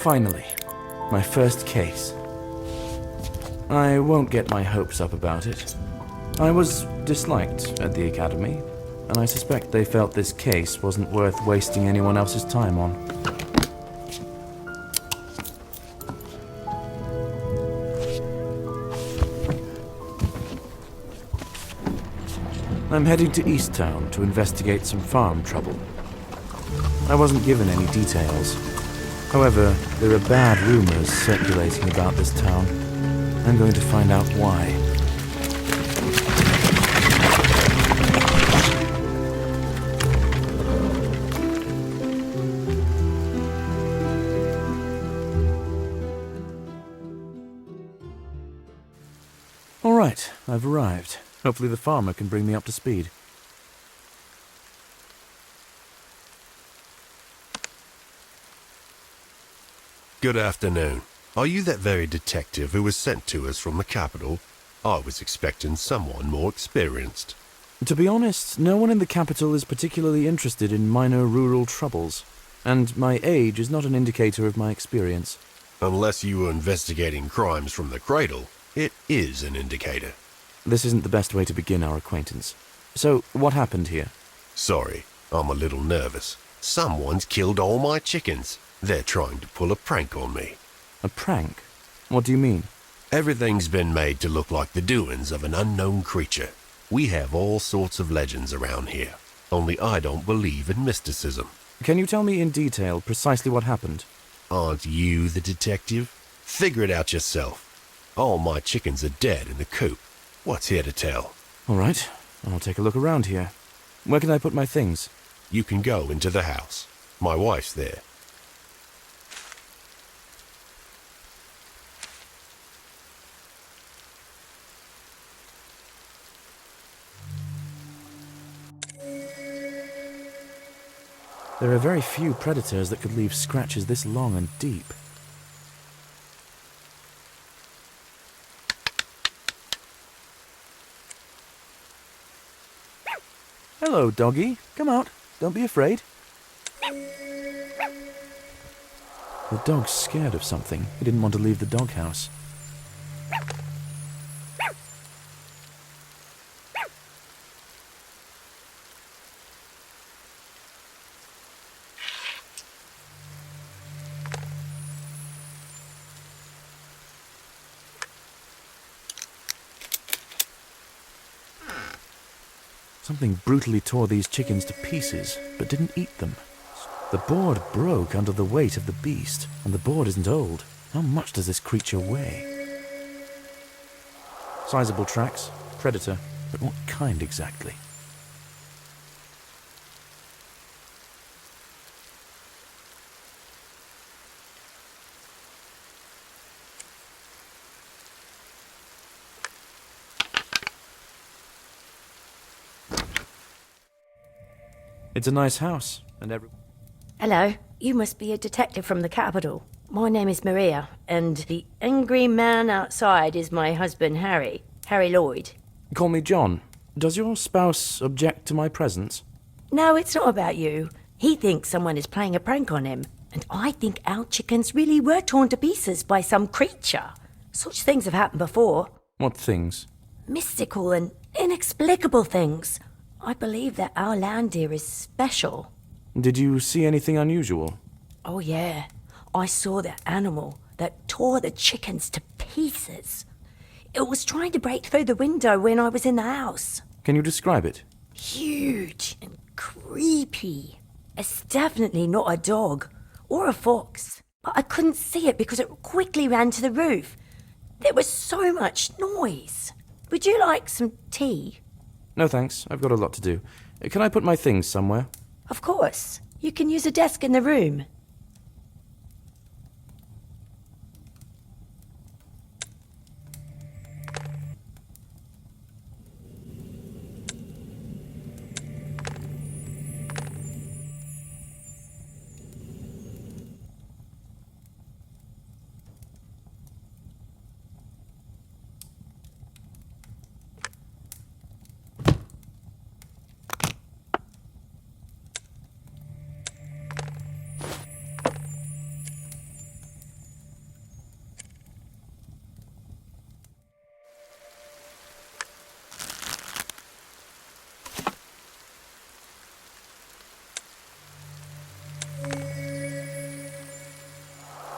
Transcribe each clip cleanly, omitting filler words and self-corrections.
Finally, my first case. I won't get my hopes up about it. I was disliked at the academy, and I suspect they felt this case wasn't worth wasting anyone else's time on. I'm heading to East Town to investigate some farm trouble. I wasn't given any details. However, there are bad rumors circulating about this town. I'm going to find out why. All right, I've arrived. Hopefully the farmer can bring me up to speed. Good afternoon. Are you that very detective who was sent to us from the capital? I was expecting someone more experienced. To be honest, no one in the capital is particularly interested in minor rural troubles, and my age is not an indicator of my experience. Unless you were investigating crimes from the cradle, it is an indicator. This isn't the best way to begin our acquaintance. So, what happened here? Sorry, I'm a little nervous. Someone's killed all my chickens. They're trying to pull a prank on me. A prank? What do you mean? Everything's been made to look like the doings of an unknown creature. We have all sorts of legends around here, only I don't believe in mysticism. Can you tell me in detail precisely what happened? Aren't you the detective? Figure it out yourself. All my chickens are dead in the coop. What's here to tell? All right, I'll take a look around here. Where can I put my things? You can go into the house. My wife's there. There are very few predators that could leave scratches this long and deep. Hello, doggy. Come out. Don't be afraid. The dog's scared of something. He didn't want to leave the doghouse. Something brutally tore these chickens to pieces, but didn't eat them. The board broke under the weight of the beast, and the board isn't old. How much does this creature weigh? Sizable tracks, predator, but what kind exactly? It's a nice house, and Hello, you must be a detective from the capital. My name is Maria, and the angry man outside is my husband, Harry Lloyd. Call me John. Does your spouse object to my presence? No, it's not about you. He thinks someone is playing a prank on him, and I think our chickens really were torn to pieces by some creature. Such things have happened before. What things? Mystical and inexplicable things. I believe that our land here is special. Did you see anything unusual? Oh yeah, I saw the animal that tore the chickens to pieces. It was trying to break through the window when I was in the house. Can you describe it? Huge and creepy. It's definitely not a dog or a fox, but I couldn't see it because it quickly ran to the roof. There was so much noise. Would you like some tea? No thanks, I've got a lot to do. Can I put my things somewhere? Of course. You can use a desk in the room.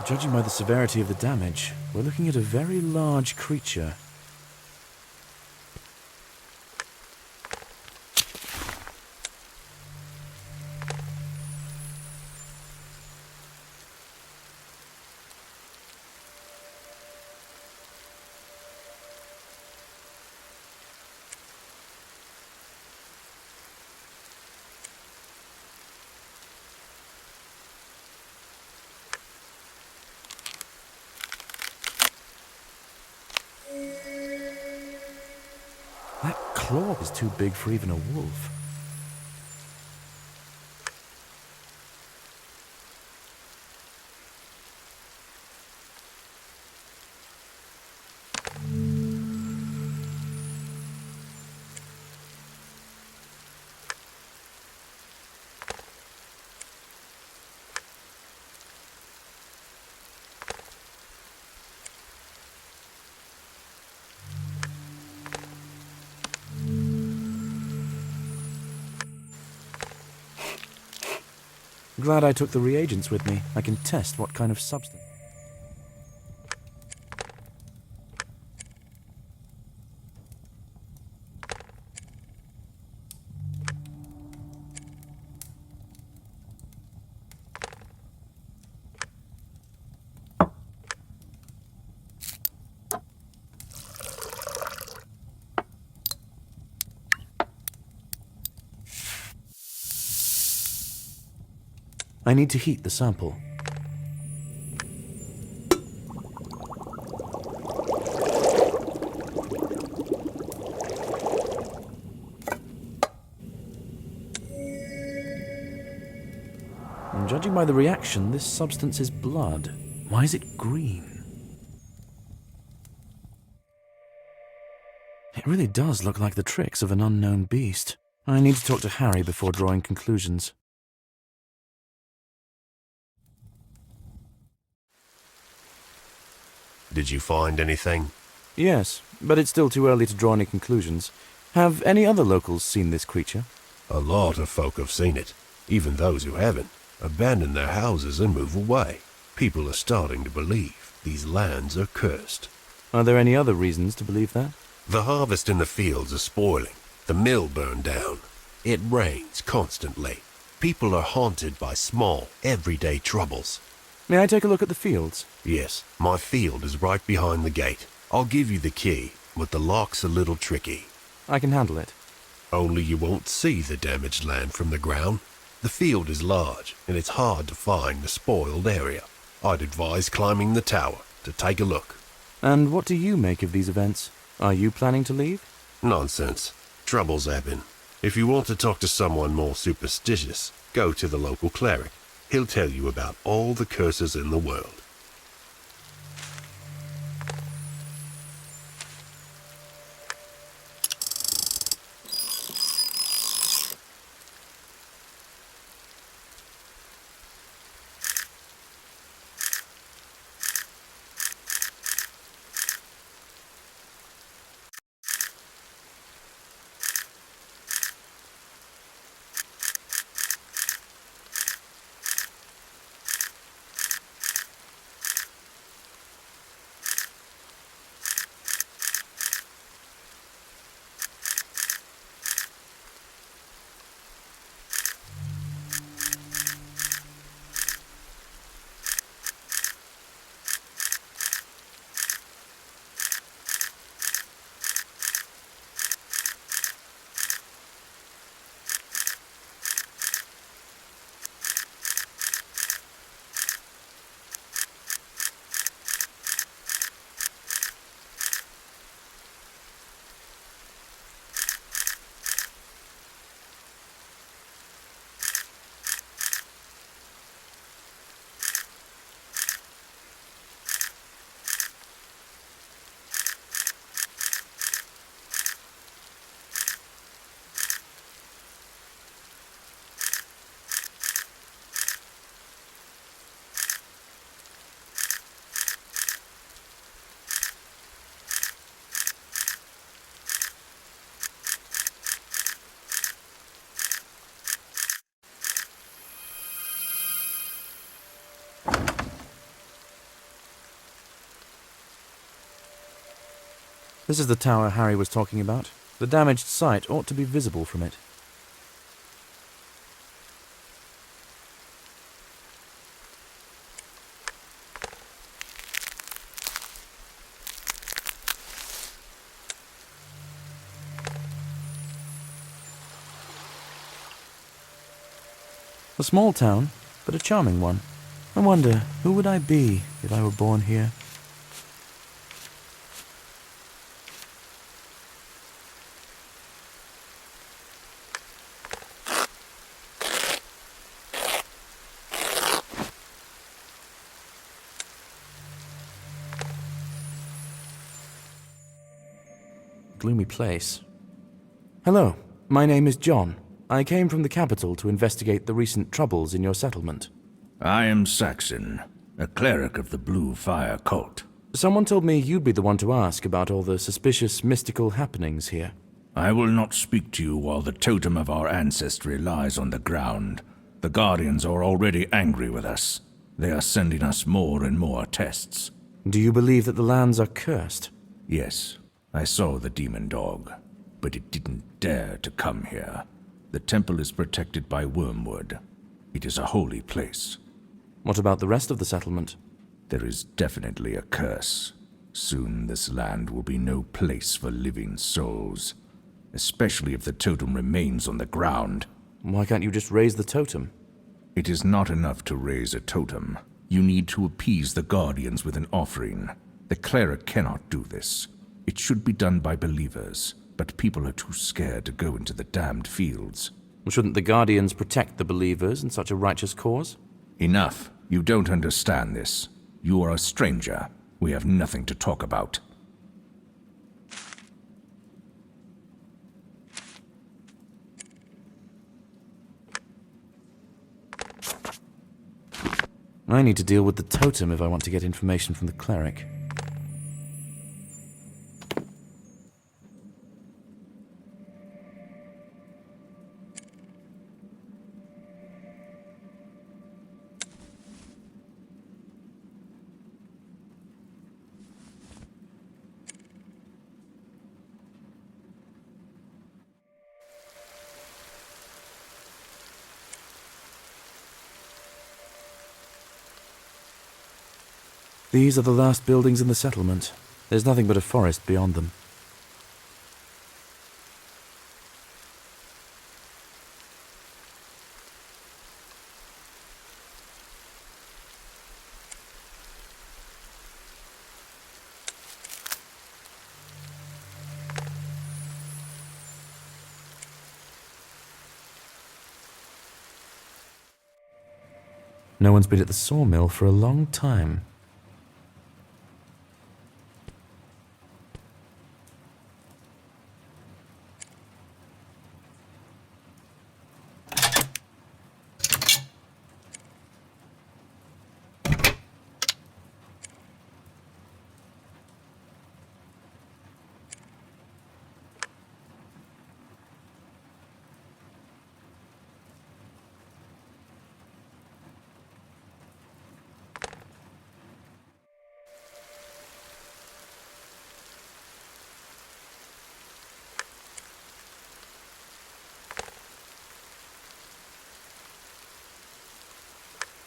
Judging by the severity of the damage, we're looking at a very large creature. That claw is too big for even a wolf. Glad I took the reagents with me. I can test what kind of substance. I need to heat the sample. And judging by the reaction, this substance is blood. Why is it green? It really does look like the tricks of an unknown beast. I need to talk to Harry before drawing conclusions. Did you find anything? Yes, but it's still too early to draw any conclusions. Have any other locals seen this creature? A lot of folk have seen it. Even those who haven't abandon their houses and move away. People are starting to believe these lands are cursed. Are there any other reasons to believe that? The harvest in the fields is spoiling. The mill burned down. It rains constantly. People are haunted by small, everyday troubles. May I take a look at the fields? Yes, my field is right behind the gate. I'll give you the key, but the lock's a little tricky. I can handle it. Only you won't see the damaged land from the ground. The field is large, and it's hard to find the spoiled area. I'd advise climbing the tower to take a look. And what do you make of these events? Are you planning to leave? Nonsense. Troubles happen. If you want to talk to someone more superstitious, go to the local cleric. He'll tell you about all the curses in the world. This is the tower Harry was talking about. The damaged site ought to be visible from it. A small town, but a charming one. I wonder, who would I be if I were born here? Gloomy place. Hello, my name is John. I came from the capital to investigate the recent troubles in your settlement. I am Saxon, a cleric of the Blue Fire cult. Someone told me you'd be the one to ask about all the suspicious mystical happenings here. I will not speak to you while the totem of our ancestry lies on the ground. The Guardians are already angry with us. They are sending us more and more tests. Do you believe that the lands are cursed? Yes, I saw the demon dog, but it didn't dare to come here. The temple is protected by wormwood. It is a holy place. What about the rest of the settlement? There is definitely a curse. Soon this land will be no place for living souls, especially if the totem remains on the ground. Why can't you just raise the totem? It is not enough to raise a totem. You need to appease the Guardians with an offering. The cleric cannot do this. It should be done by believers, but people are too scared to go into the damned fields. Shouldn't the Guardians protect the believers in such a righteous cause? Enough. You don't understand this. You are a stranger. We have nothing to talk about. I need to deal with the totem if I want to get information from the cleric. These are the last buildings in the settlement. There's nothing but a forest beyond them. No one's been at the sawmill for a long time.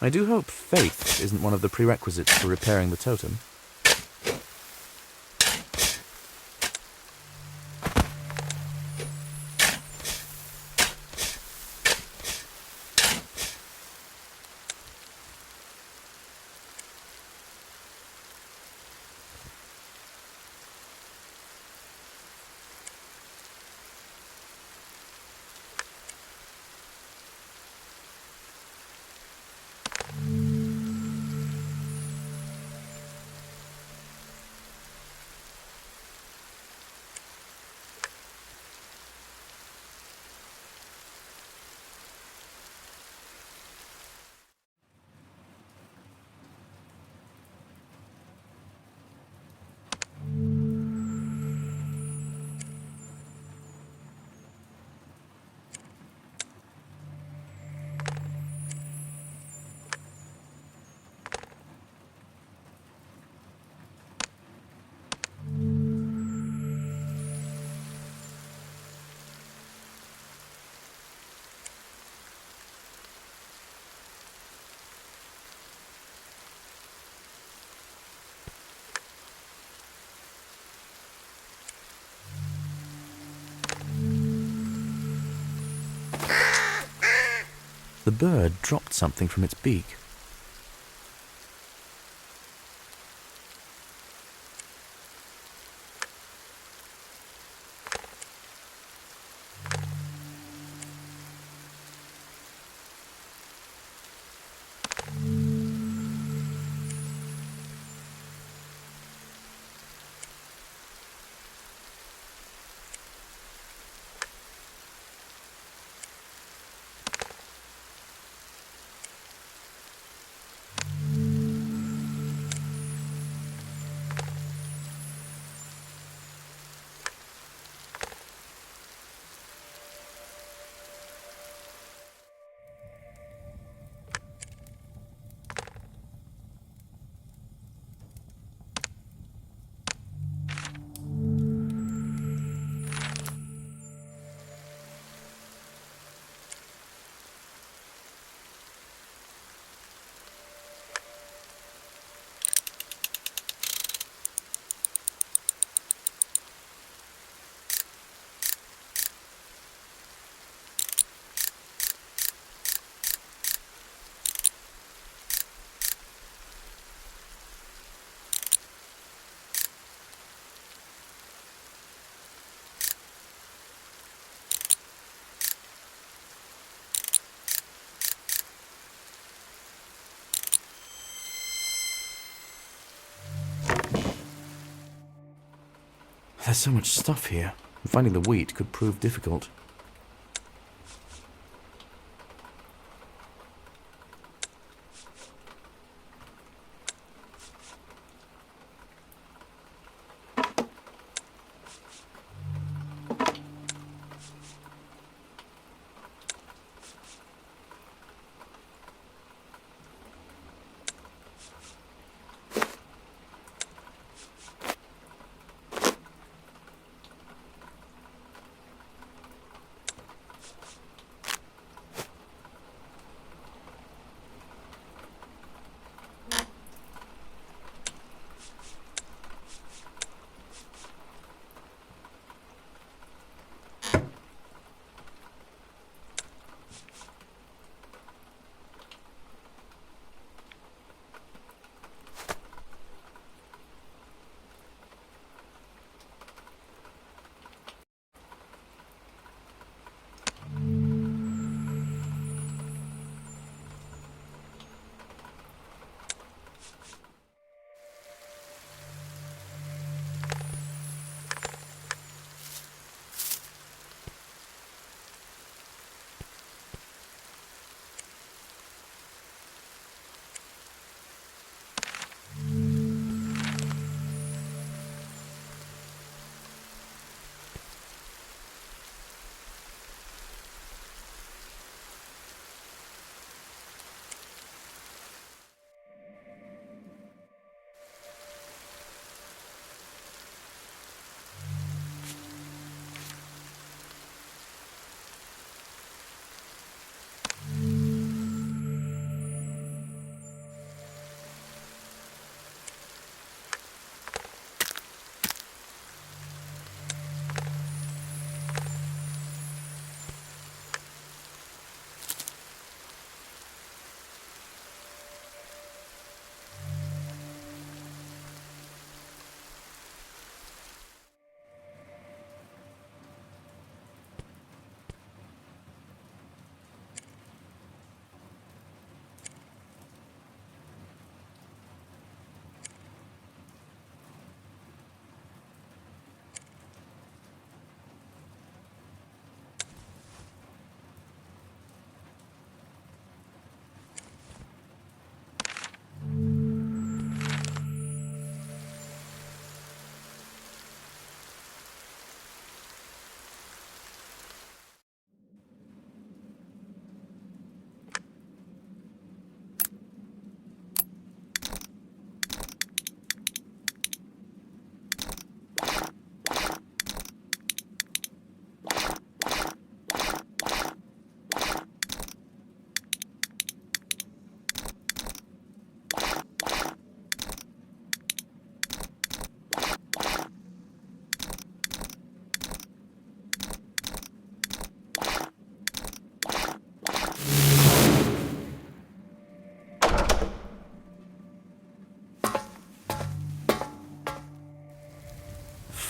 I do hope faith isn't one of the prerequisites for repairing the totem. The bird dropped something from its beak. There's so much stuff here. Finding the wheat could prove difficult.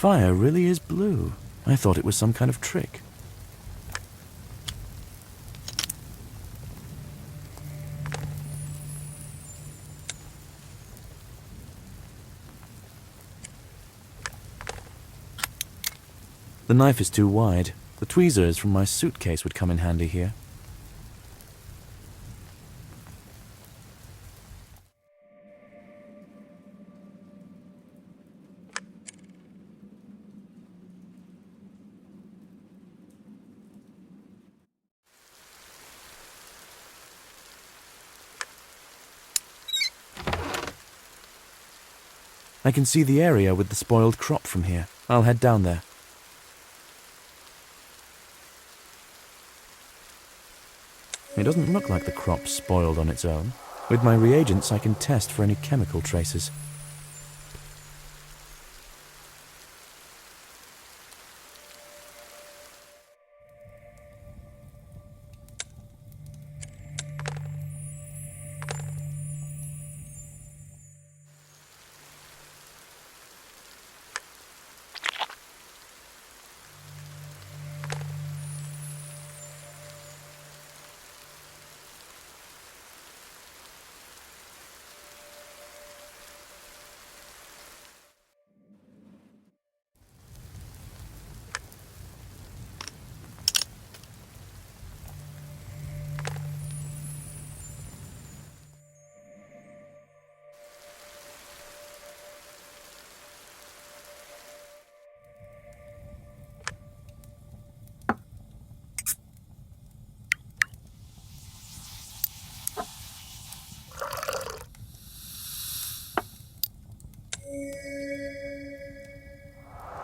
fire really is blue. I thought it was some kind of trick. The knife is too wide. The tweezers from my suitcase would come in handy here. I can see the area with the spoiled crop from here. I'll head down there. It doesn't look like the crop's spoiled on its own. With my reagents, I can test for any chemical traces.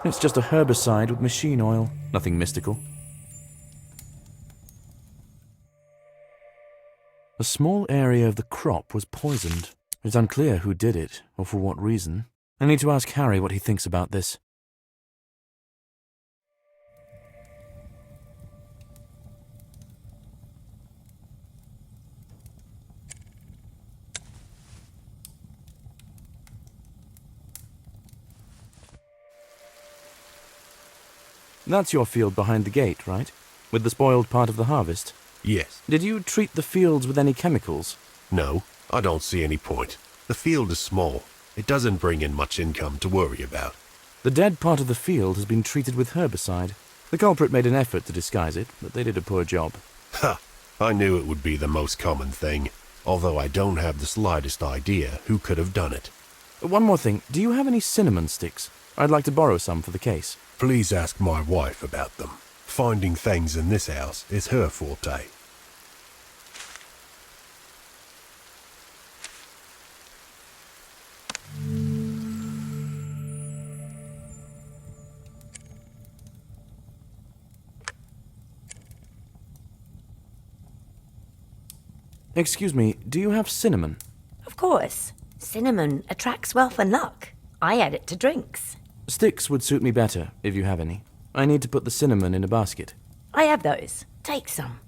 It's just a herbicide with machine oil. Nothing mystical. A small area of the crop was poisoned. It's unclear who did it, or for what reason. I need to ask Harry what he thinks about this. That's your field behind the gate, right? With the spoiled part of the harvest? Yes. Did you treat the fields with any chemicals? No, I don't see any point. The field is small. It doesn't bring in much income to worry about. The dead part of the field has been treated with herbicide. The culprit made an effort to disguise it, but they did a poor job. Ha! I knew it would be the most common thing, although I don't have the slightest idea who could have done it. One more thing, do you have any cinnamon sticks? I'd like to borrow some for the case. Please ask my wife about them. Finding things in this house is her forte. Excuse me, do you have cinnamon? Of course. Cinnamon attracts wealth and luck. I add it to drinks. Sticks would suit me better, if you have any. I need to put the cinnamon in a basket. I have those. Take some.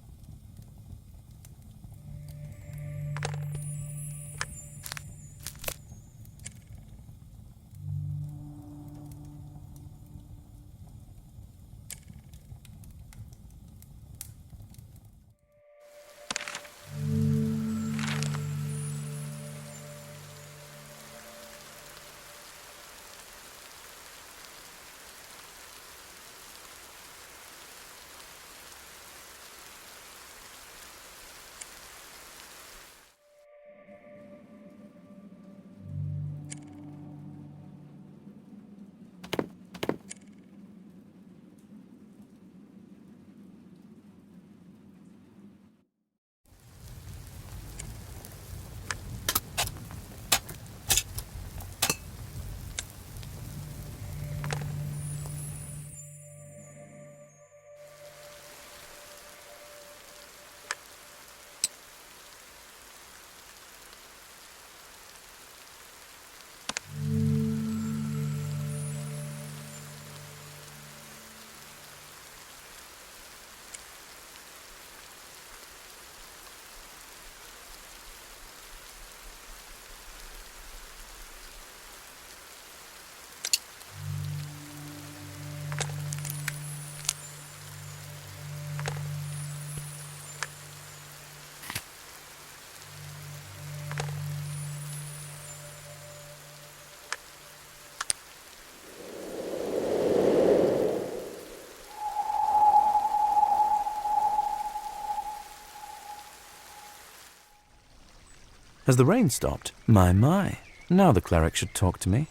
Has the rain stopped? My. Now the cleric should talk to me.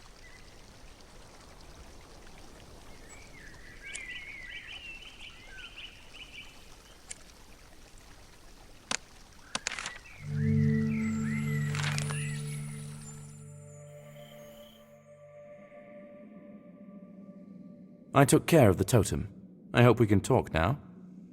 I took care of the totem. I hope we can talk now.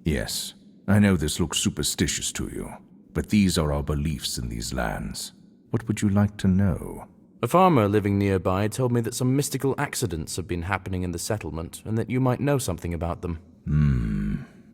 Yes, I know this looks superstitious to you, but these are our beliefs in these lands. What would you like to know? A farmer living nearby told me that some mystical accidents have been happening in the settlement, and that you might know something about them.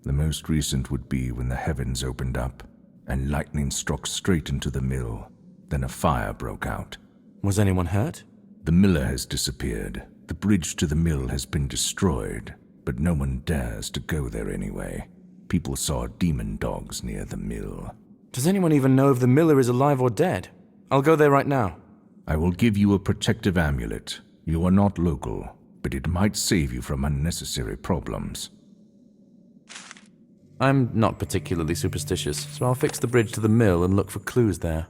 The most recent would be when the heavens opened up, and lightning struck straight into the mill. Then a fire broke out. Was anyone hurt? The miller has disappeared. The bridge to the mill has been destroyed, but no one dares to go there anyway. People saw demon dogs near the mill. Does anyone even know if the miller is alive or dead? I'll go there right now. I will give you a protective amulet. You are not local, but it might save you from unnecessary problems. I'm not particularly superstitious, so I'll fix the bridge to the mill and look for clues there.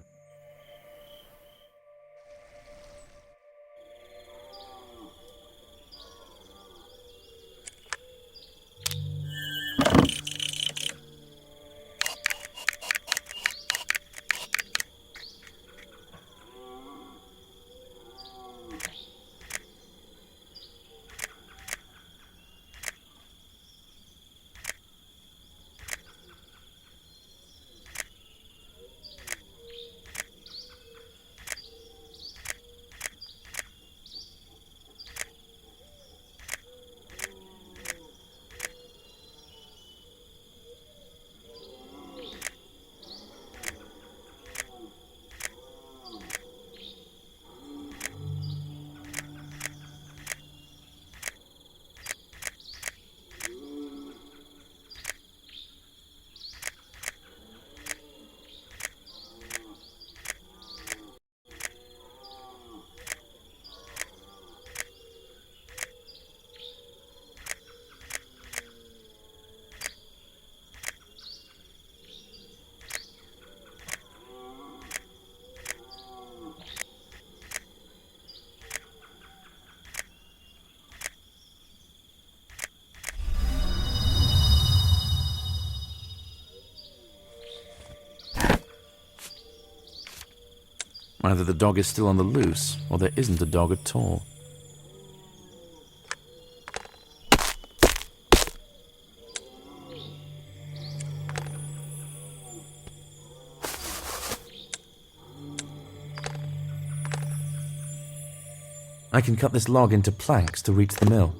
Either the dog is still on the loose, or there isn't a dog at all. I can cut this log into planks to reach the mill.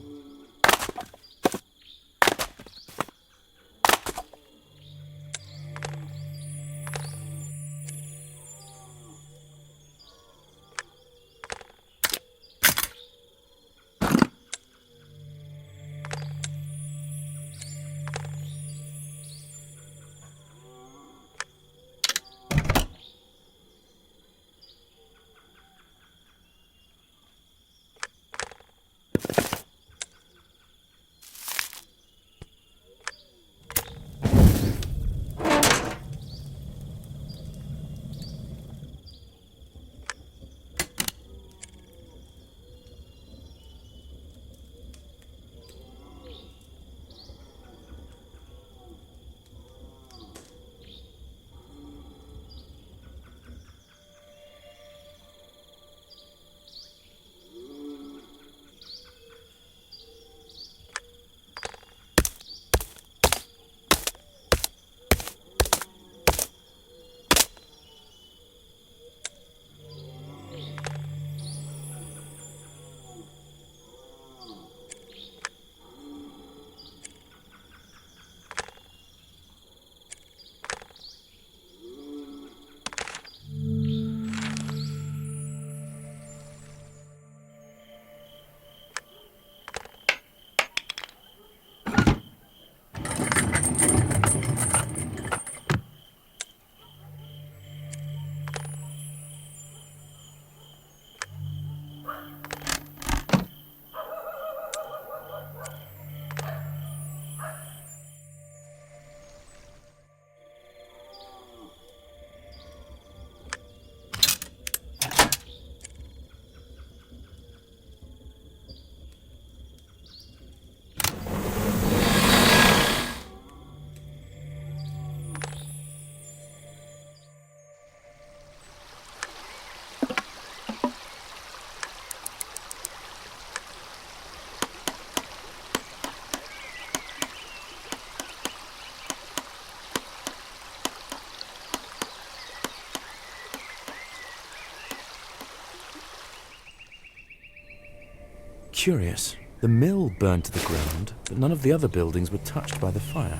curious. The mill burned to the ground, but none of the other buildings were touched by the fire.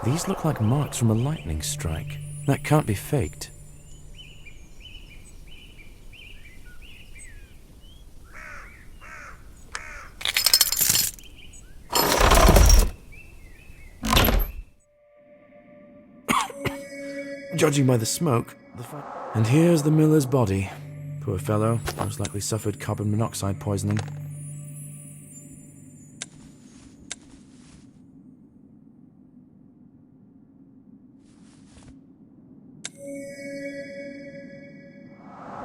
These look like marks from a lightning strike. That can't be faked. Judging by the smoke, and here's the miller's body. Poor fellow, most likely suffered carbon monoxide poisoning.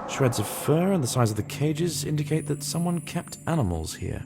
Shreds of fur and the size of the cages indicate that someone kept animals here.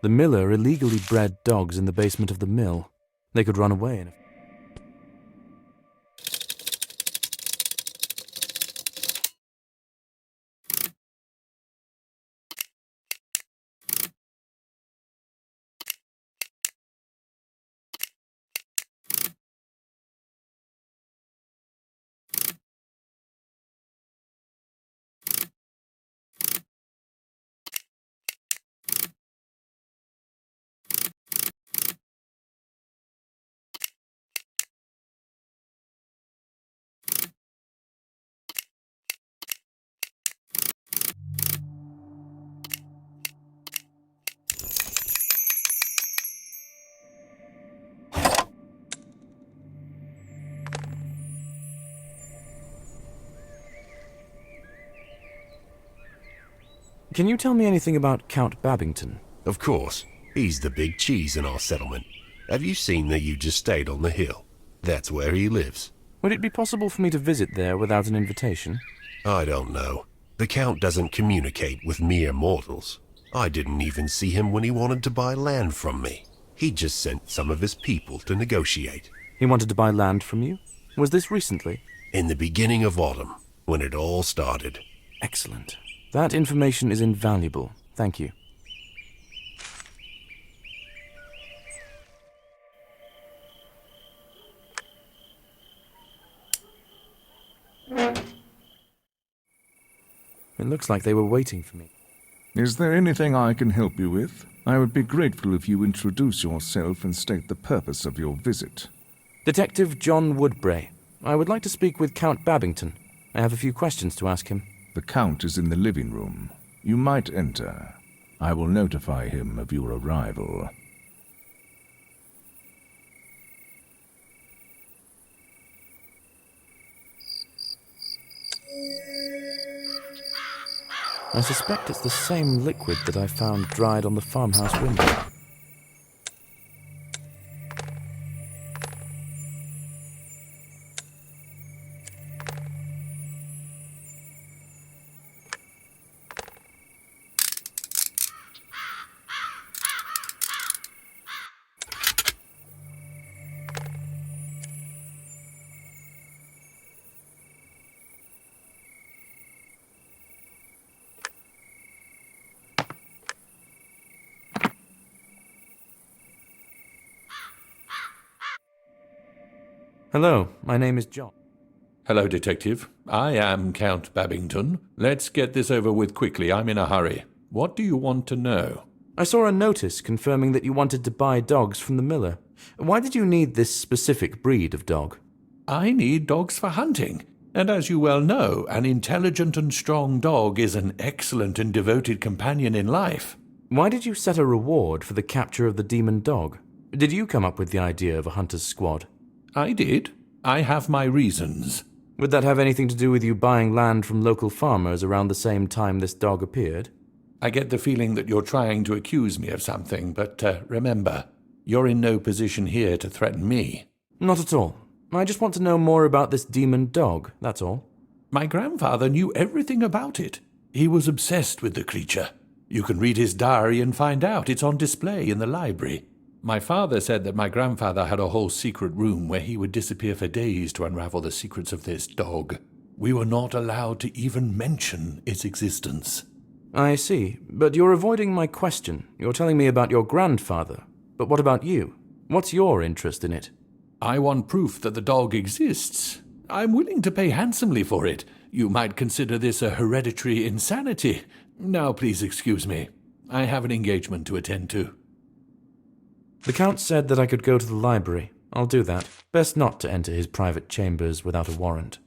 The miller illegally bred dogs in the basement of the mill. They could run away in a... Can you tell me anything about Count Babington? Of course. He's the big cheese in our settlement. Have you seen that you just stayed on the hill? That's where he lives. Would it be possible for me to visit there without an invitation? I don't know. The Count doesn't communicate with mere mortals. I didn't even see him when he wanted to buy land from me. He just sent some of his people to negotiate. He wanted to buy land from you? Was this recently? In the beginning of autumn, when it all started. Excellent. That information is invaluable. Thank you. It looks like they were waiting for me. Is there anything I can help you with? I would be grateful if you introduce yourself and state the purpose of your visit. Detective John Woodbray. I would like to speak with Count Babington. I have a few questions to ask him. The Count is in the living room. You might enter. I will notify him of your arrival. I suspect it's the same liquid that I found dried on the farmhouse window. Hello, my name is John. Hello, Detective. I am Count Babington. Let's get this over with quickly. I'm in a hurry. What do you want to know? I saw a notice confirming that you wanted to buy dogs from the miller. Why did you need this specific breed of dog? I need dogs for hunting. And as you well know, an intelligent and strong dog is an excellent and devoted companion in life. Why did you set a reward for the capture of the demon dog? Did you come up with the idea of a hunter's squad? I did. I have my reasons. Would that have anything to do with you buying land from local farmers around the same time this dog appeared? I get the feeling that you're trying to accuse me of something, but remember, you're in no position here to threaten me. Not at all. I just want to know more about this demon dog, that's all. My grandfather knew everything about it. He was obsessed with the creature. You can read his diary and find out. It's on display in the library. My father said that my grandfather had a whole secret room where he would disappear for days to unravel the secrets of this dog. We were not allowed to even mention its existence. I see, but you're avoiding my question. You're telling me about your grandfather. But what about you? What's your interest in it? I want proof that the dog exists. I'm willing to pay handsomely for it. You might consider this a hereditary insanity. Now please excuse me. I have an engagement to attend to. The Count said that I could go to the library. I'll do that. Best not to enter his private chambers without a warrant.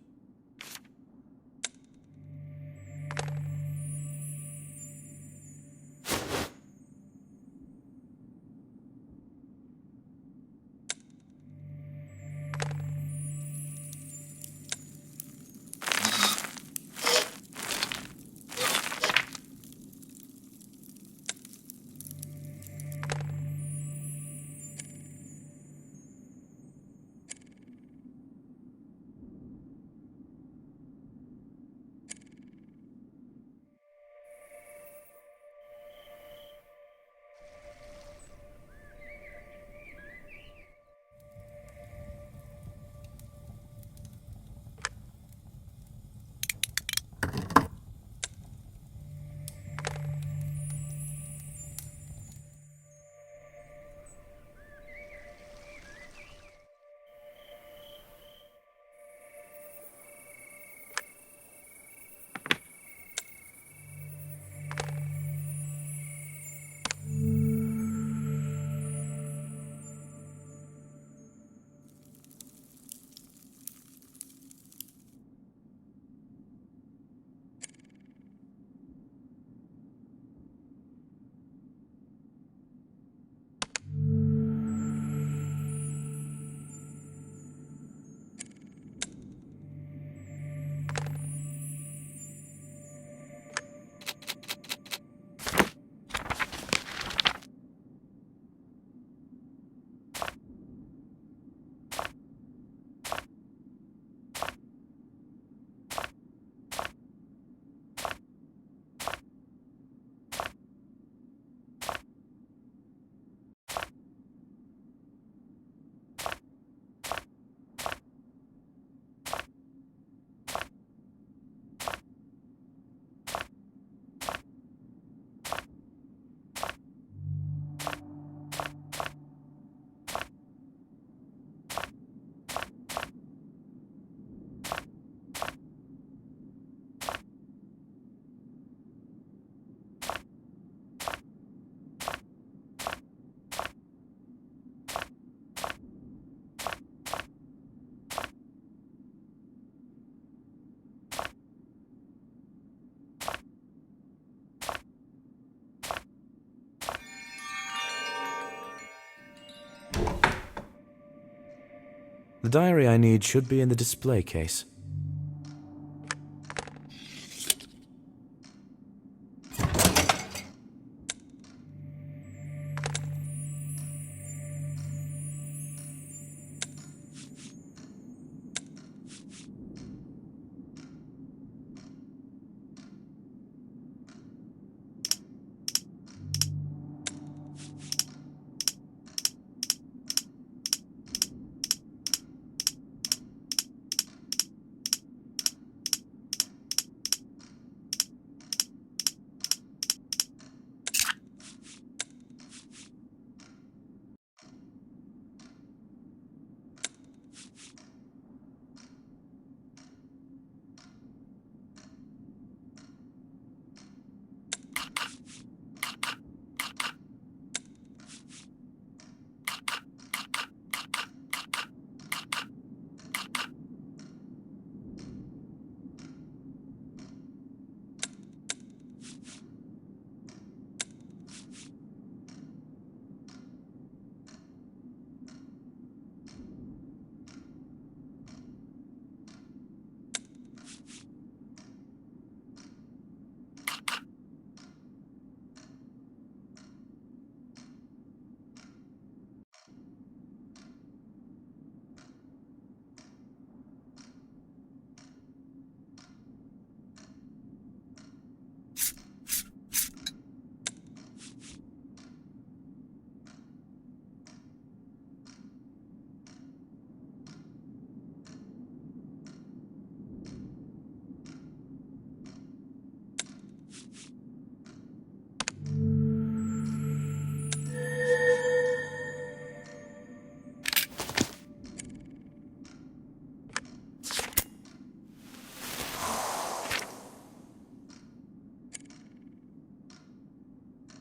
The diary I need should be in the display case.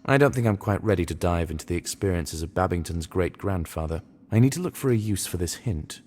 I don't think I'm quite ready to dive into the experiences of Babington's great-grandfather. I need to look for a use for this hint.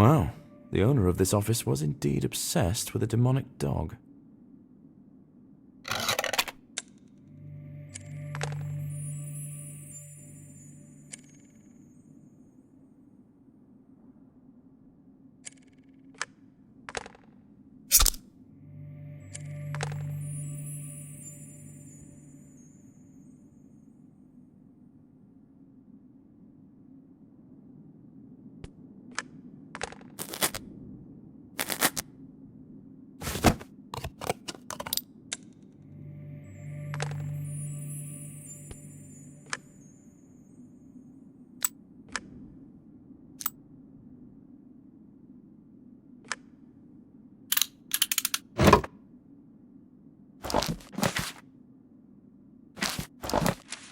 Wow, the owner of this office was indeed obsessed with a demonic dog.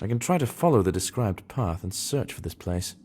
I can try to follow the described path and search for this place.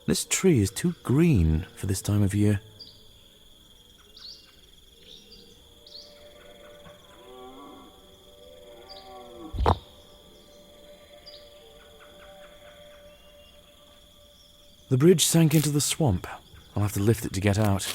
This tree is too green for this time of year. The bridge sank into the swamp. I'll have to lift it to get out.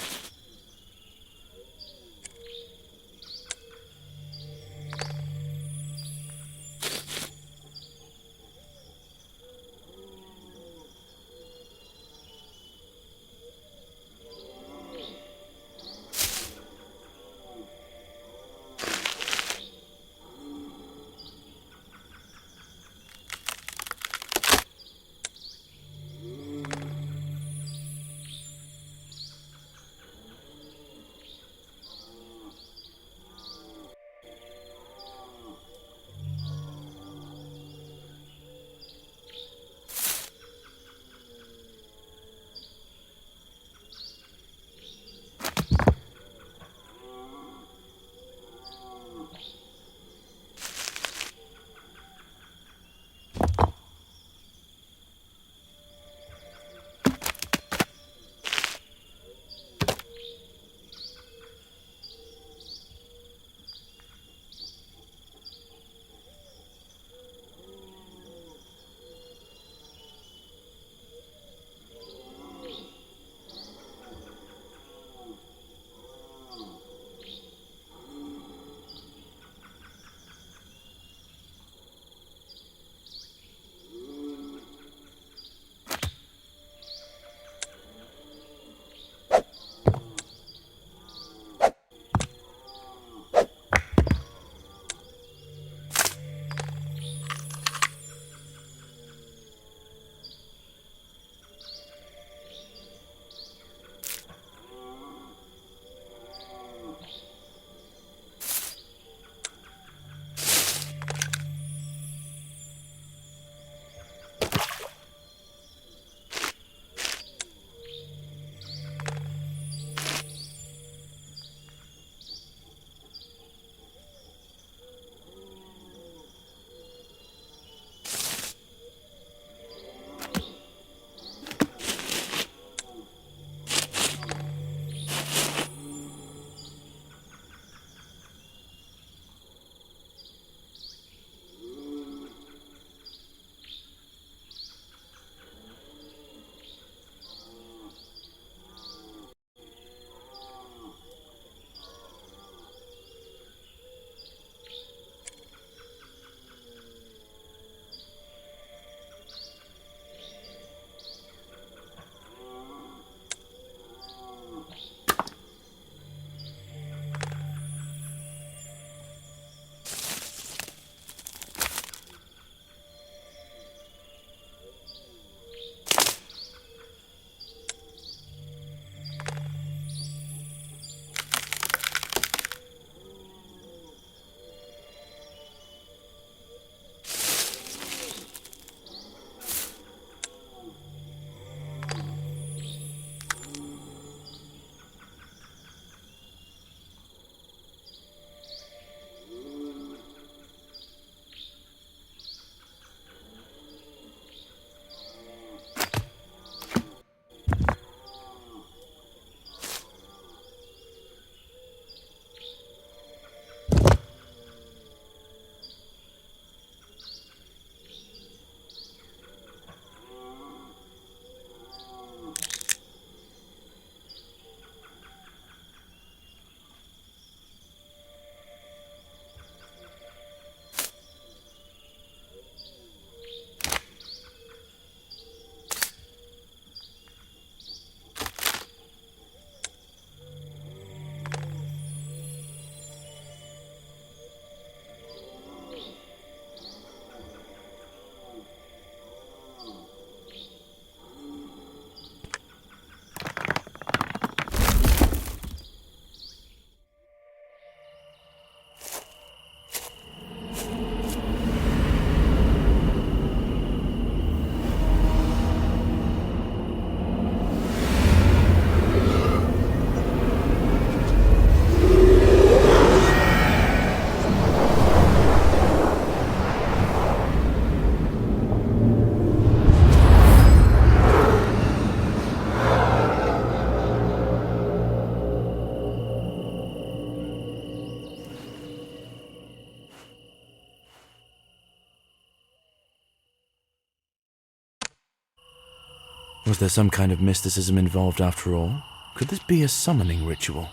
Was there some kind of mysticism involved after all? Could this be a summoning ritual?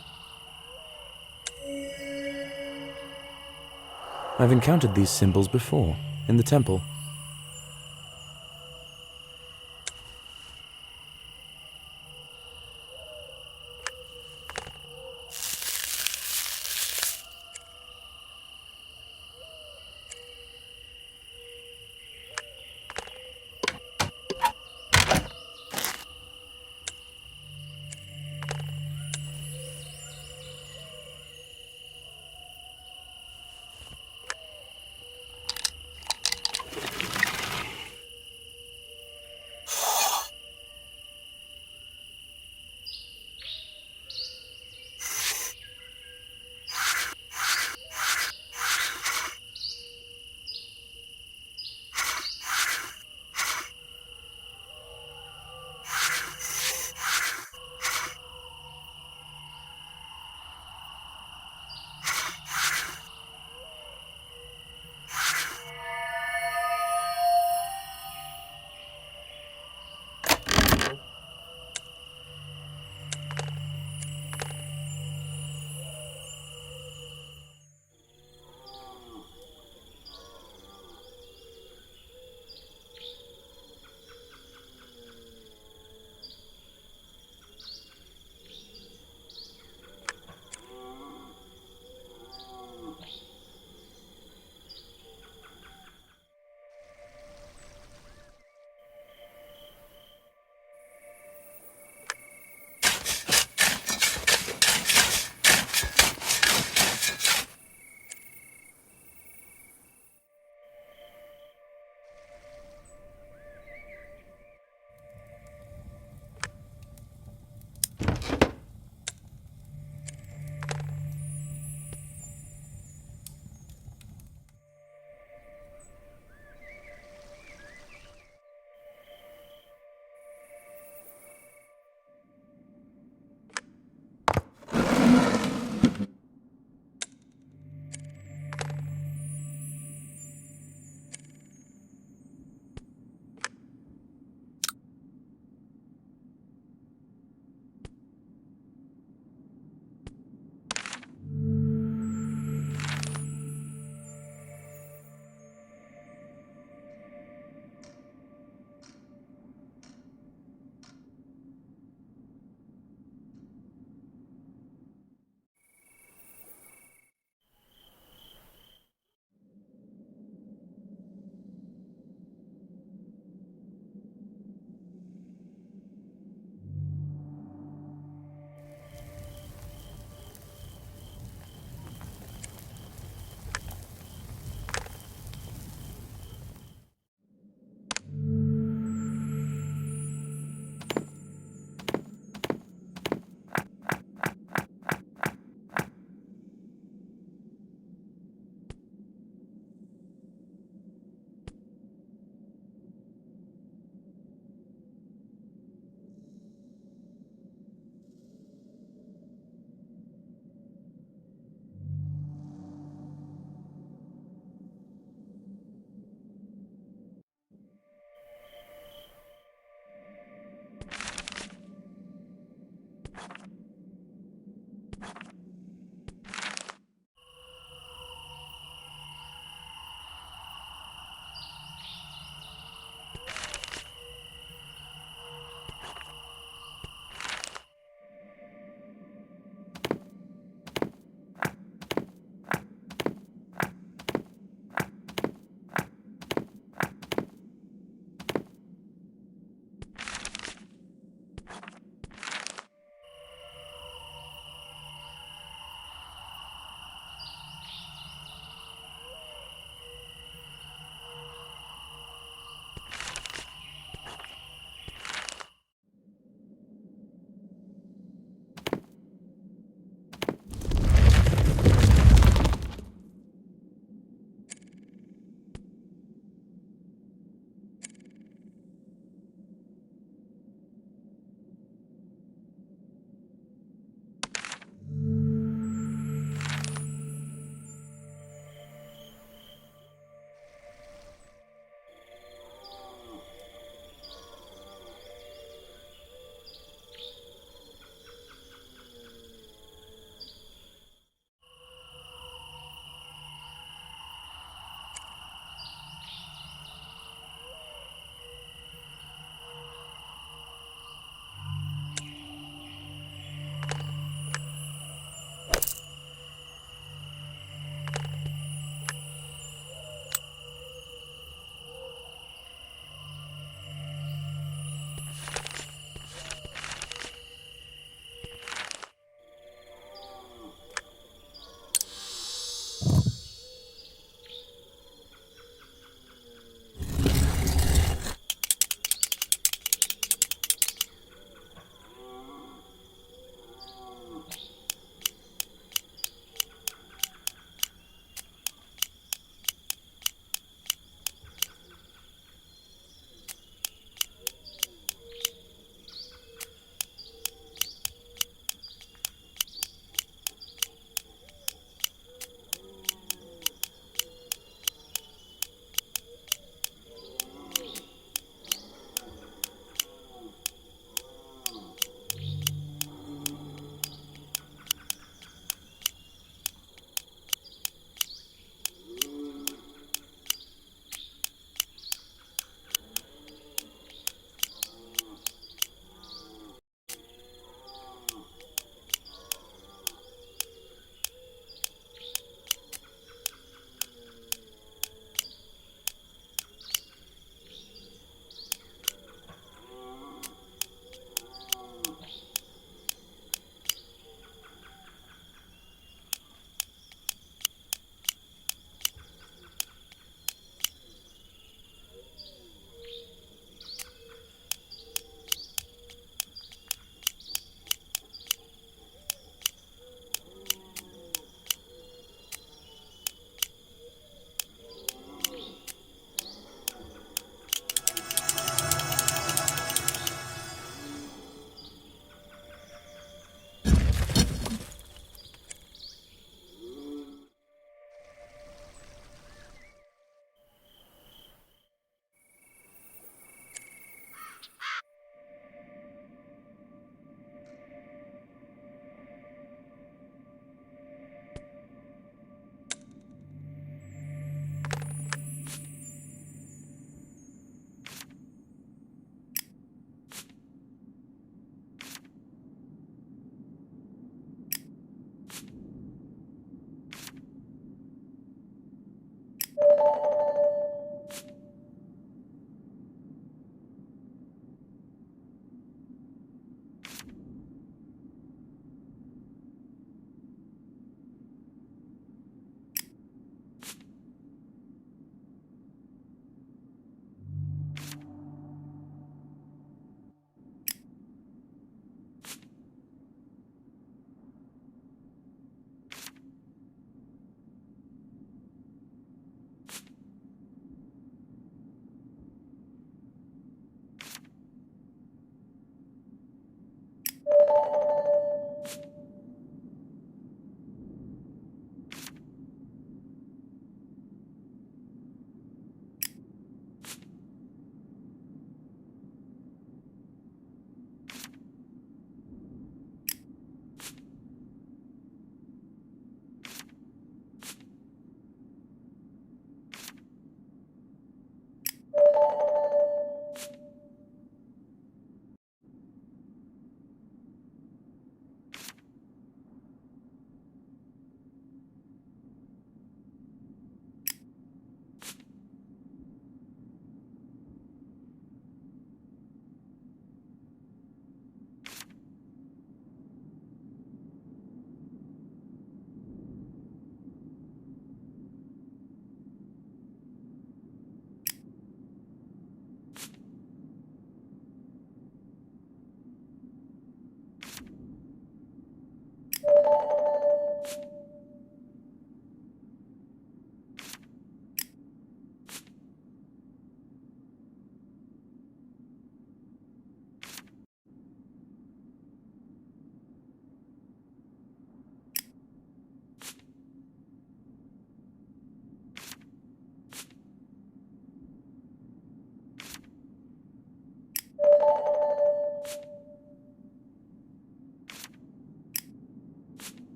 I've encountered these symbols before, in the temple.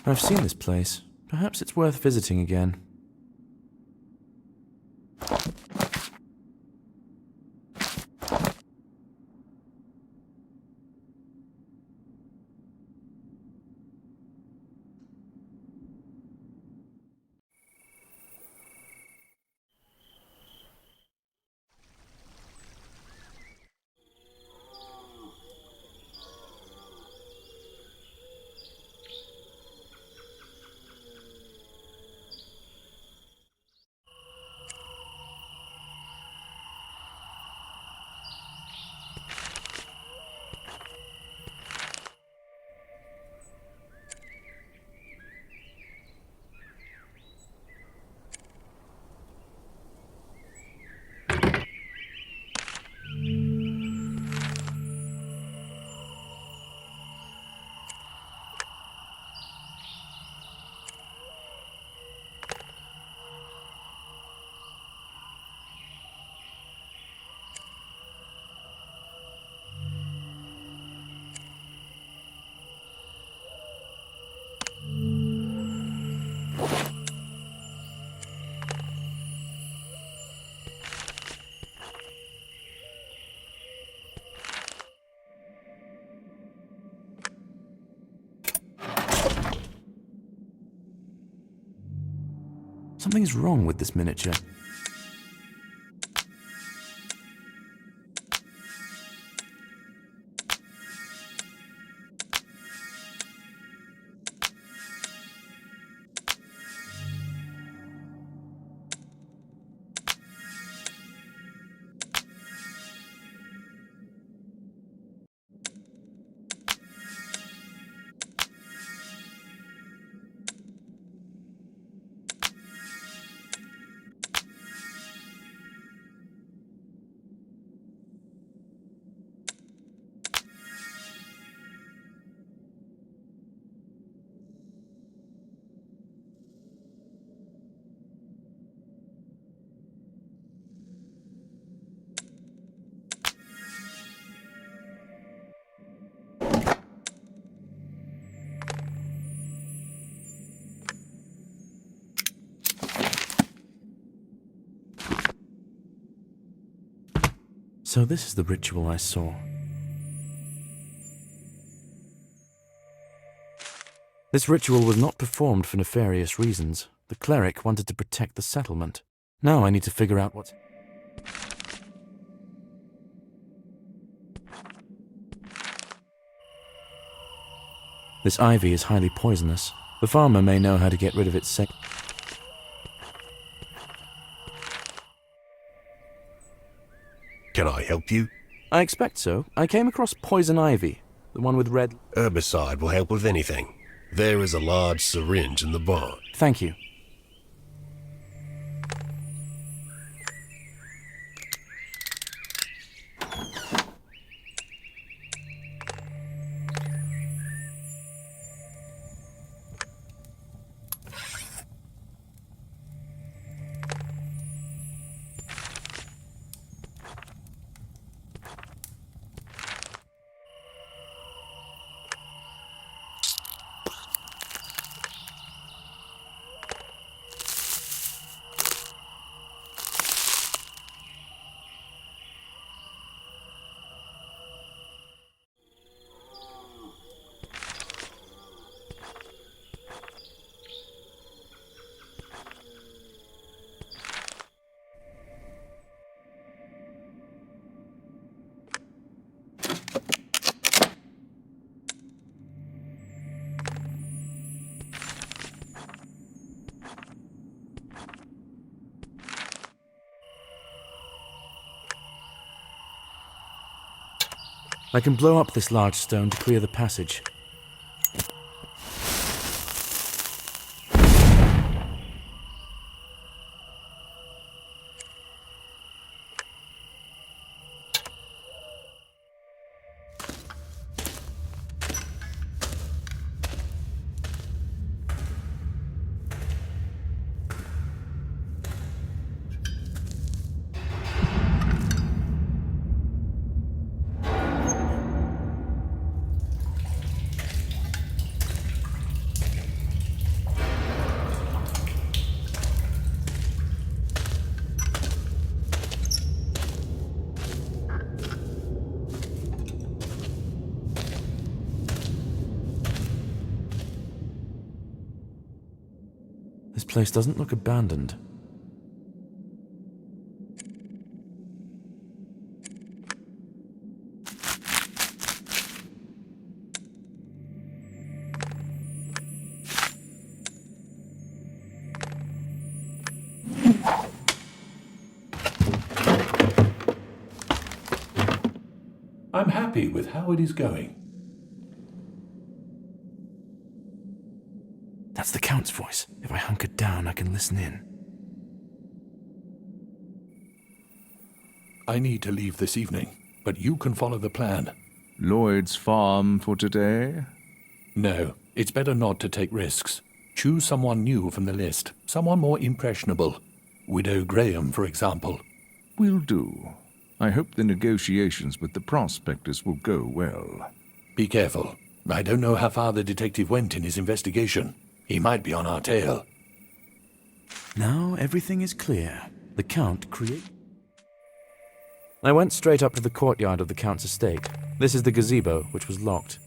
I've seen this place. Perhaps it's worth visiting again. Something's wrong with this miniature. So this is the ritual I saw. This ritual was not performed for nefarious reasons. The cleric wanted to protect the settlement. Now I need to figure out what... This ivy is highly poisonous. The farmer may know how to get rid of its Can I help you? I expect so. I came across poison ivy, the one with red... Herbicide will help with anything. There is a large syringe in the barn. Thank you. I can blow up this large stone to clear the passage. place doesn't look abandoned. I'm happy with how it is going. That's the Count's voice. If I hunker down, I can listen in. I need to leave this evening, but you can follow the plan. Lloyd's farm for today? No, it's better not to take risks. Choose someone new from the list, someone more impressionable. Widow Graham, for example. Will do. I hope the negotiations with the prospectors will go well. Be careful. I don't know how far the detective went in his investigation. He might be on our tail. Now everything is clear. The Count I went straight up to the courtyard of the Count's estate. This is the gazebo, which was locked.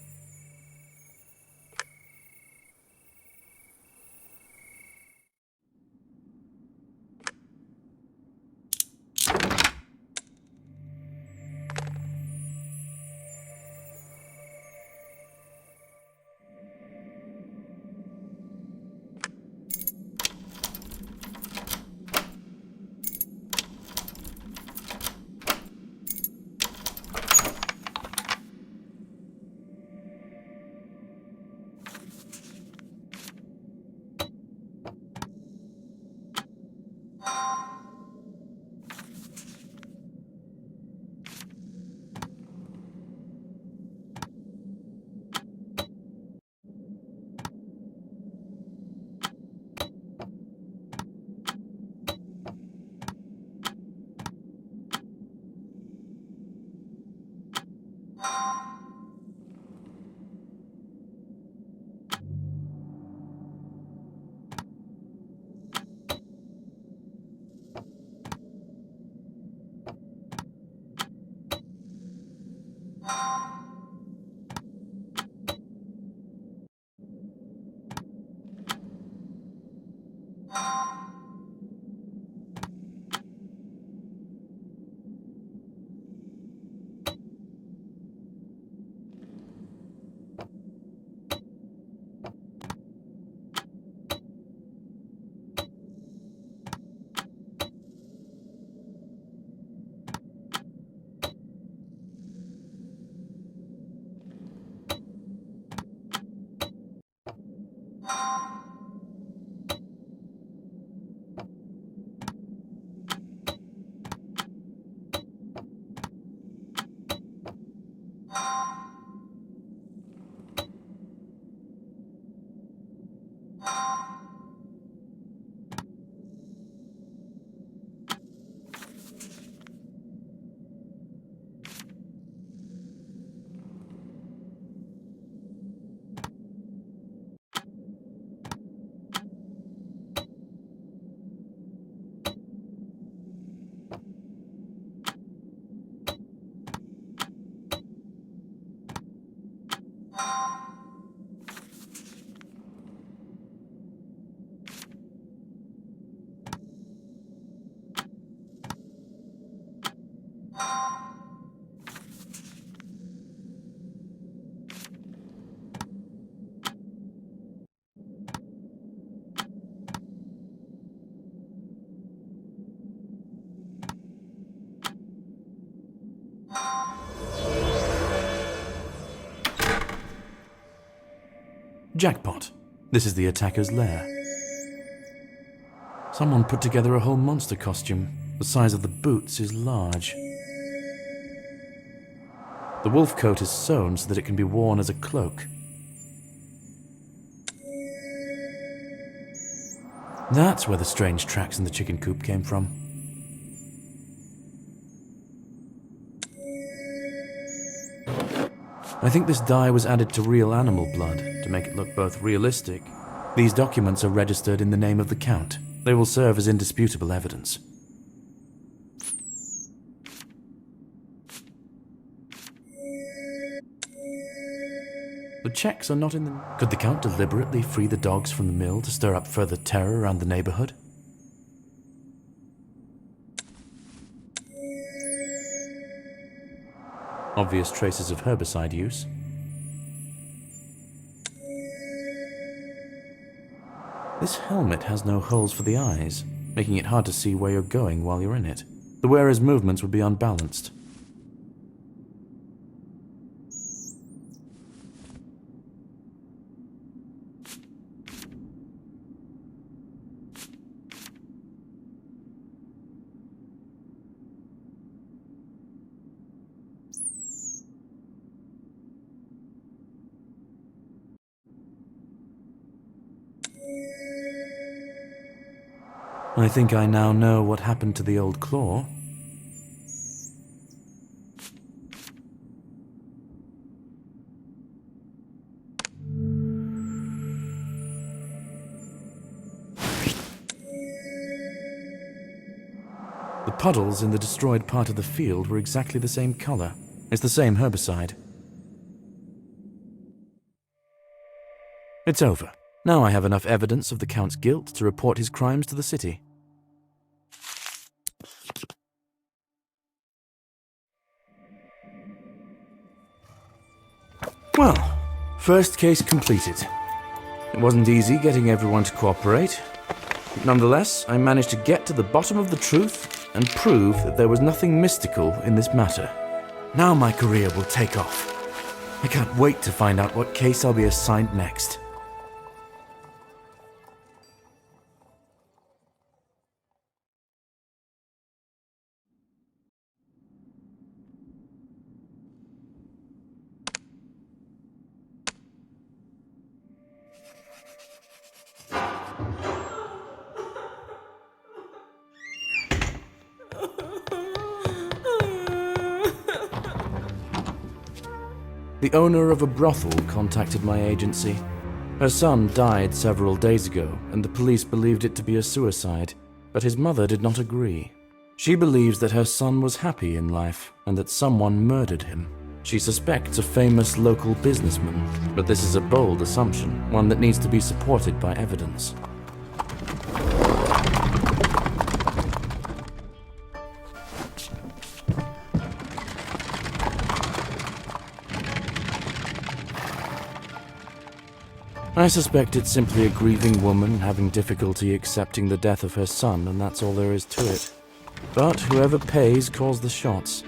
Jackpot. This is the attacker's lair. Someone put together a whole monster costume. The size of the boots is large. The wolf coat is sewn so that it can be worn as a cloak. That's where the strange tracks in the chicken coop came from. I think this dye was added to real animal blood to make it look both realistic. These documents are registered in the name of the Count. They will serve as indisputable evidence. The checks are not in the... Could the Count deliberately free the dogs from the mill to stir up further terror around the neighborhood? Obvious traces of herbicide use. This helmet has no holes for the eyes, making it hard to see where you're going while you're in it. The wearer's movements would be unbalanced. I think I now know what happened to the old claw. The puddles in the destroyed part of the field were exactly the same color. It's the same herbicide. It's over. Now I have enough evidence of the Count's guilt to report his crimes to the city. Well, first case completed. It wasn't easy getting everyone to cooperate. Nonetheless, I managed to get to the bottom of the truth and prove that there was nothing mystical in this matter. Now my career will take off. I can't wait to find out what case I'll be assigned next. The owner of a brothel contacted my agency. Her son died several days ago, and the police believed it to be a suicide, but his mother did not agree. She believes that her son was happy in life, and that someone murdered him. She suspects a famous local businessman, but this is a bold assumption, one that needs to be supported by evidence. I suspect it's simply a grieving woman having difficulty accepting the death of her son, and that's all there is to it. But whoever pays calls the shots.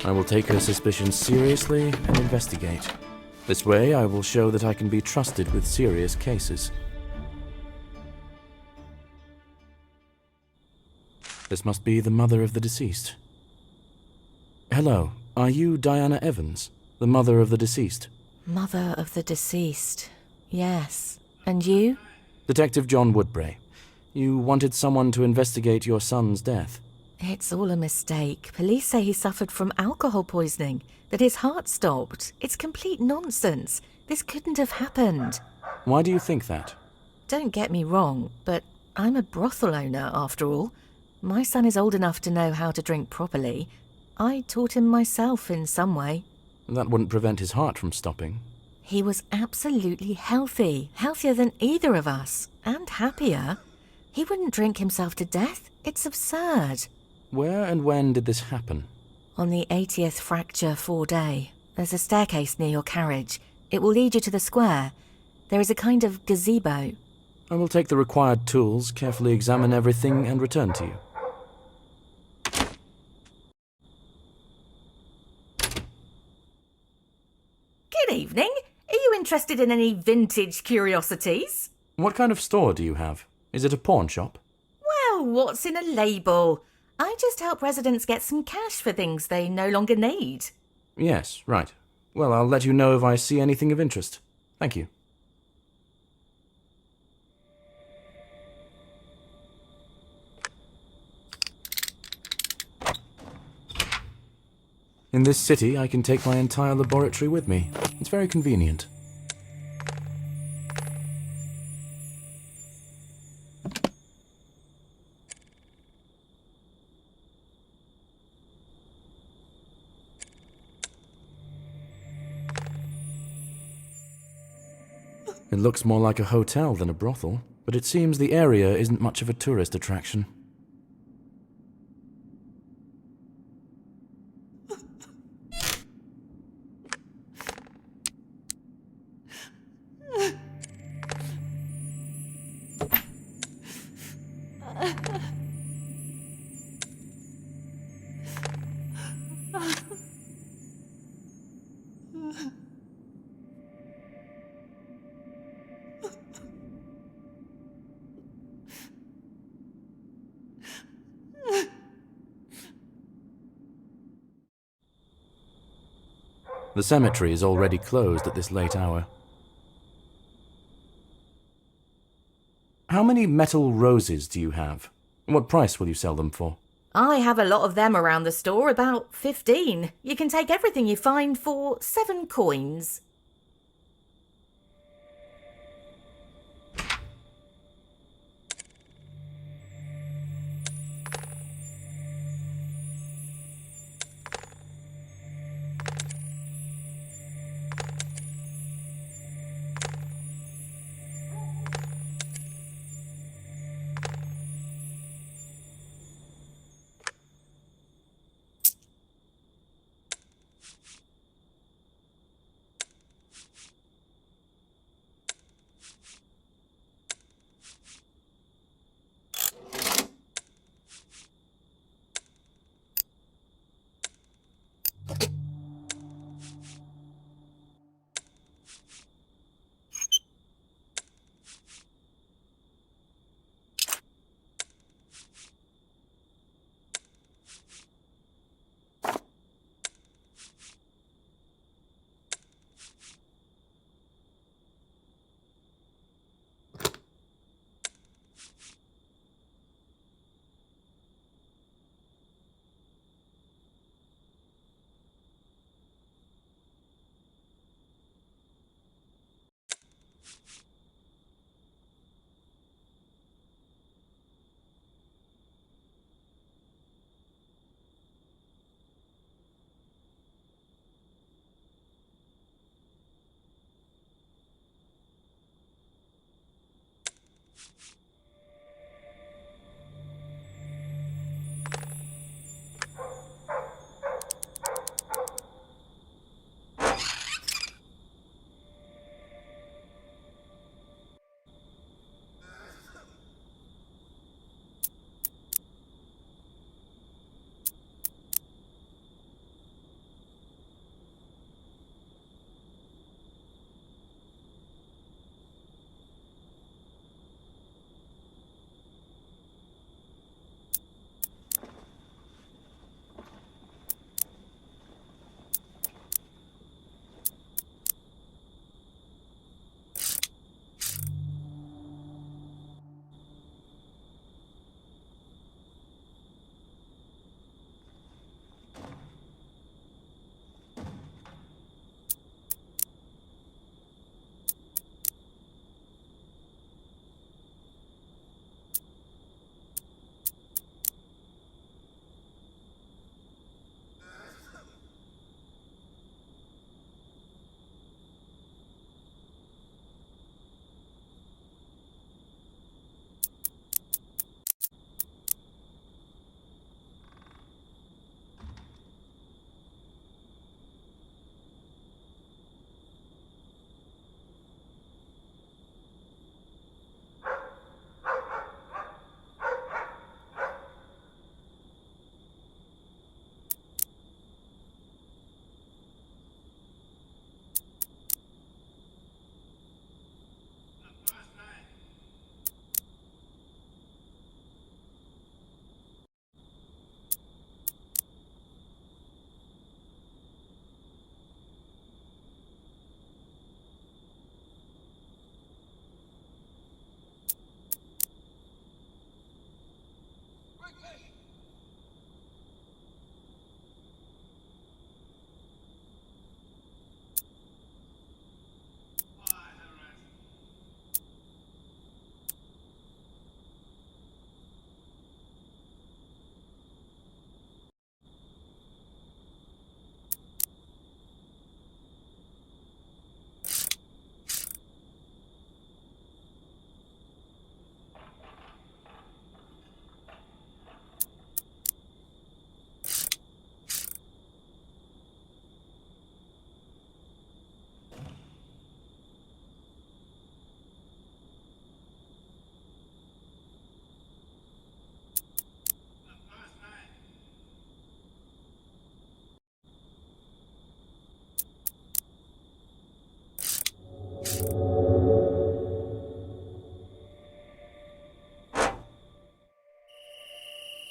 I will take her suspicions seriously and investigate. This way, I will show that I can be trusted with serious cases. This must be the mother of the deceased. Hello, are you Diana Evans, the mother of the deceased? Mother of the deceased. Yes. And you? Detective John Woodbray. You wanted someone to investigate your son's death. It's all a mistake. Police say he suffered from alcohol poisoning, that his heart stopped. It's complete nonsense. This couldn't have happened. Why do you think that? Don't get me wrong, but I'm a brothel owner after all. My son is old enough to know how to drink properly. I taught him myself in some way. That wouldn't prevent his heart from stopping. He was absolutely healthy, healthier than either of us, and happier. He wouldn't drink himself to death. It's absurd. Where and when did this happen? On the 80th fracture 4-day. There's a staircase near your carriage. It will lead you to the square. There is a kind of gazebo. I will take the required tools, carefully examine everything, and return to you. Good evening. Are you interested in any vintage curiosities? What kind of store do you have? Is it a pawn shop? Well, what's in a label? I just help residents get some cash for things they no longer need. Yes, right. Well, I'll let you know if I see anything of interest. Thank you. In this city, I can take my entire laboratory with me. It's very convenient. It looks more like a hotel than a brothel, but it seems the area isn't much of a tourist attraction. The cemetery is already closed at this late hour. How many metal roses do you have? What price will you sell them for? I have a lot of them around the store, about 15. You can take everything you find for 7 coins.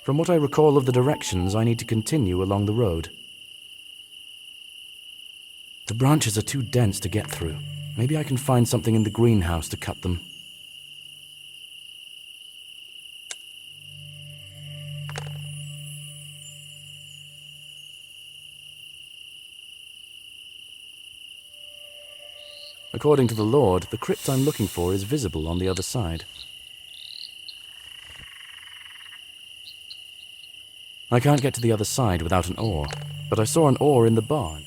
From what I recall of the directions, I need to continue along the road. The branches are too dense to get through. Maybe I can find something in the greenhouse to cut them. According to the Lord, the crypt I'm looking for is visible on the other side. I can't get to the other side without an oar, but I saw an oar in the barn.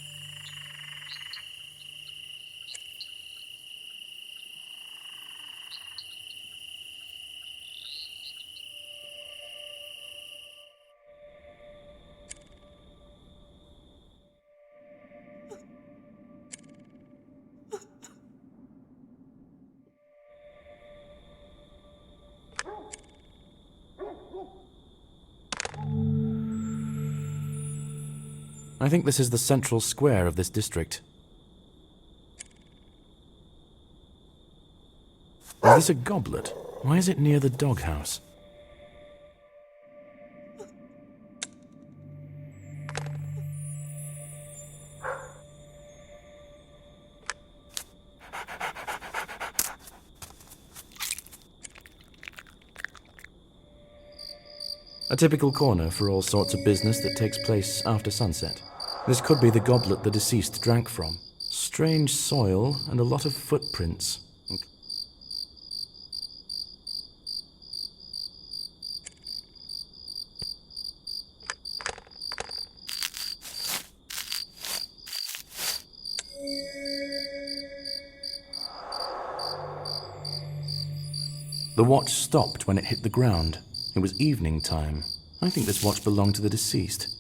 I think this is the central square of this district. Is this a goblet? Why is it near the doghouse? A typical corner for all sorts of business that takes place after sunset. This could be the goblet the deceased drank from. Strange soil and a lot of footprints. The watch stopped when it hit the ground. It was evening time. I think this watch belonged to the deceased.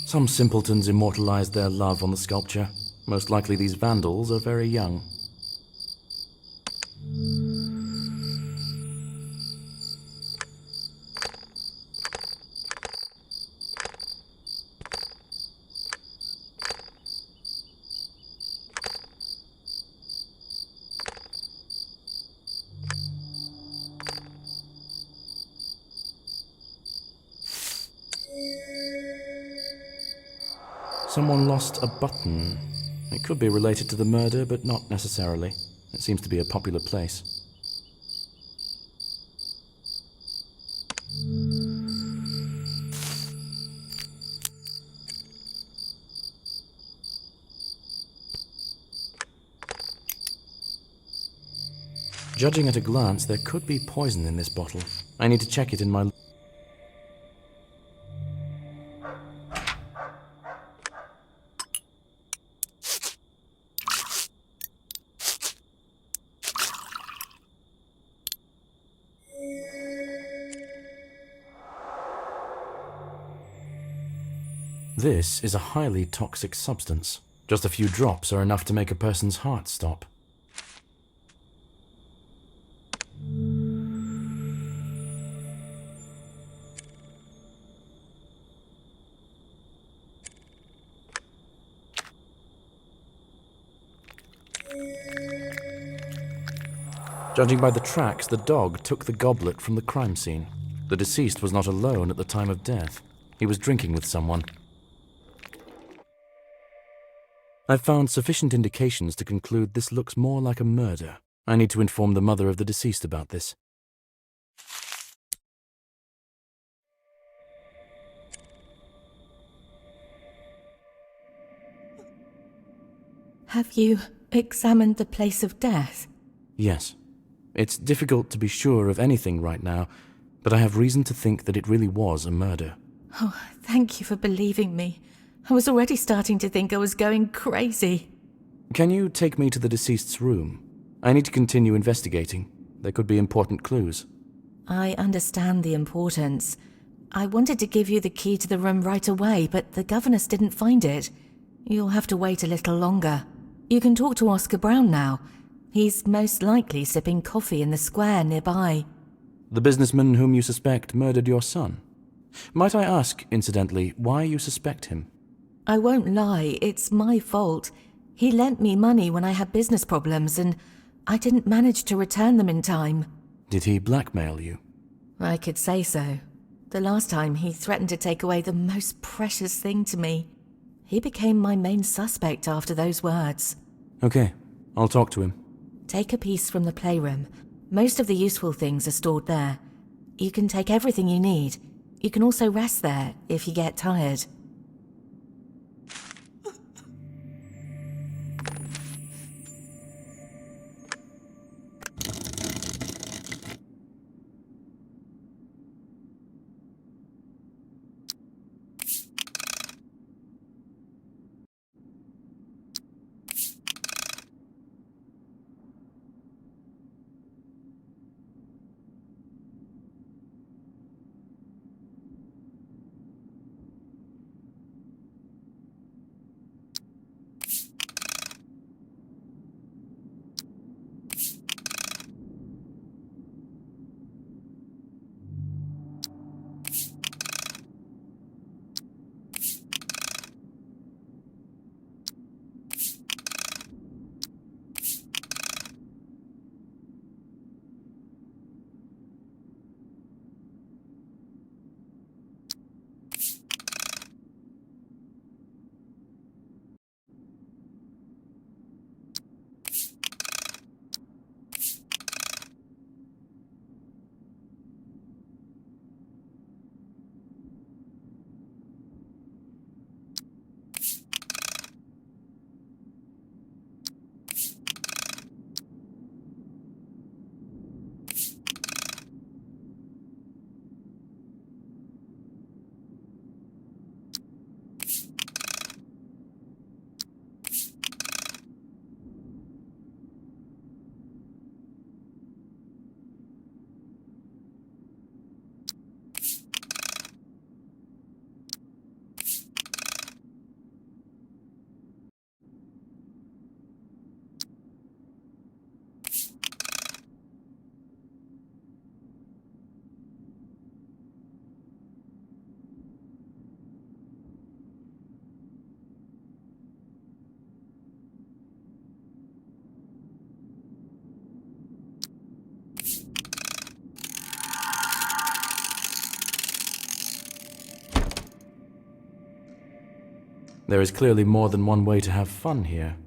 Some simpletons immortalized their love on the sculpture. Most likely these vandals are very young. Someone lost a button. It could be related to the murder, but not necessarily. It seems to be a popular place. Judging at a glance, there could be poison in this bottle. I need to check it in my... This is a highly toxic substance. Just a few drops are enough to make a person's heart stop. Judging by the tracks, the dog took the goblet from the crime scene. The deceased was not alone at the time of death. He was drinking with someone. I've found sufficient indications to conclude this looks more like a murder. I need to inform the mother of the deceased about this. Have you examined the place of death? Yes. It's difficult to be sure of anything right now, but I have reason to think that it really was a murder. Oh, thank you for believing me. I was already starting to think I was going crazy. Can you take me to the deceased's room? I need to continue investigating. There could be important clues. I understand the importance. I wanted to give you the key to the room right away, but the governess didn't find it. You'll have to wait a little longer. You can talk to Oscar Brown now. He's most likely sipping coffee in the square nearby. The businessman whom you suspect murdered your son. Might I ask, incidentally, why you suspect him? I won't lie, it's my fault. He lent me money when I had business problems, and I didn't manage to return them in time. Did he blackmail you? I could say so. The last time he threatened to take away the most precious thing to me. He became my main suspect after those words. Okay, I'll talk to him. Take a piece from the playroom. Most of the useful things are stored there. You can take everything you need. You can also rest there if you get tired. There is clearly more than one way to have fun here.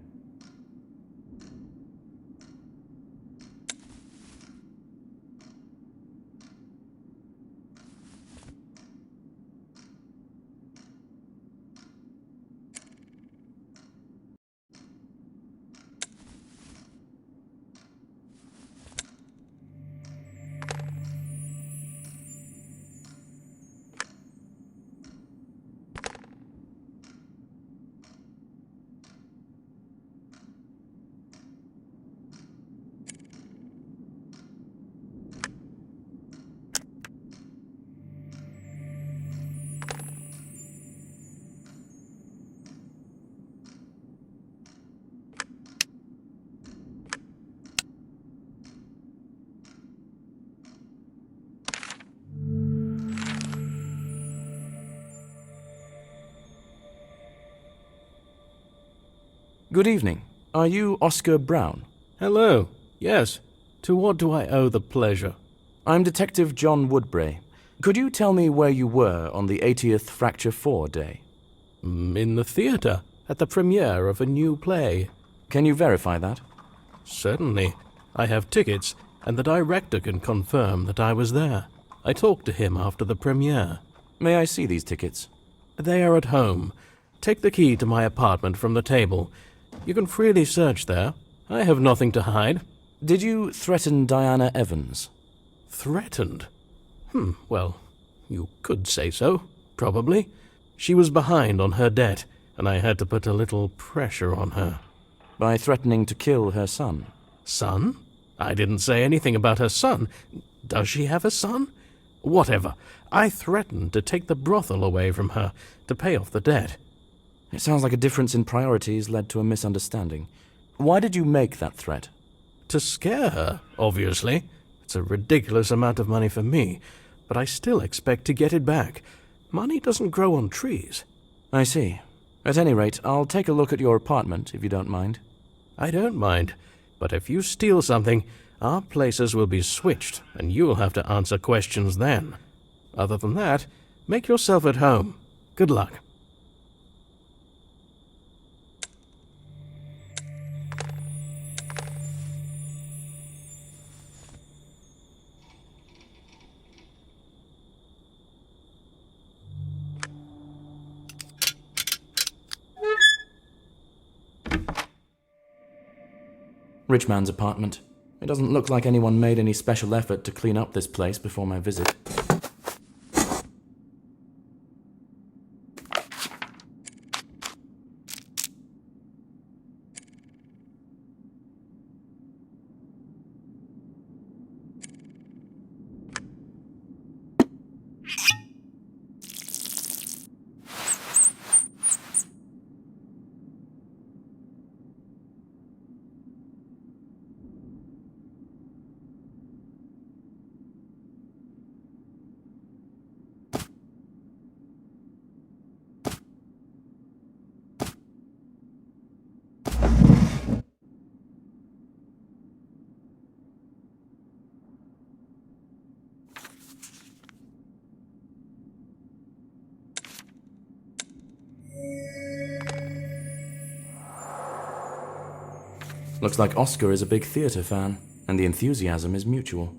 Good evening. Are you Oscar Brown? Hello. Yes. To what do I owe the pleasure? I'm Detective John Woodbray. Could you tell me where you were on the 80th Fracture 4 day? In the theatre, at the premiere of a new play. Can you verify that? Certainly. I have tickets, and the director can confirm that I was there. I talked to him after the premiere. May I see these tickets? They are at home. Take the key to my apartment from the table. You can freely search there. I have nothing to hide. Did you threaten Diana Evans? Threatened? Well, you could say so, probably. She was behind on her debt, and I had to put a little pressure on her. by threatening to kill her son. Son? I didn't say anything about her son. Does she have a son? Whatever. I threatened to take the brothel away from her to pay off the debt. It sounds like a difference in priorities led to a misunderstanding. Why did you make that threat? To scare her, obviously. It's a ridiculous amount of money for me, but I still expect to get it back. Money doesn't grow on trees. I see. At any rate, I'll take a look at your apartment, if you don't mind. I don't mind, but if you steal something, our places will be switched, and you'll have to answer questions then. Other than that, make yourself at home. Good luck. Rich man's apartment. It doesn't look like anyone made any special effort to clean up this place before my visit. Looks like Oscar is a big theatre fan, and the enthusiasm is mutual.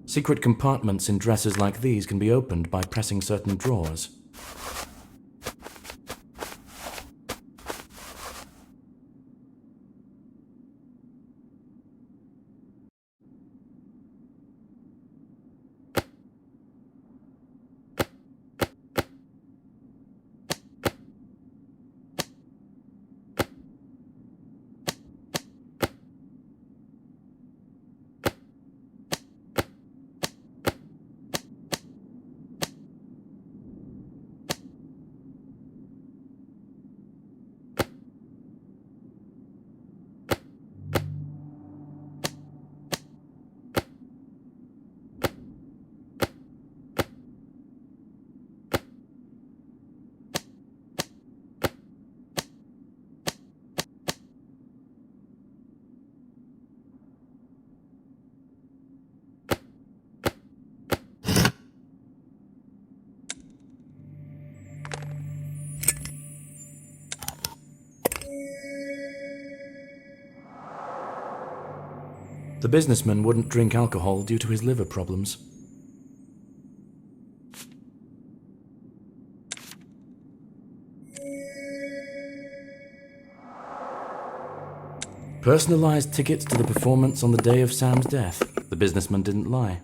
Secret compartments in dresses like these can be opened by pressing certain drawers. The businessman wouldn't drink alcohol due to his liver problems. Personalized tickets to the performance on the day of Sam's death. The businessman didn't lie.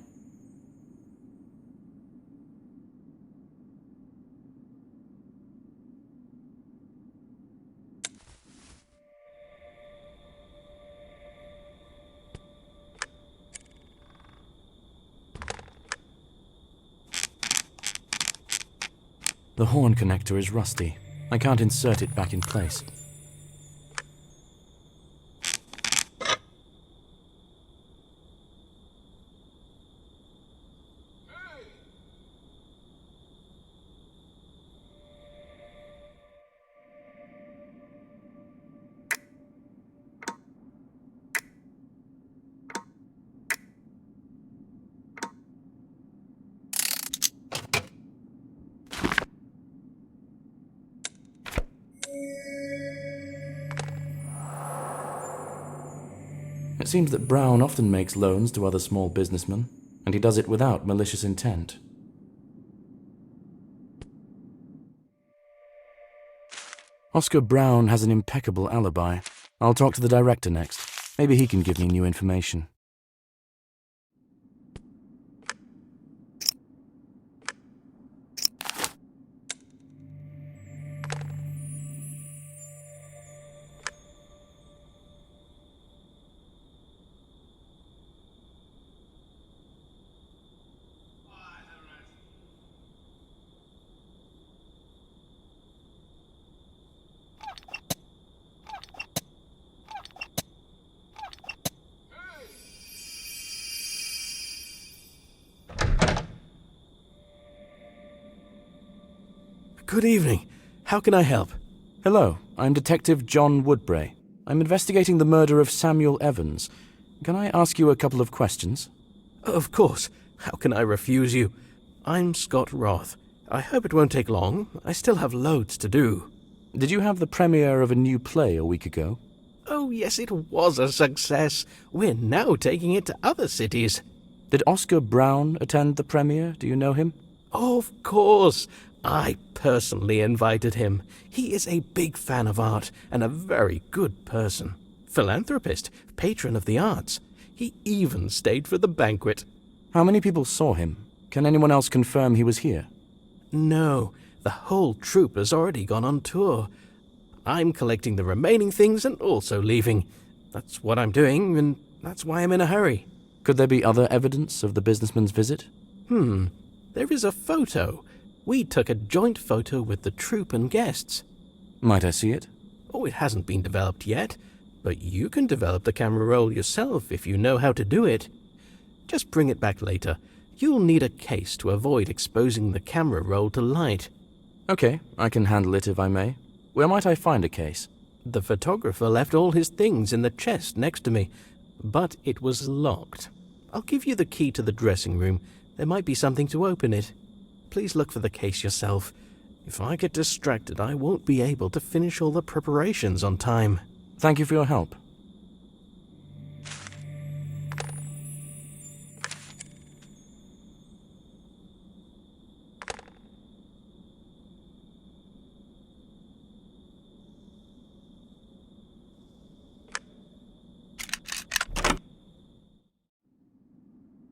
The horn connector is rusty. I can't insert it back in place. It seems that Brown often makes loans to other small businessmen, and he does it without malicious intent. Oscar Brown has an impeccable alibi. I'll talk to the director next. Maybe he can give me new information. Good evening. How can I help? Hello, I'm Detective John Woodbray. I'm investigating the murder of Samuel Evans. Can I ask you a couple of questions? Of course. How can I refuse you? I'm Scott Roth. I hope it won't take long. I still have loads to do. Did you have the premiere of a new play a week ago? Oh, yes, it was a success. We're now taking it to other cities. Did Oscar Brown attend the premiere? Do you know him? Of course. I personally invited him. He is a big fan of art and a very good person. Philanthropist, patron of the arts. He even stayed for the banquet. How many people saw him? Can anyone else confirm he was here? No, the whole troupe has already gone on tour. I'm collecting the remaining things and also leaving. That's what I'm doing, and that's why I'm in a hurry. Could there be other evidence of the businessman's visit? There is a photo. We took a joint photo with the troupe and guests. Might I see it? Oh, it hasn't been developed yet, but you can develop the camera roll yourself if you know how to do it. Just bring it back later. You'll need a case to avoid exposing the camera roll to light. Okay, I can handle it if I may. Where might I find a case? The photographer left all his things in the chest next to me, but it was locked. I'll give you the key to the dressing room. There might be something to open it. Please look for the case yourself. If I get distracted, I won't be able to finish all the preparations on time. Thank you for your help.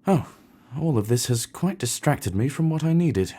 Oh, all of this has quite distracted me from what I needed.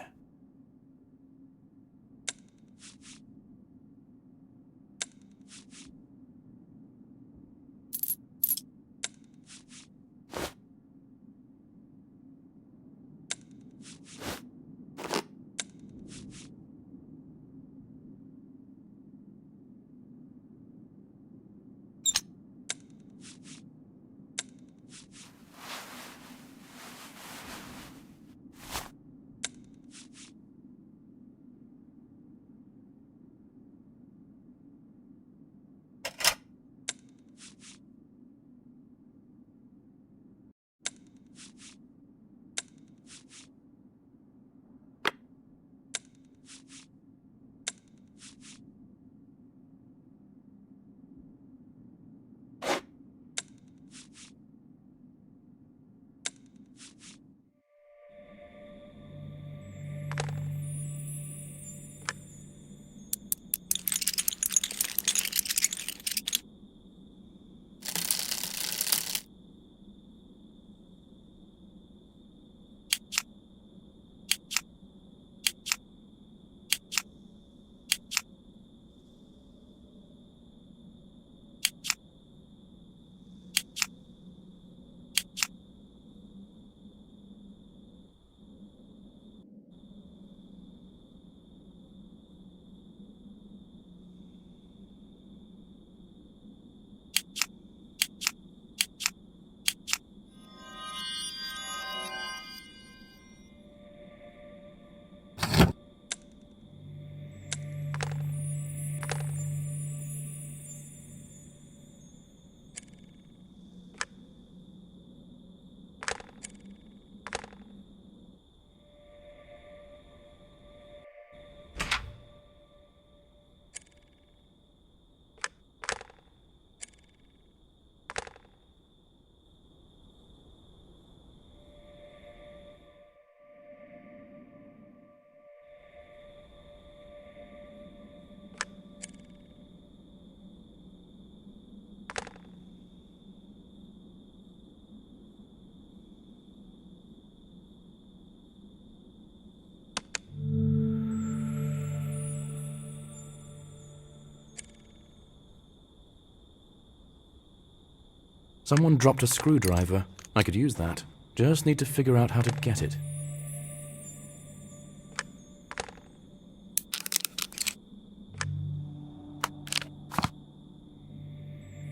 Someone dropped a screwdriver. I could use that. Just need to figure out how to get it.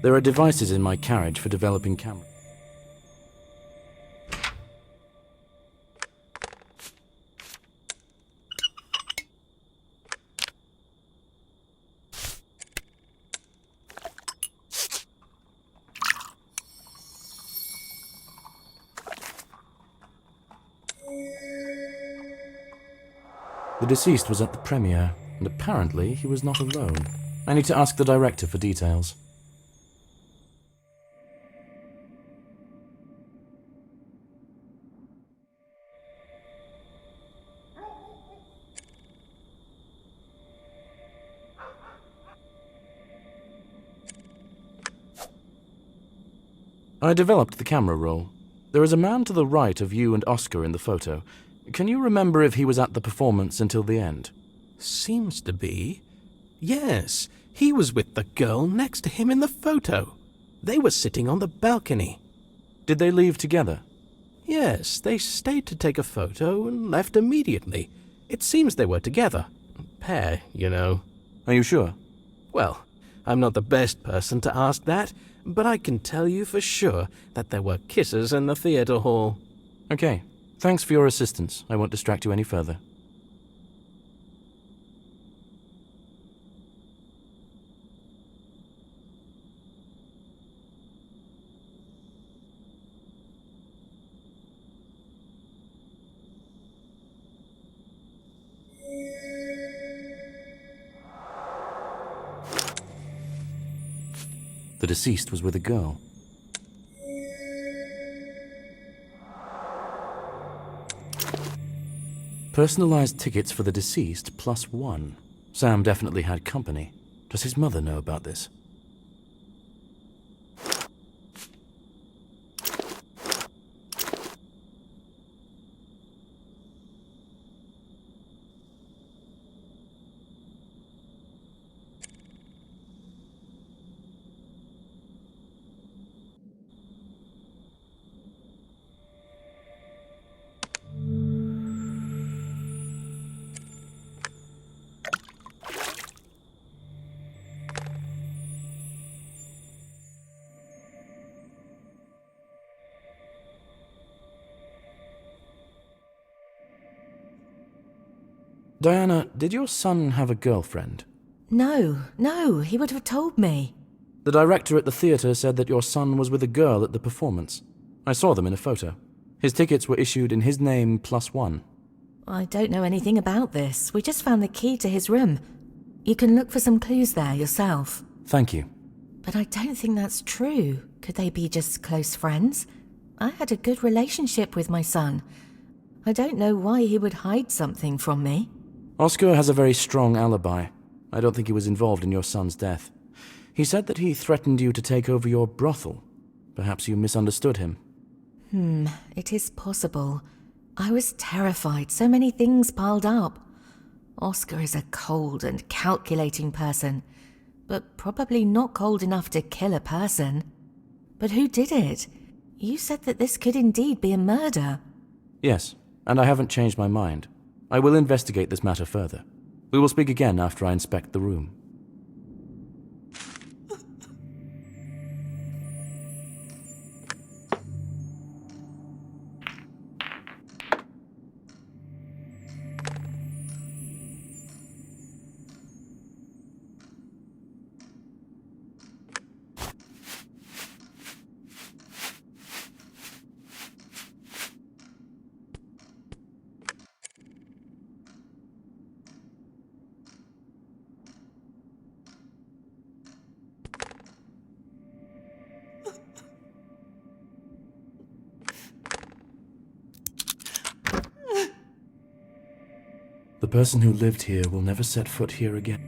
There are devices in my carriage for developing cameras. The deceased was at the premiere, and apparently he was not alone. I need to ask the director for details. I developed the camera roll. There is a man to the right of you and Oscar in the photo. Can you remember if he was at the performance until the end? Seems to be. Yes, he was with the girl next to him in the photo. They were sitting on the balcony. Did they leave together? Yes, they stayed to take a photo and left immediately. It seems they were together. Pair, you know. Are you sure? Well, I'm not the best person to ask that, but I can tell you for sure that there were kisses in the theater hall. Okay. Thanks for your assistance. I won't distract you any further. The deceased was with a girl. Personalized tickets for the deceased +1. Sam definitely had company. Does his mother know about this? Diana, did your son have a girlfriend? No, he would have told me. The director at the theater said that your son was with a girl at the performance. I saw them in a photo. His tickets were issued in his name +1. I don't know anything about this. We just found the key to his room. You can look for some clues there yourself. Thank you. But I don't think that's true. Could they be just close friends? I had a good relationship with my son. I don't know why he would hide something from me. Oscar has a very strong alibi. I don't think he was involved in your son's death. He said that he threatened you to take over your brothel. Perhaps you misunderstood him. It is possible. I was terrified, so many things piled up. Oscar is a cold and calculating person, but probably not cold enough to kill a person. But who did it? You said that this could indeed be a murder. Yes, and I haven't changed my mind. I will investigate this matter further. We will speak again after I inspect the room. The person who lived here will never set foot here again.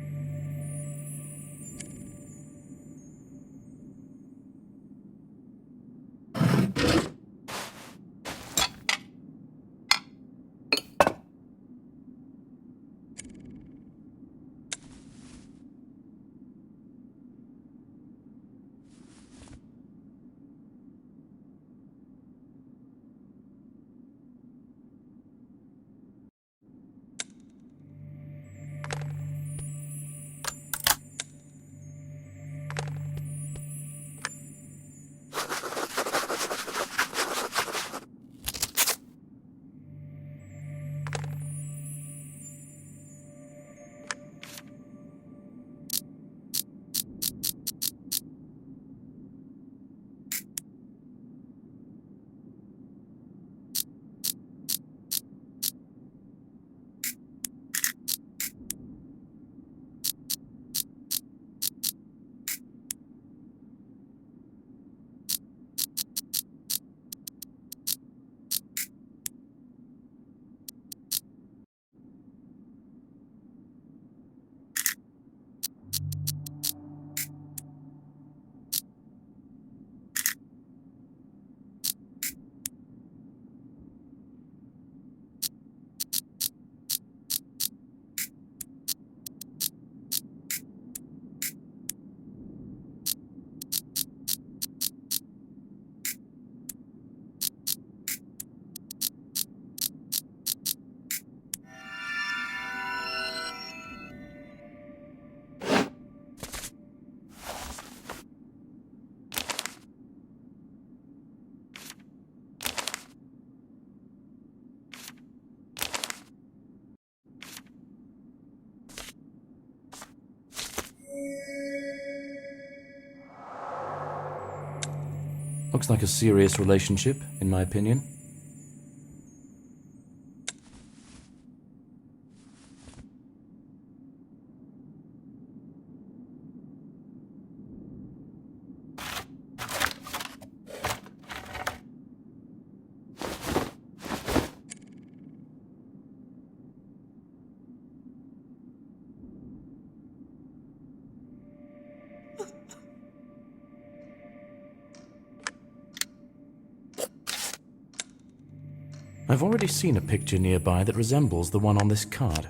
Looks like a serious relationship, in my opinion. I've already seen a picture nearby that resembles the one on this card.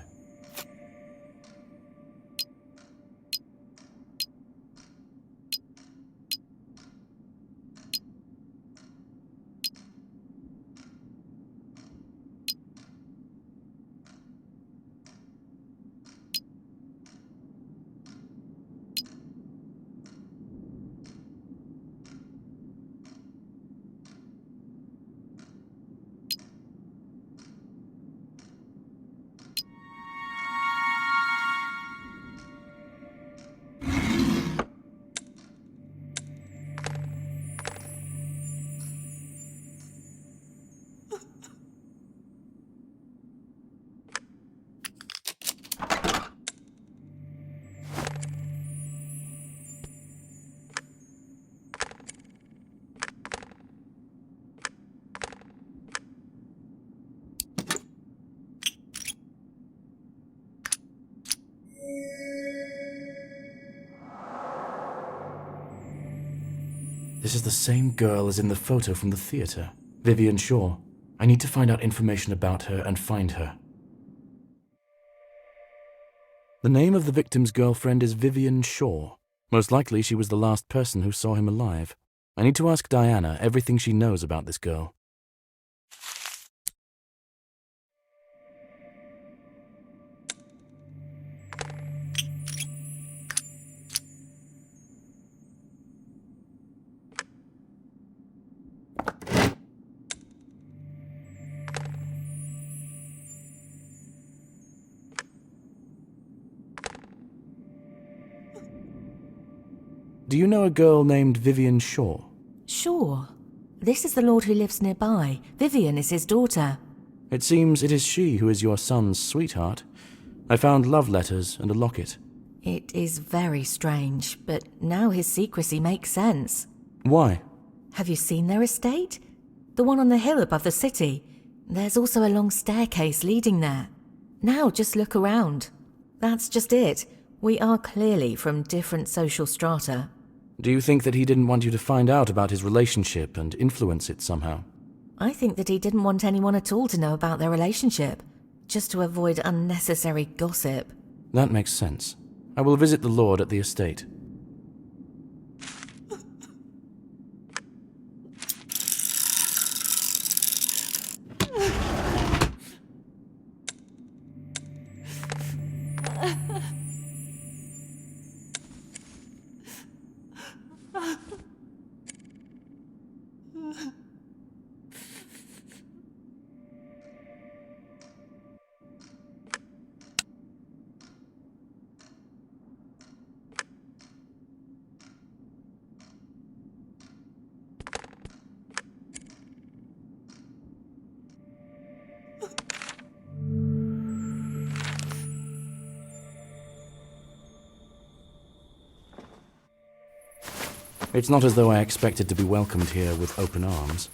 This is the same girl as in the photo from the theater, Vivian Shaw. I need to find out information about her and find her. The name of the victim's girlfriend is Vivian Shaw. Most likely she was the last person who saw him alive. I need to ask Diana everything she knows about this girl. Do you know a girl named Vivian Shaw? Sure. This is the lord who lives nearby. Vivian is his daughter. It seems it is she who is your son's sweetheart. I found love letters and a locket. It is very strange, but now his secrecy makes sense. Why? Have you seen their estate? The one on the hill above the city. There's also a long staircase leading there. Now just look around. That's just it. We are clearly from different social strata. Do you think that he didn't want you to find out about his relationship and influence it somehow? I think that he didn't want anyone at all to know about their relationship, just to avoid unnecessary gossip. That makes sense. I will visit the lord at the estate. It's not as though I expected to be welcomed here with open arms.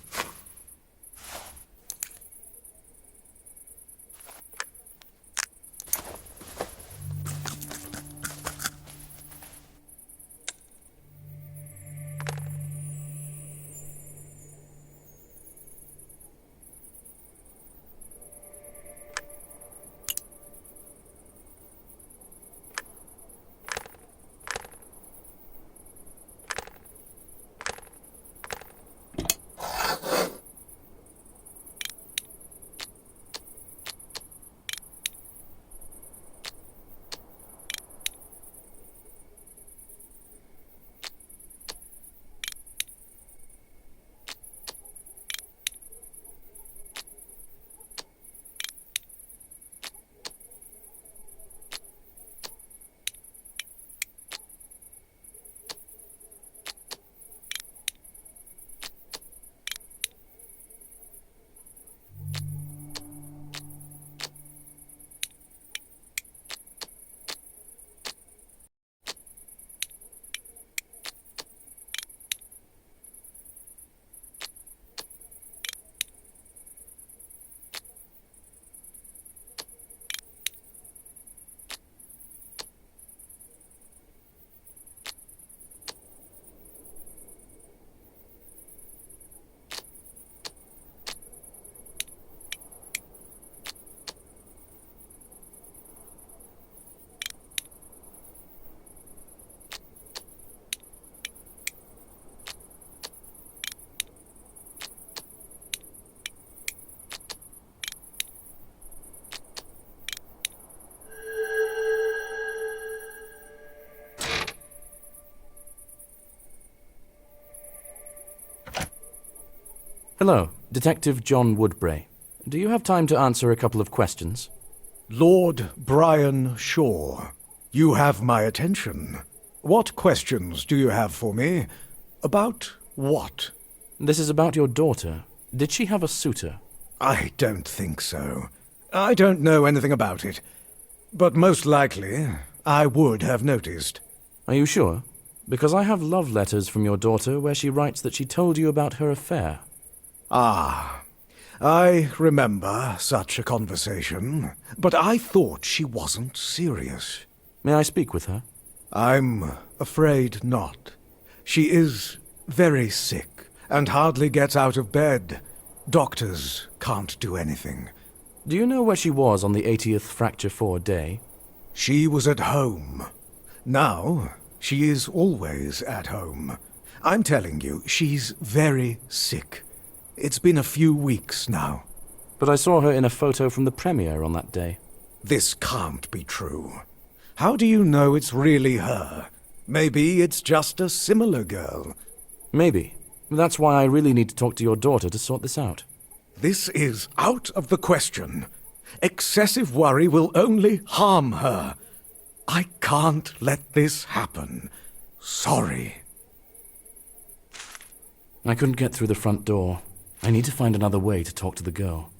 Hello, Detective John Woodbray. Do you have time to answer a couple of questions? Lord Brian Shaw, you have my attention. What questions do you have for me? About what? This is about your daughter. Did she have a suitor? I don't think so. I don't know anything about it. But most likely, I would have noticed. Are you sure? Because I have love letters from your daughter where she writes that she told you about her affair. Ah, I remember such a conversation, but I thought she wasn't serious. May I speak with her? I'm afraid not. She is very sick and hardly gets out of bed. Doctors can't do anything. Do you know where she was on the 80th Fracture 4 day? She was at home. Now, she is always at home. I'm telling you, she's very sick. It's been a few weeks now. But I saw her in a photo from the premiere on that day. This can't be true. How do you know it's really her? Maybe it's just a similar girl. Maybe. That's why I really need to talk to your daughter to sort this out. This is out of the question. Excessive worry will only harm her. I can't let this happen. Sorry. I couldn't get through the front door. I need to find another way to talk to the girl.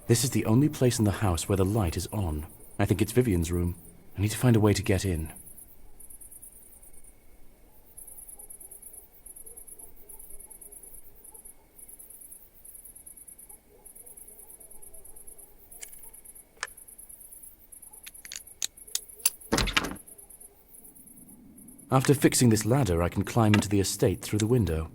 This is the only place in the house where the light is on. I think it's Vivian's room. I need to find a way to get in. After fixing this ladder, I can climb into the estate through the window.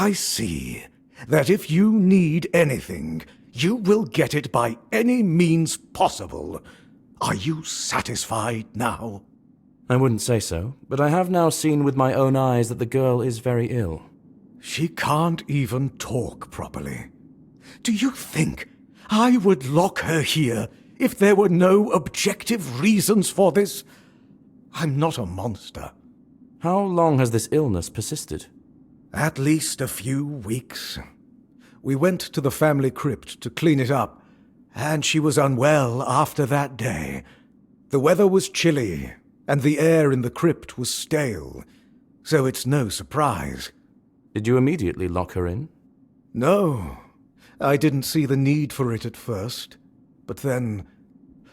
I see that if you need anything, you will get it by any means possible. Are you satisfied now? I wouldn't say so, but I have now seen with my own eyes that the girl is very ill. She can't even talk properly. Do you think I would lock her here if there were no objective reasons for this? I'm not a monster. How long has this illness persisted? At least a few weeks. We went to the family crypt to clean it up, and she was unwell after that day. The weather was chilly, and the air in the crypt was stale, so it's no surprise. Did you immediately lock her in? No, I didn't see the need for it at first, but then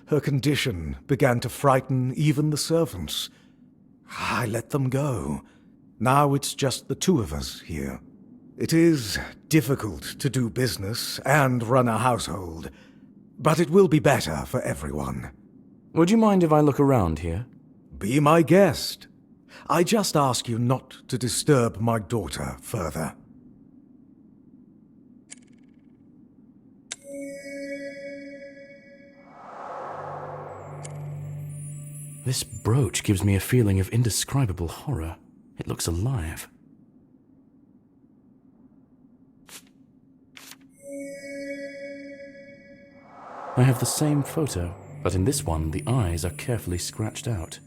her condition began to frighten even the servants. I let them go. Now it's just the two of us here. It is difficult to do business and run a household, but it will be better for everyone. Would you mind if I look around here? Be my guest. I just ask you not to disturb my daughter further. This brooch gives me a feeling of indescribable horror. It looks alive. I have the same photo, but in this one the eyes are carefully scratched out.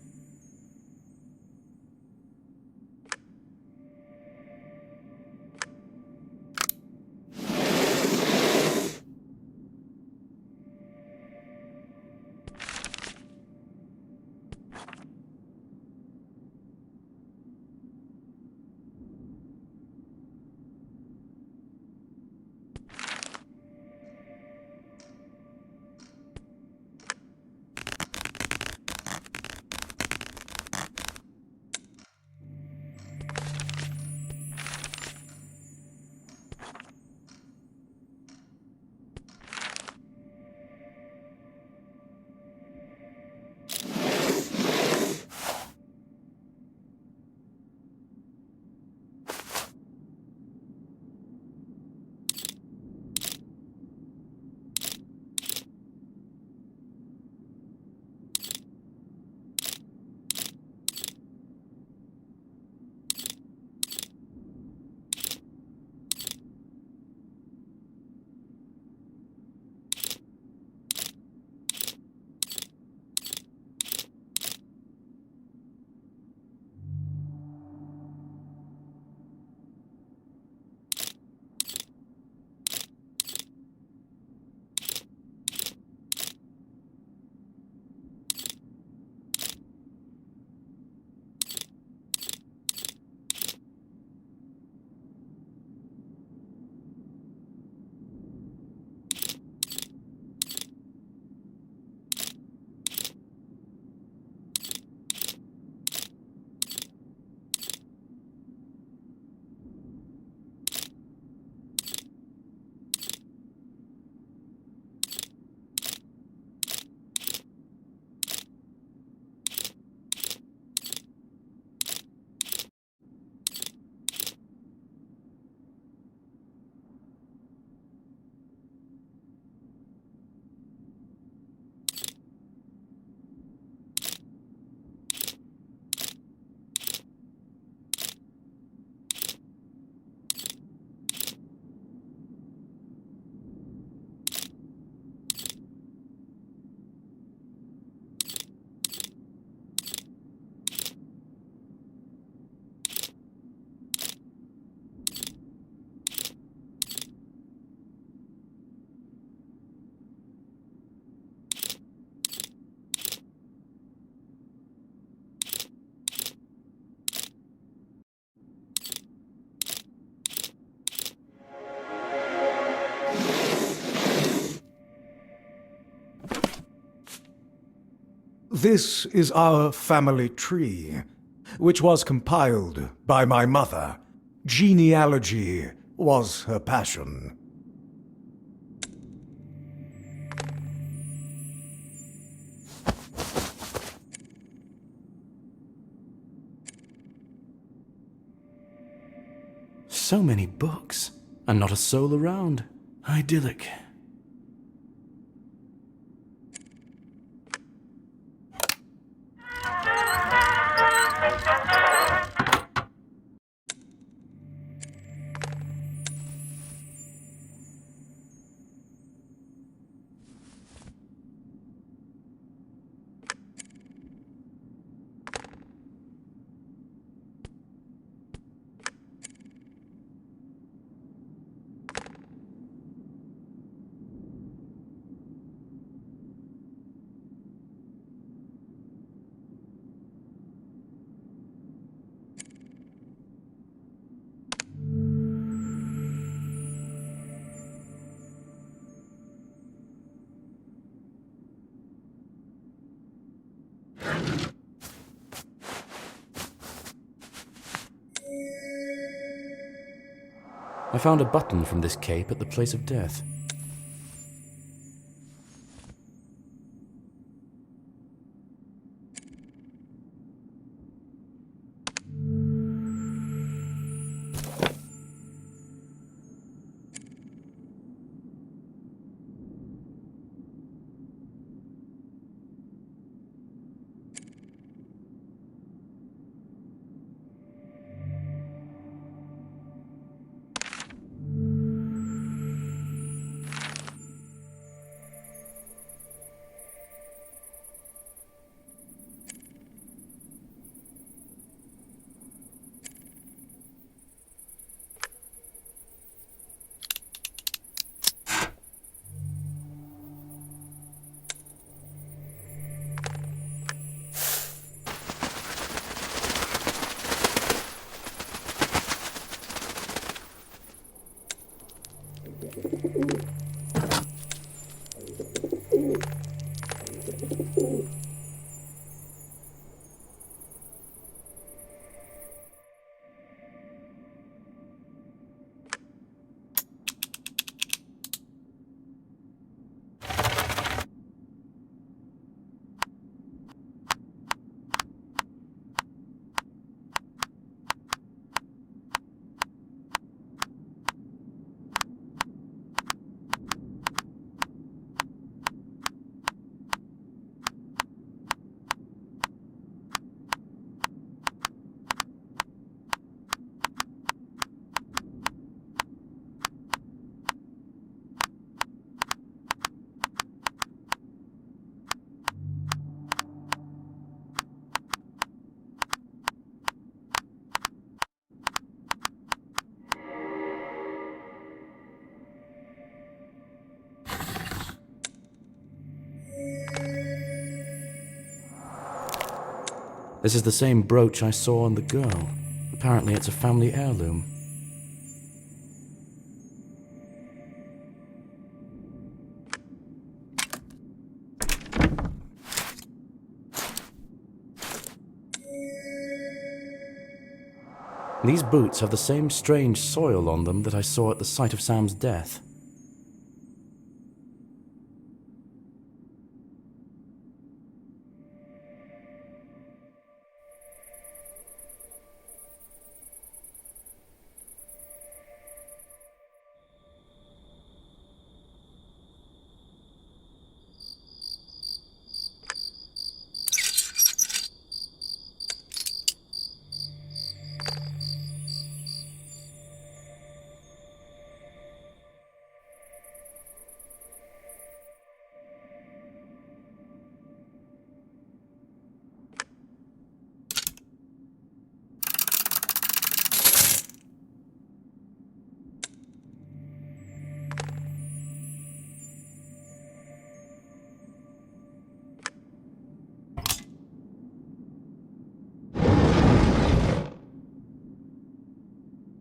This is our family tree, which was compiled by my mother. Genealogy was her passion. So many books, and not a soul around. Idyllic. I found a button from this cape at the place of death. This is the same brooch I saw on the girl. Apparently it's a family heirloom. These boots have the same strange soil on them that I saw at the site of Sam's death.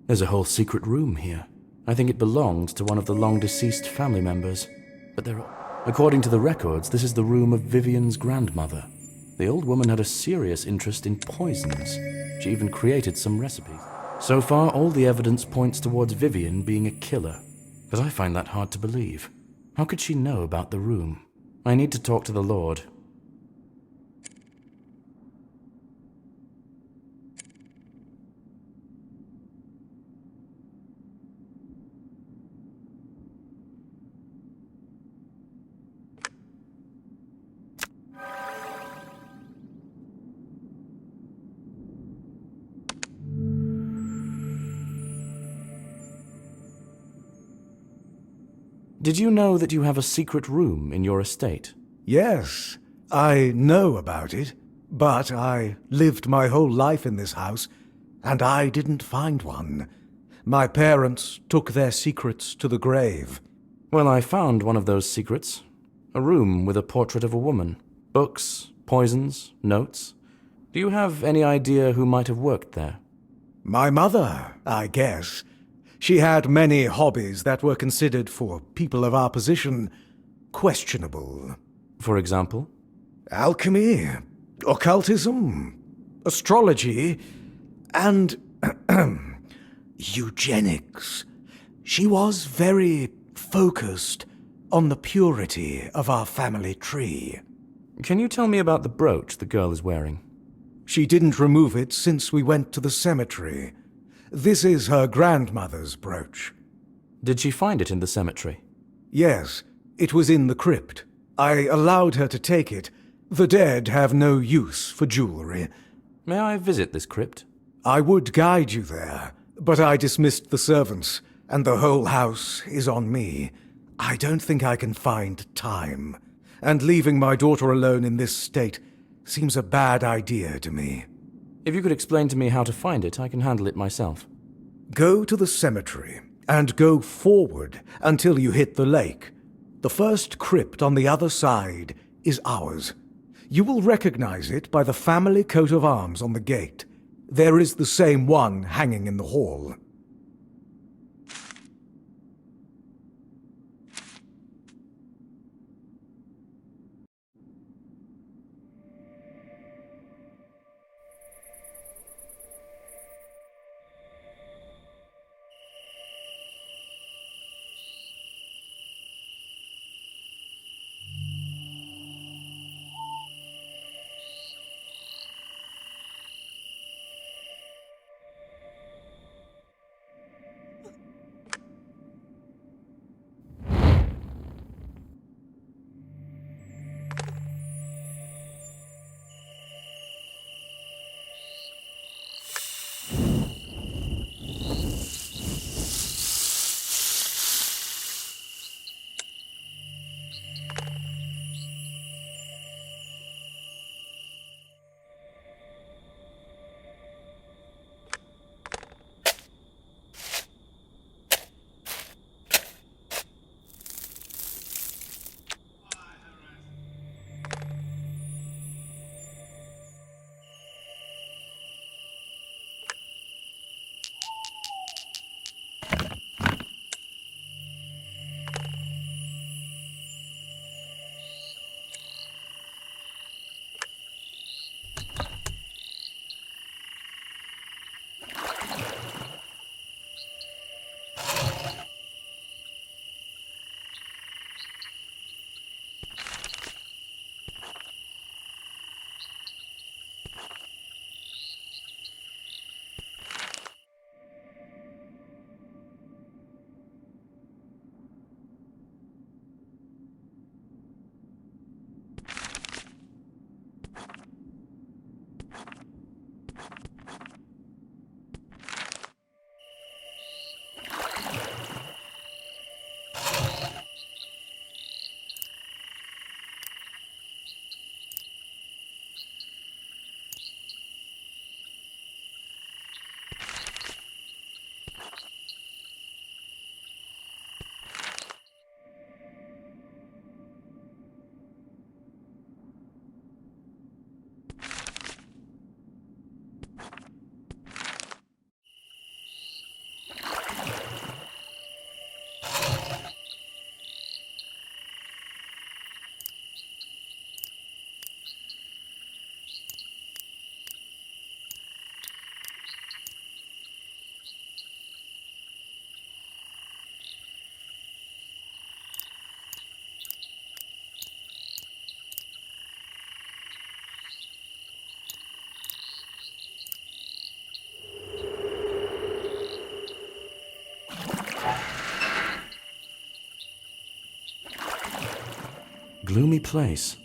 There's a whole secret room here. I think it belonged to one of the long-deceased family members. But according to the records, this is the room of Vivian's grandmother. The old woman had a serious interest in poisons. She even created some recipes. So far, all the evidence points towards Vivian being a killer. But I find that hard to believe. How could she know about the room? I need to talk to the Lord. Did you know that you have a secret room in your estate? Yes, I know about it, but I lived my whole life in this house, and I didn't find one. My parents took their secrets to the grave. Well, I found one of those secrets. A room with a portrait of a woman. Books, poisons, notes. Do you have any idea who might have worked there? My mother, I guess. She had many hobbies that were considered, for people of our position, questionable. For example? Alchemy, occultism, astrology, and eugenics. She was very focused on the purity of our family tree. Can you tell me about the brooch the girl is wearing? She didn't remove it since we went to the cemetery. This is her grandmother's brooch. Did she find it in the cemetery? Yes, it was in the crypt. I allowed her to take it. The dead have no use for jewelry. May I visit this crypt? I would guide you there, but I dismissed the servants, and the whole house is on me. I don't think I can find time, and leaving my daughter alone in this state seems a bad idea to me. If you could explain to me how to find it, I can handle it myself. Go to the cemetery, and go forward until you hit the lake. The first crypt on the other side is ours. You will recognize it by the family coat of arms on the gate. There is the same one hanging in the hall. Gloomy place.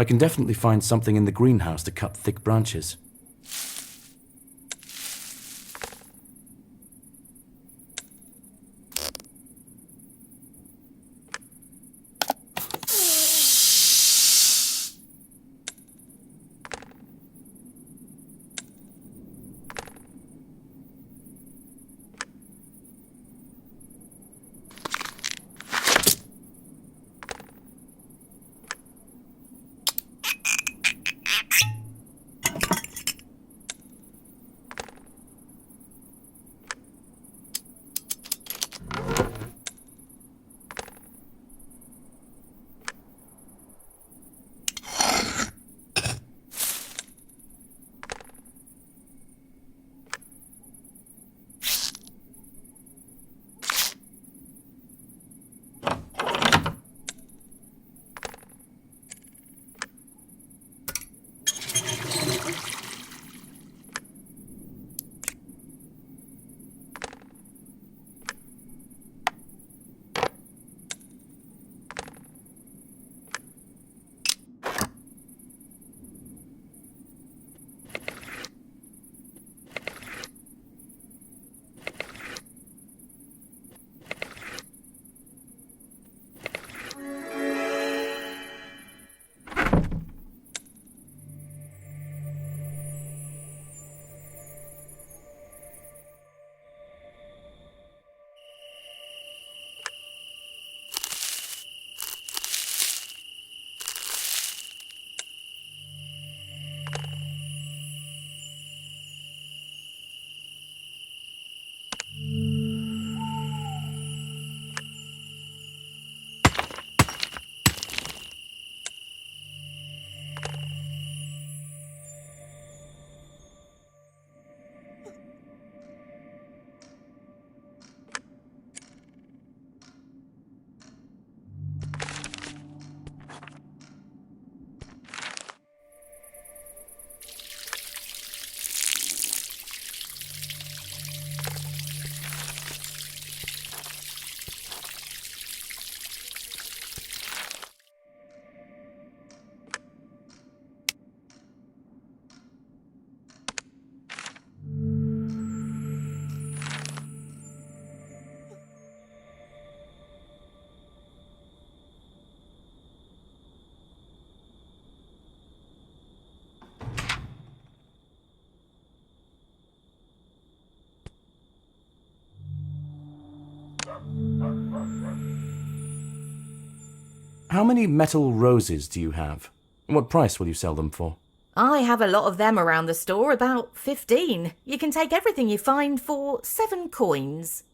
I can definitely find something in the greenhouse to cut thick branches. How many metal roses do you have? What price will you sell them for? I have a lot of them around the store, about 15. You can take everything you find for 7 coins.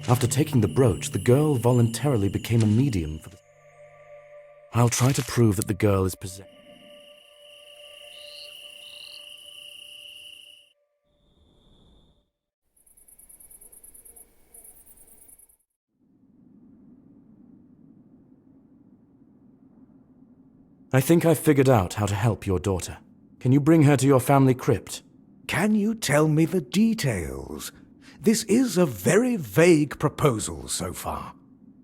After taking the brooch, the girl voluntarily became a medium for the... I'll try to prove that the girl is possessed. I think I've figured out how to help your daughter. Can you bring her to your family crypt? Can you tell me the details? This is a very vague proposal so far.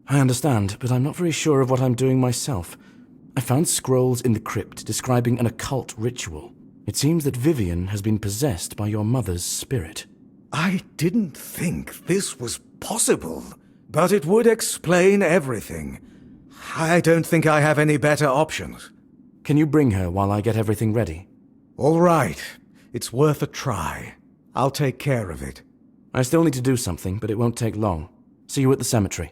I understand, but I'm not very sure of what I'm doing myself. I found scrolls in the crypt describing an occult ritual. It seems that Vivian has been possessed by your mother's spirit. I didn't think this was possible, but it would explain everything. I don't think I have any better options. Can you bring her while I get everything ready? All right. It's worth a try. I'll take care of it. I still need to do something, but it won't take long. See you at the cemetery.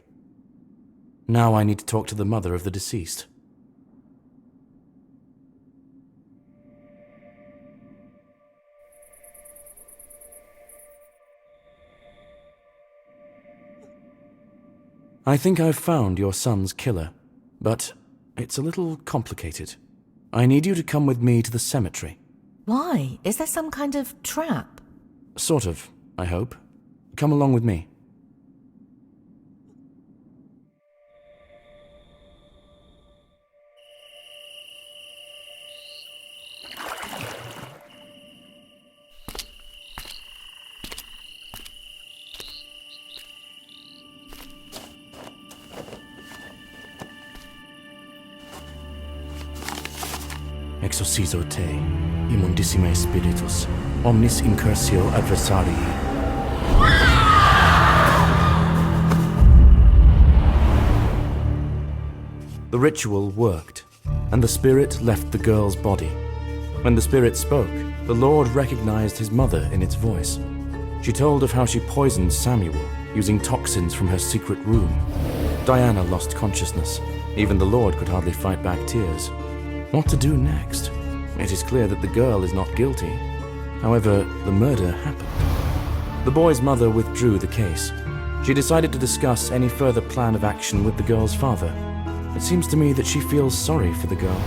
Now I need to talk to the mother of the deceased. I think I've found your son's killer, but it's a little complicated. I need you to come with me to the cemetery. Why? Is there some kind of trap? Sort of, I hope. Come along with me. Exorcizo te, immundissime spiritus, omnis incursio adversarii. The ritual worked, and the spirit left the girl's body. When the spirit spoke, the Lord recognized his mother in its voice. She told of how she poisoned Samuel, using toxins from her secret room. Diana lost consciousness. Even the Lord could hardly fight back tears. What to do next? It is clear that the girl is not guilty. However, the murder happened. The boy's mother withdrew the case. She decided to discuss any further plan of action with the girl's father. It seems to me that she feels sorry for the girl.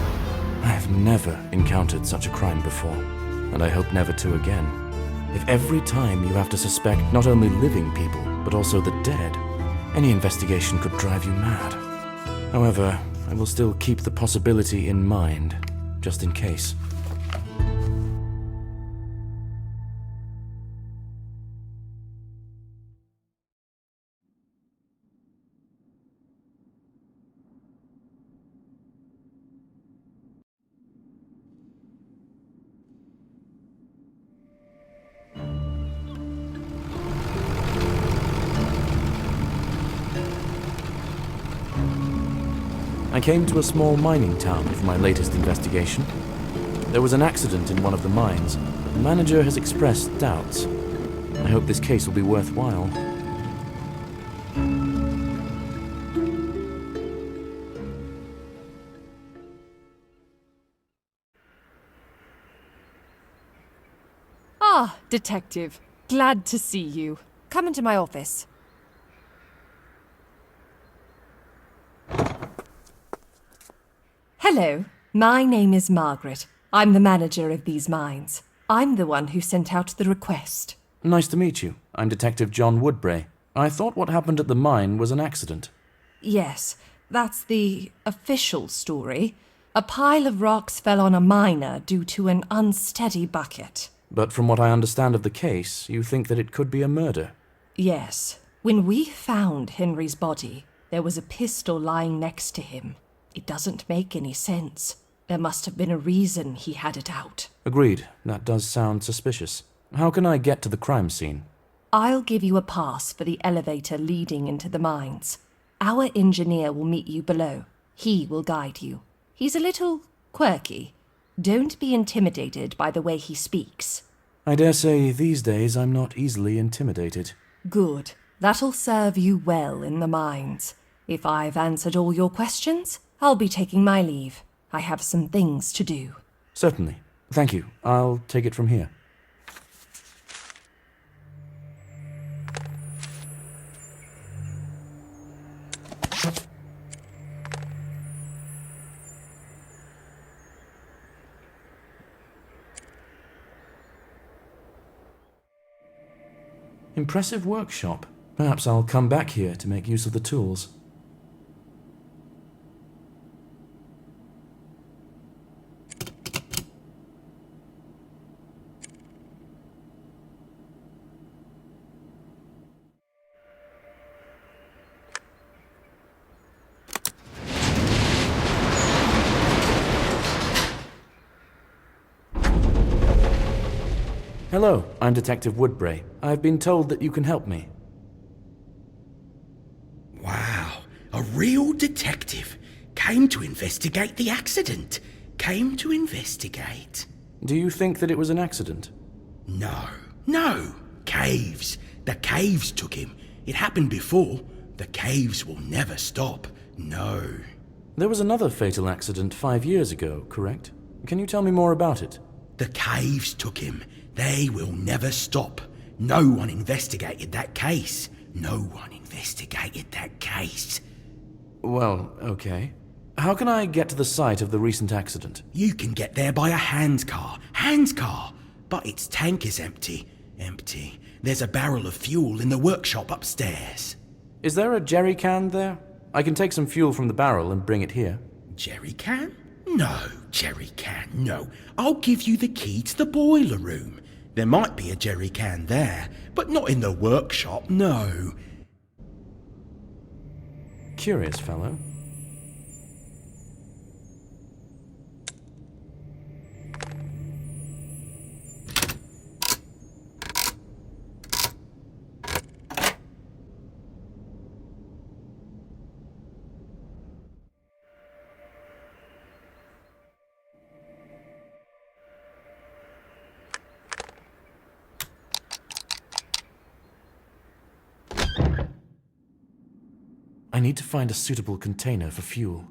I have never encountered such a crime before, and I hope never to again. If every time you have to suspect not only living people, but also the dead, any investigation could drive you mad. However, I will still keep the possibility in mind, just in case. I came to a small mining town for my latest investigation. There was an accident in one of the mines, but the manager has expressed doubts. I hope this case will be worthwhile. Ah, Detective. Glad to see you. Come into my office. Hello, my name is Margaret. I'm the manager of these mines. I'm the one who sent out the request. Nice to meet you. I'm Detective John Woodbray. I thought what happened at the mine was an accident. Yes, that's the official story. A pile of rocks fell on a miner due to an unsteady bucket. But from what I understand of the case, you think that it could be a murder. Yes. When we found Henry's body, there was a pistol lying next to him. It doesn't make any sense. There must have been a reason he had it out. Agreed. That does sound suspicious. How can I get to the crime scene? I'll give you a pass for the elevator leading into the mines. Our engineer will meet you below. He will guide you. He's a little quirky. Don't be intimidated by the way he speaks. I dare say these days I'm not easily intimidated. Good. That'll serve you well in the mines. If I've answered all your questions, I'll be taking my leave. I have some things to do. Certainly. Thank you. I'll take it from here. Impressive workshop. Perhaps I'll come back here to make use of the tools. Hello, I'm Detective Woodbray. I've been told that you can help me. Wow, a real detective. Came to investigate the accident. Came to investigate. Do you think that it was an accident? No. Caves. The caves took him. It happened before. The caves will never stop. No. There was another fatal accident 5 years ago, correct? Can you tell me more about it? The caves took him. They will never stop. No one investigated that case. No one investigated that case. Well, okay. How can I get to the site of the recent accident? You can get there by a handcar. Handcar! But its tank is empty. Empty. There's a barrel of fuel in the workshop upstairs. Is there a jerry can there? I can take some fuel from the barrel and bring it here. Jerry can? No, jerry can, no. I'll give you the key to the boiler room. There might be a jerry can there, but not in the workshop, no. Curious fellow. I need to find a suitable container for fuel.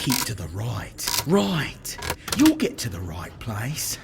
Keep to the right. Right. You'll get to the right place.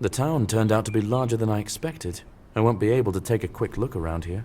The town turned out to be larger than I expected. I won't be able to take a quick look around here.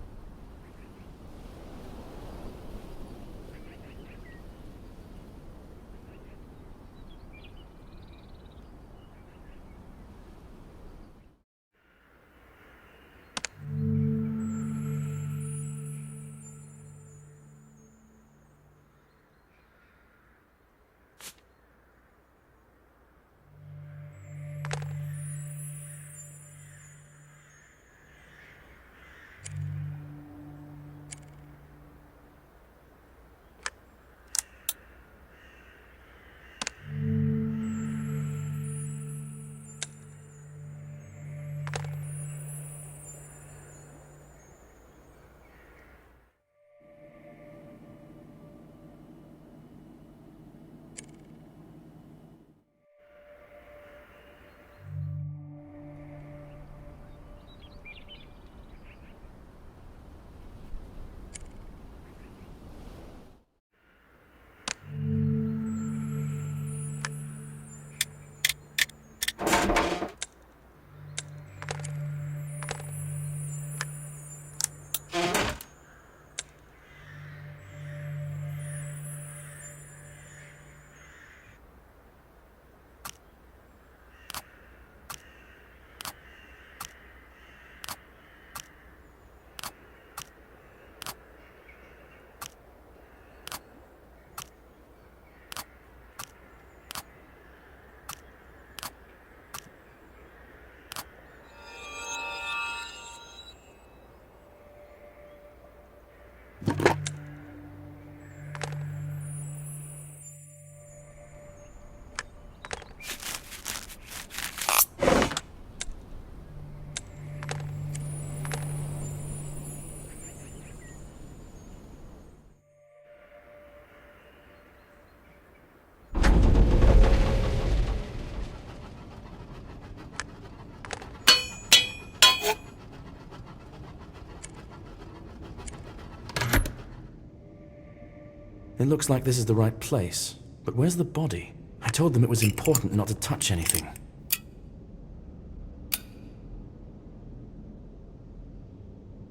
It looks like this is the right place. But where's the body? I told them it was important not to touch anything.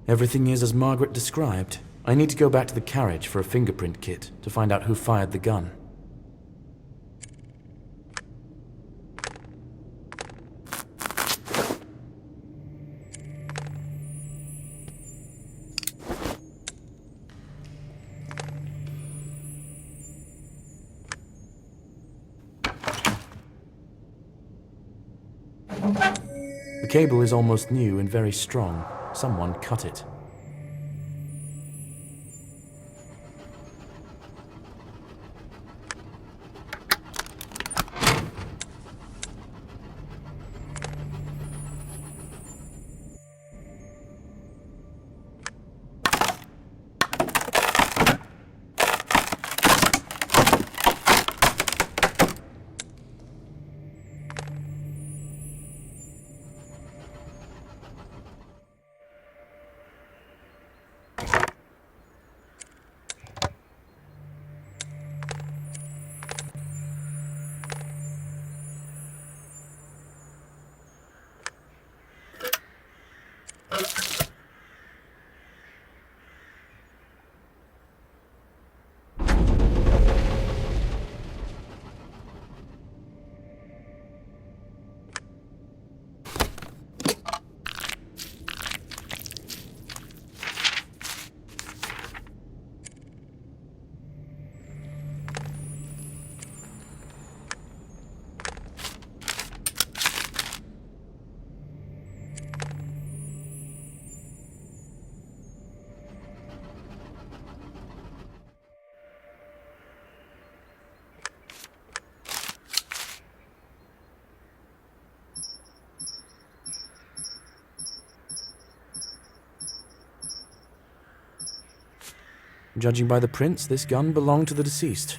Everything is as Margaret described. I need to go back to the carriage for a fingerprint kit to find out who fired the gun. The cable is almost new and very strong. Someone cut it. Judging by the prints, this gun belonged to the deceased.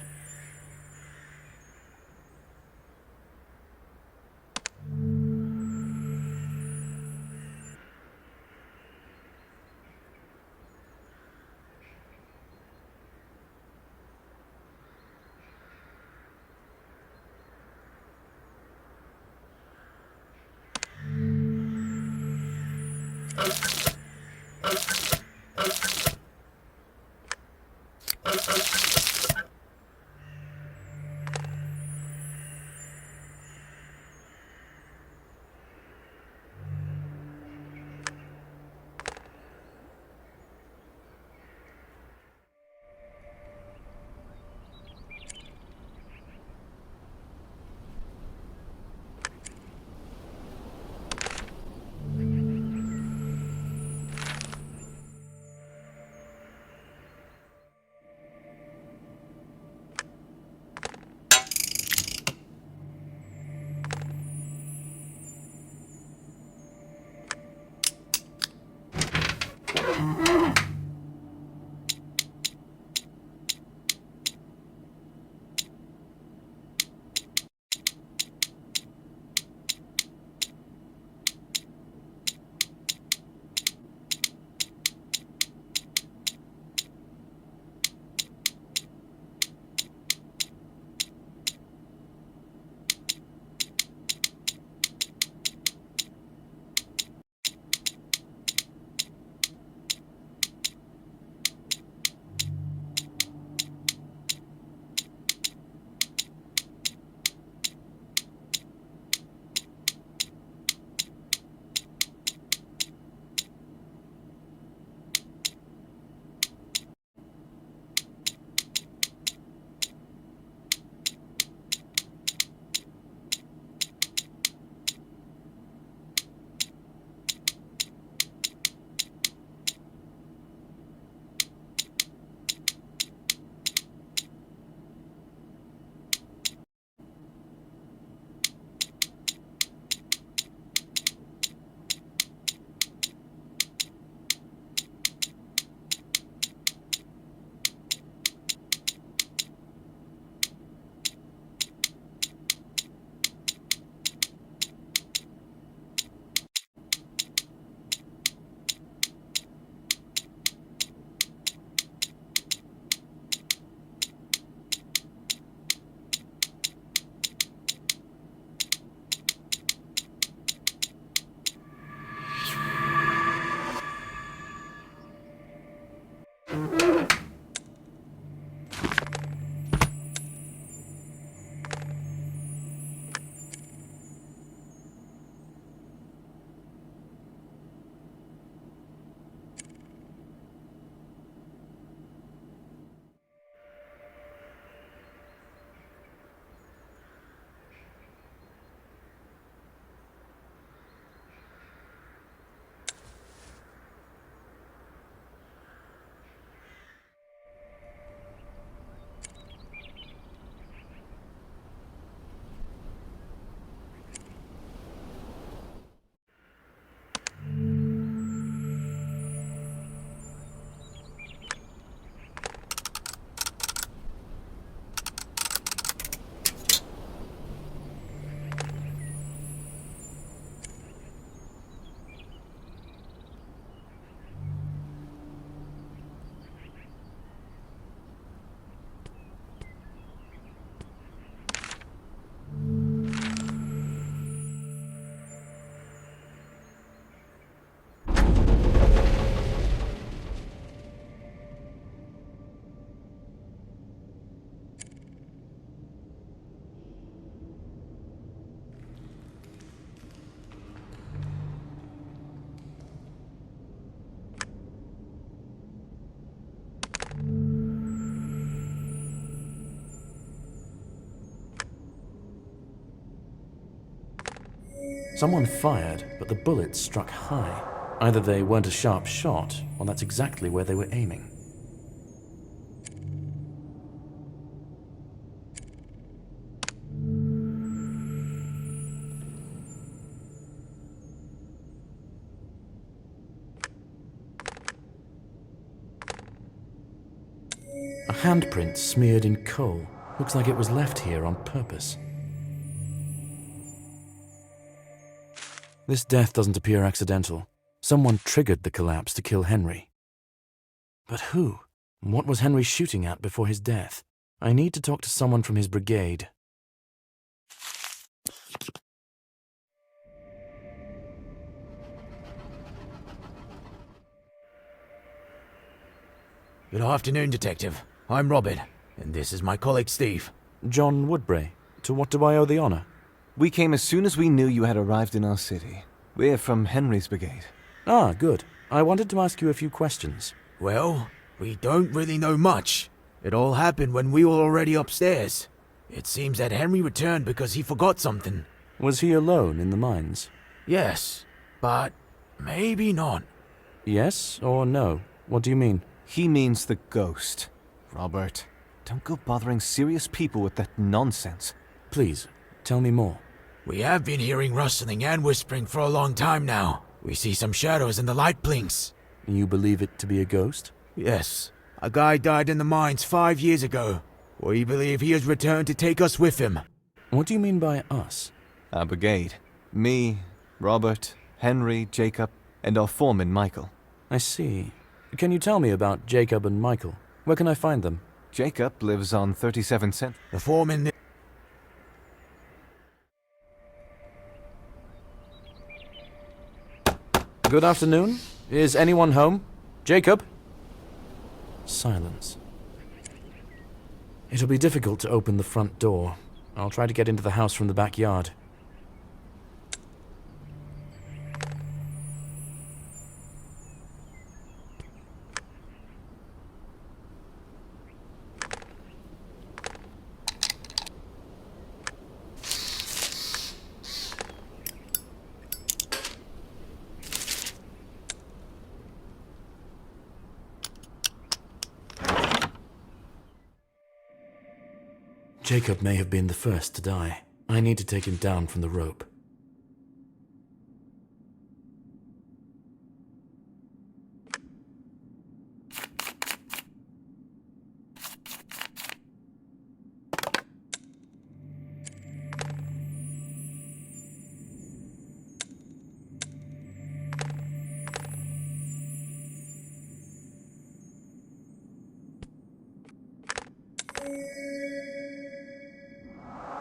Someone fired, but the bullets struck high. Either they weren't a sharp shot, or that's exactly where they were aiming. A handprint smeared in coal. Looks like it was left here on purpose. This death doesn't appear accidental. Someone triggered the collapse to kill Henry. But who? What was Henry shooting at before his death? I need to talk to someone from his brigade. Good afternoon, Detective. I'm Robert, and this is my colleague Steve. John Woodbury. To what do I owe the honor? We came as soon as we knew you had arrived in our city. We're from Henry's brigade. Ah, good. I wanted to ask you a few questions. Well, we don't really know much. It all happened when we were already upstairs. It seems that Henry returned because he forgot something. Was he alone in the mines? Yes, but maybe not. Yes or no? What do you mean? He means the ghost. Robert, don't go bothering serious people with that nonsense. Please, tell me more. We have been hearing rustling and whispering for a long time now. We see some shadows and the light blinks. You believe it to be a ghost? Yes. A guy died in the mines 5 years ago. We believe he has returned to take us with him. What do you mean by us? Our brigade. Me, Robert, Henry, Jacob, and our foreman, Michael. I see. Can you tell me about Jacob and Michael? Where can I find them? Jacob lives on 37 Cent. The foreman... Good afternoon. Is anyone home? Jacob? Silence. It'll be difficult to open the front door. I'll try to get into the house from the backyard. Jacob may have been the first to die. I need to take him down from the rope.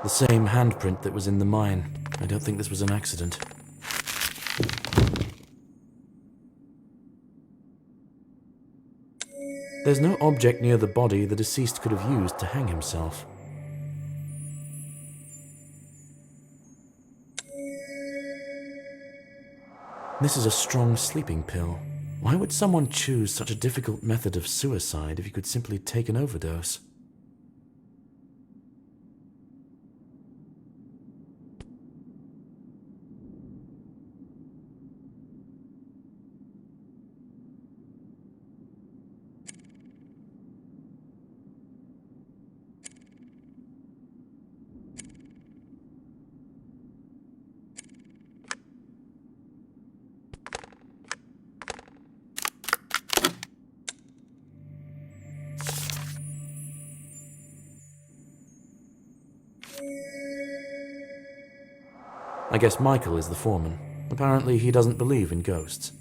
The same handprint that was in the mine. I don't think this was an accident. There's no object near the body the deceased could have used to hang himself. This is a strong sleeping pill. Why would someone choose such a difficult method of suicide if you could simply take an overdose? I guess Michael is the foreman. Apparently he doesn't believe in ghosts.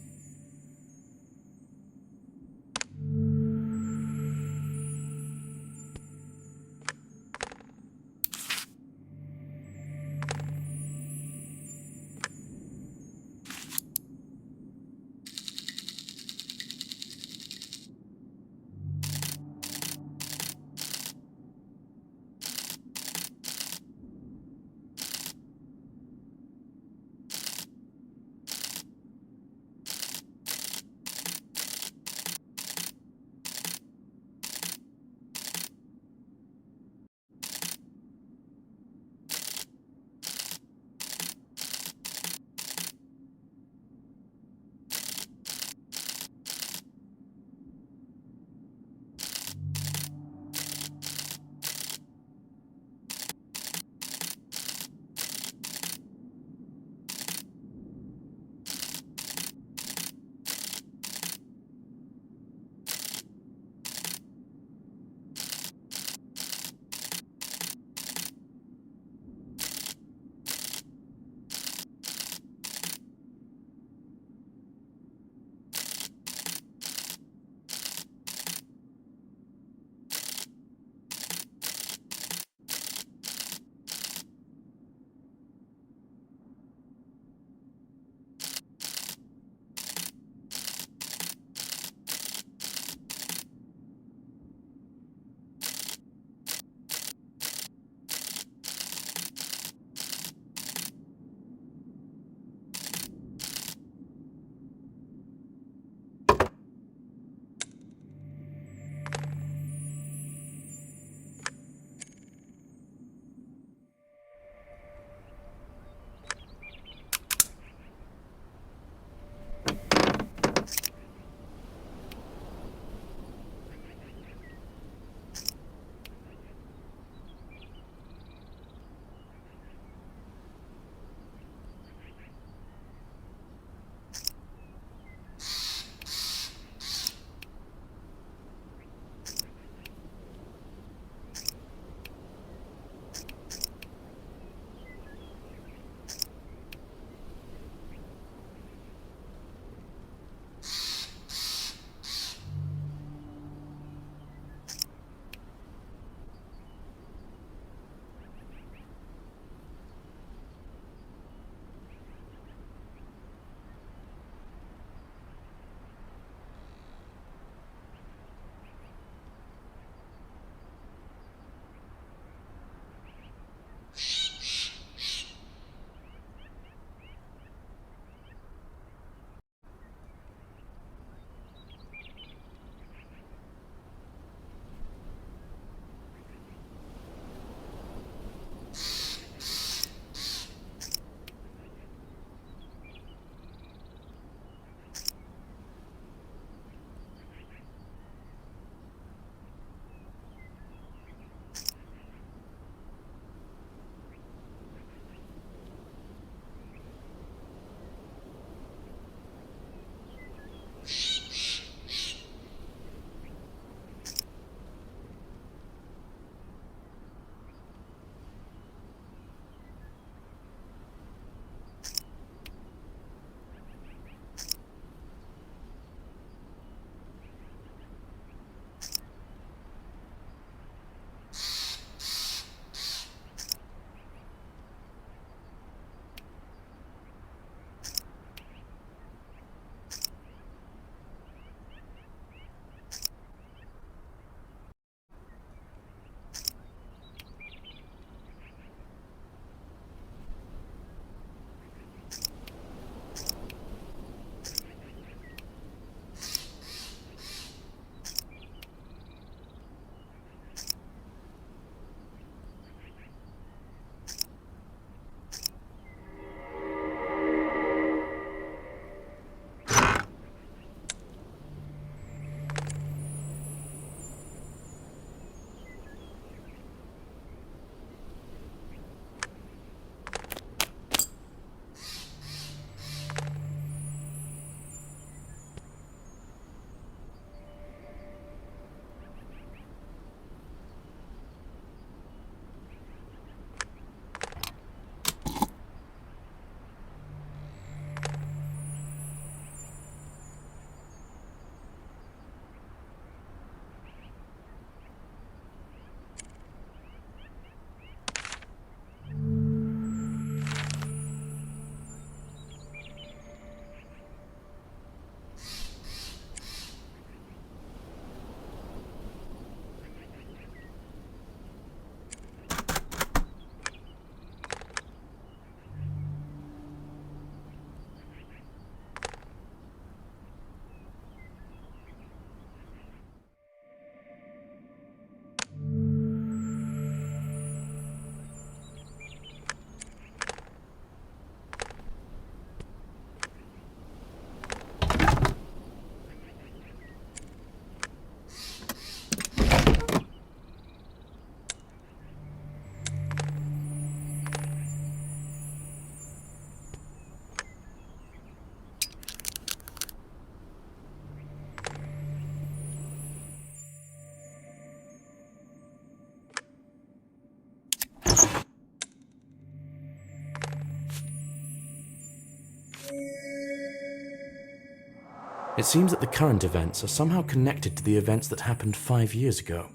It seems that the current events are somehow connected to the events that happened 5 years ago.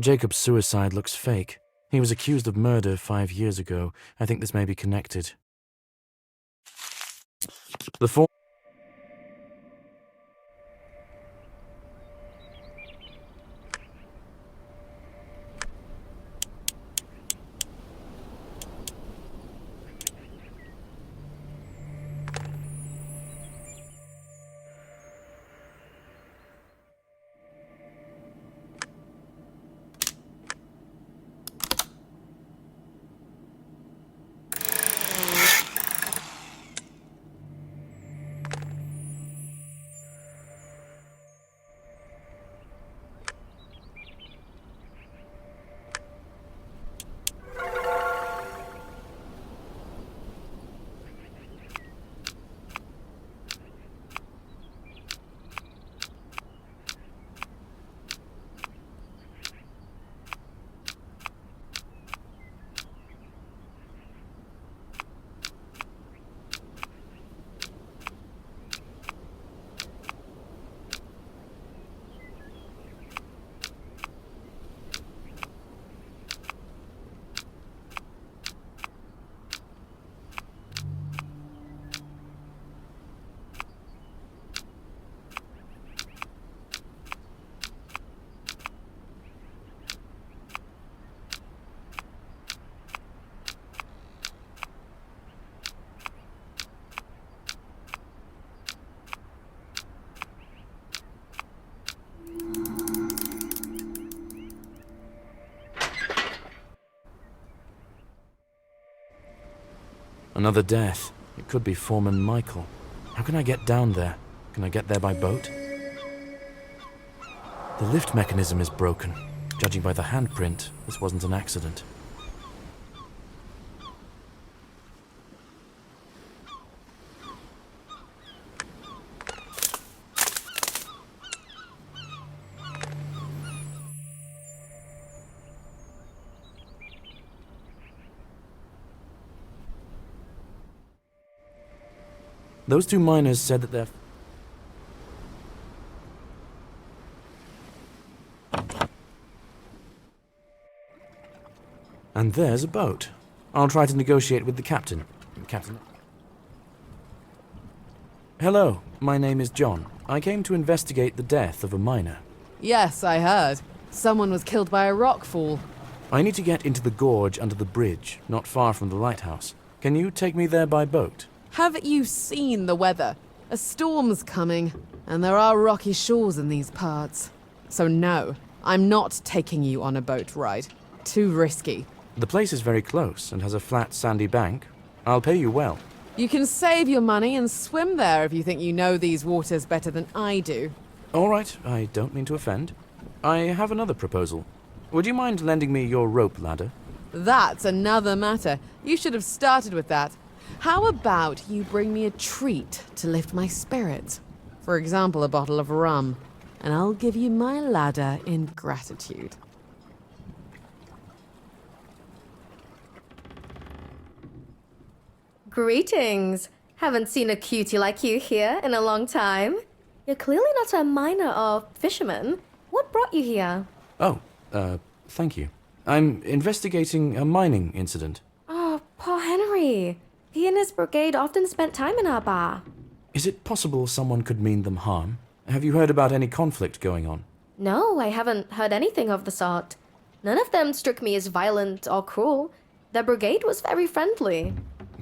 Jacob's suicide looks fake. He was accused of murder 5 years ago. I think this may be connected. The Another death. It could be Foreman Michael. How can I get down there? Can I get there by boat? The lift mechanism is broken. Judging by the handprint, this wasn't an accident. Those two miners said that they're... And there's a boat. I'll try to negotiate with the captain. Captain... Hello, my name is John. I came to investigate the death of a miner. Yes, I heard. Someone was killed by a rock fall. I need to get into the gorge under the bridge, not far from the lighthouse. Can you take me there by boat? Haven't you seen the weather? A storm's coming, and there are rocky shores in these parts. So no, I'm not taking you on a boat ride. Too risky. The place is very close and has a flat, sandy bank. I'll pay you well. You can save your money and swim there if you think you know these waters better than I do. All right, I don't mean to offend. I have another proposal. Would you mind lending me your rope ladder? That's another matter. You should have started with that. How about you bring me a treat to lift my spirits? For example, a bottle of rum. And I'll give you my ladder in gratitude. Greetings! Haven't seen a cutie like you here in a long time. You're clearly not a miner or fisherman. What brought you here? Oh, thank you. I'm investigating a mining incident. Oh, poor Henry. He and his brigade often spent time in our bar. Is it possible someone could mean them harm? Have you heard about any conflict going on? No, I haven't heard anything of the sort. None of them struck me as violent or cruel. The brigade was very friendly.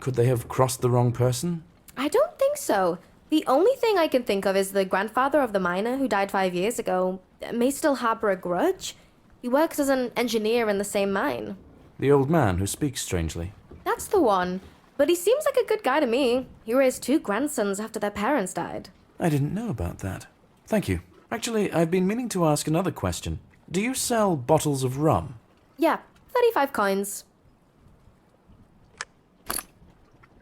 Could they have crossed the wrong person? I don't think so. The only thing I can think of is the grandfather of the miner who died 5 years ago may still harbor a grudge. He works as an engineer in the same mine. The old man who speaks strangely. That's the one. But he seems like a good guy to me. He raised 2 grandsons after their parents died. I didn't know about that. Thank you. Actually, I've been meaning to ask another question. Do you sell bottles of rum? Yeah, 35 coins.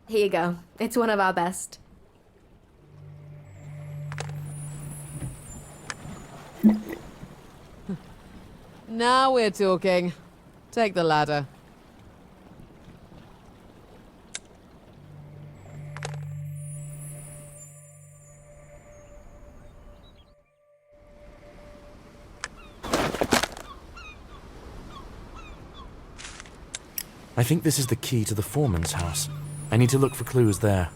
Here you go. It's one of our best. Now we're talking. Take the ladder. I think this is the key to the foreman's house. I need to look for clues there.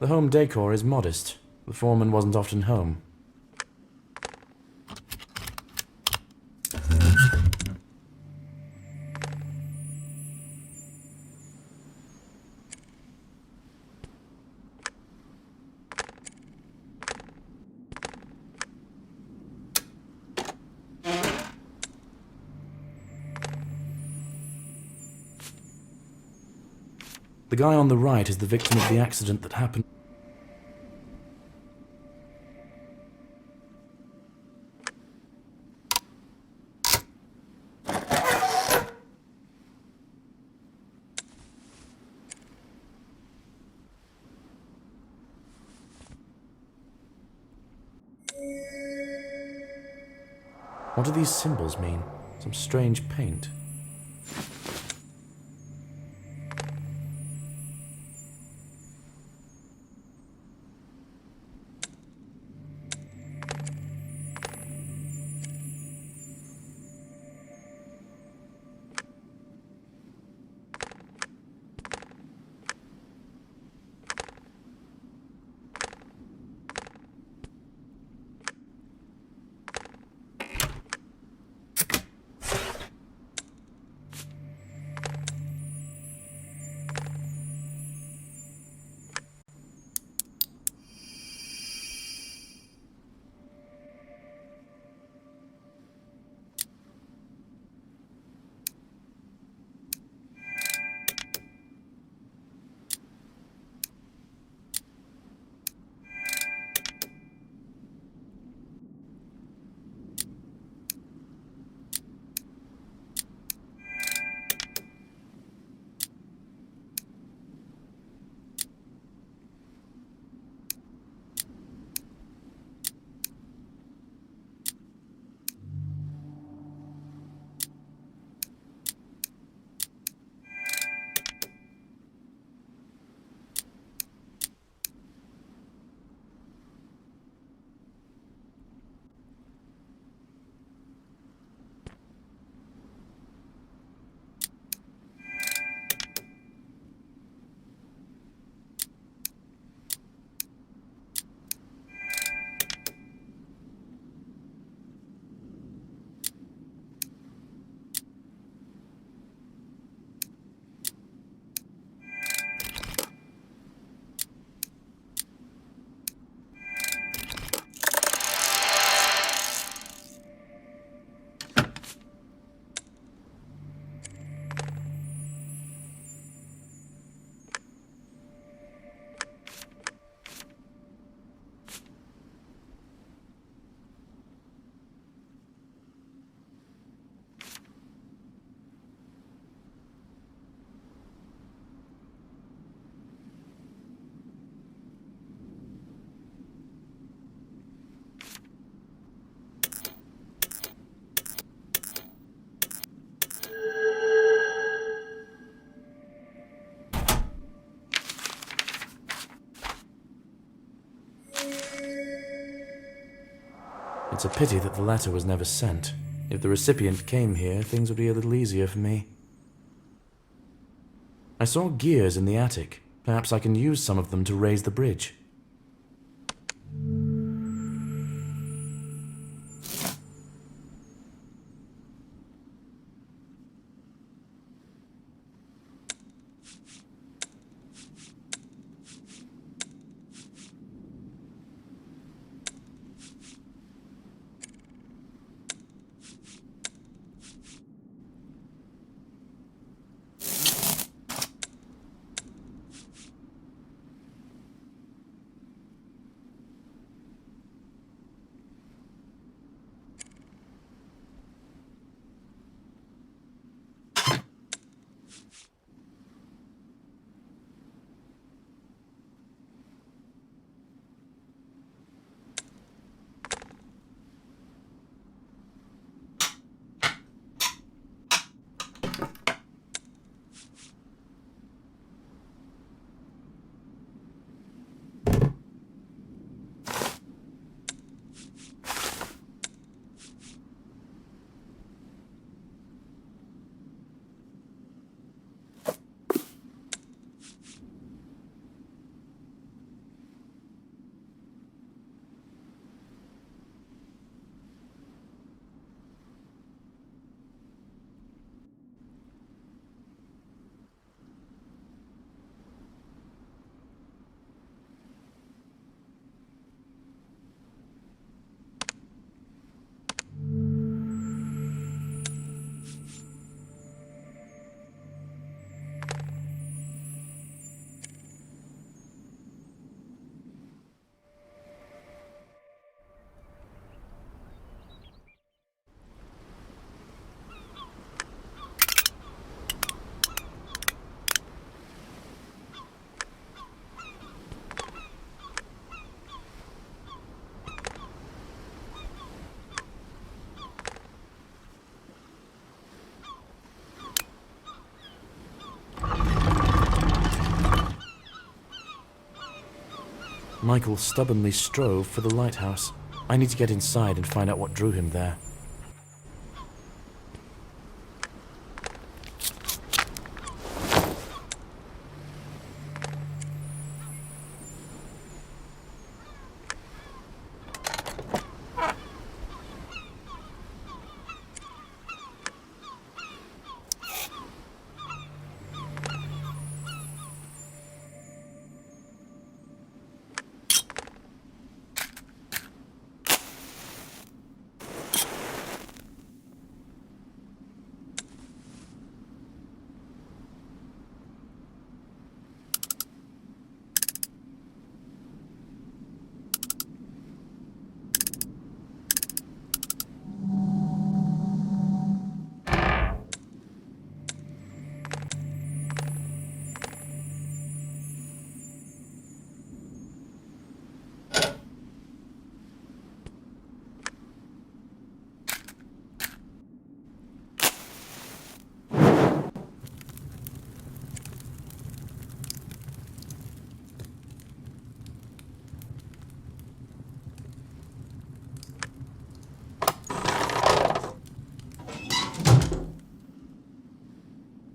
The home decor is modest. The foreman wasn't often home. The guy on the right is the victim of the accident that happened. What do these symbols mean? Some strange paint. It's a pity that the letter was never sent. If the recipient came here, things would be a little easier for me. I saw gears in the attic. Perhaps I can use some of them to raise the bridge. Michael stubbornly strove for the lighthouse. I need to get inside and find out what drew him there.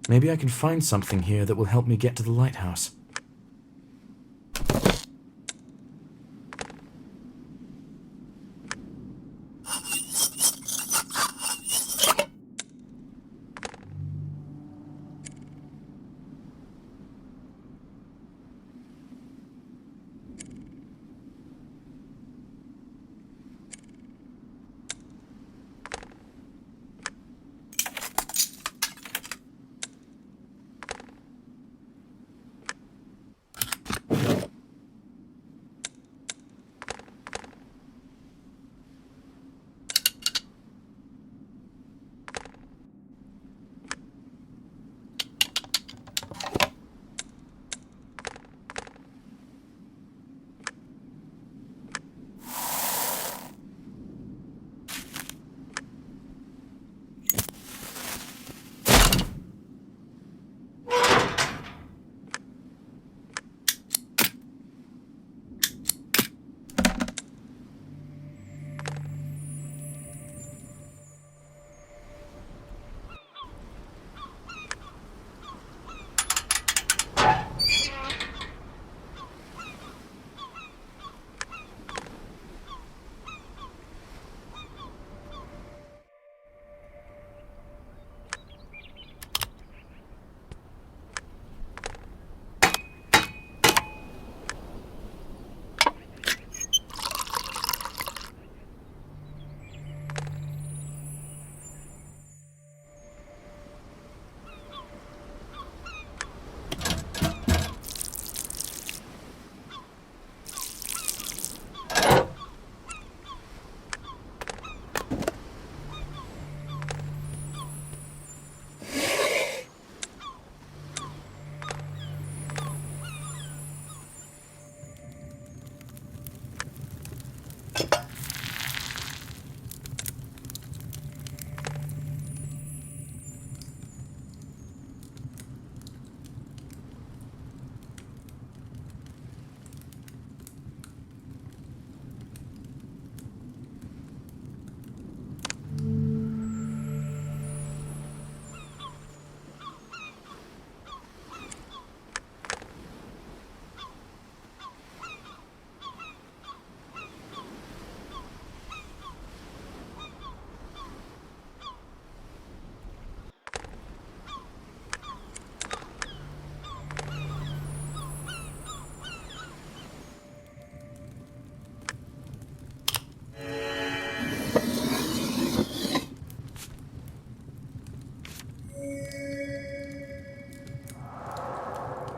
Maybe I can find something here that will help me get to the lighthouse.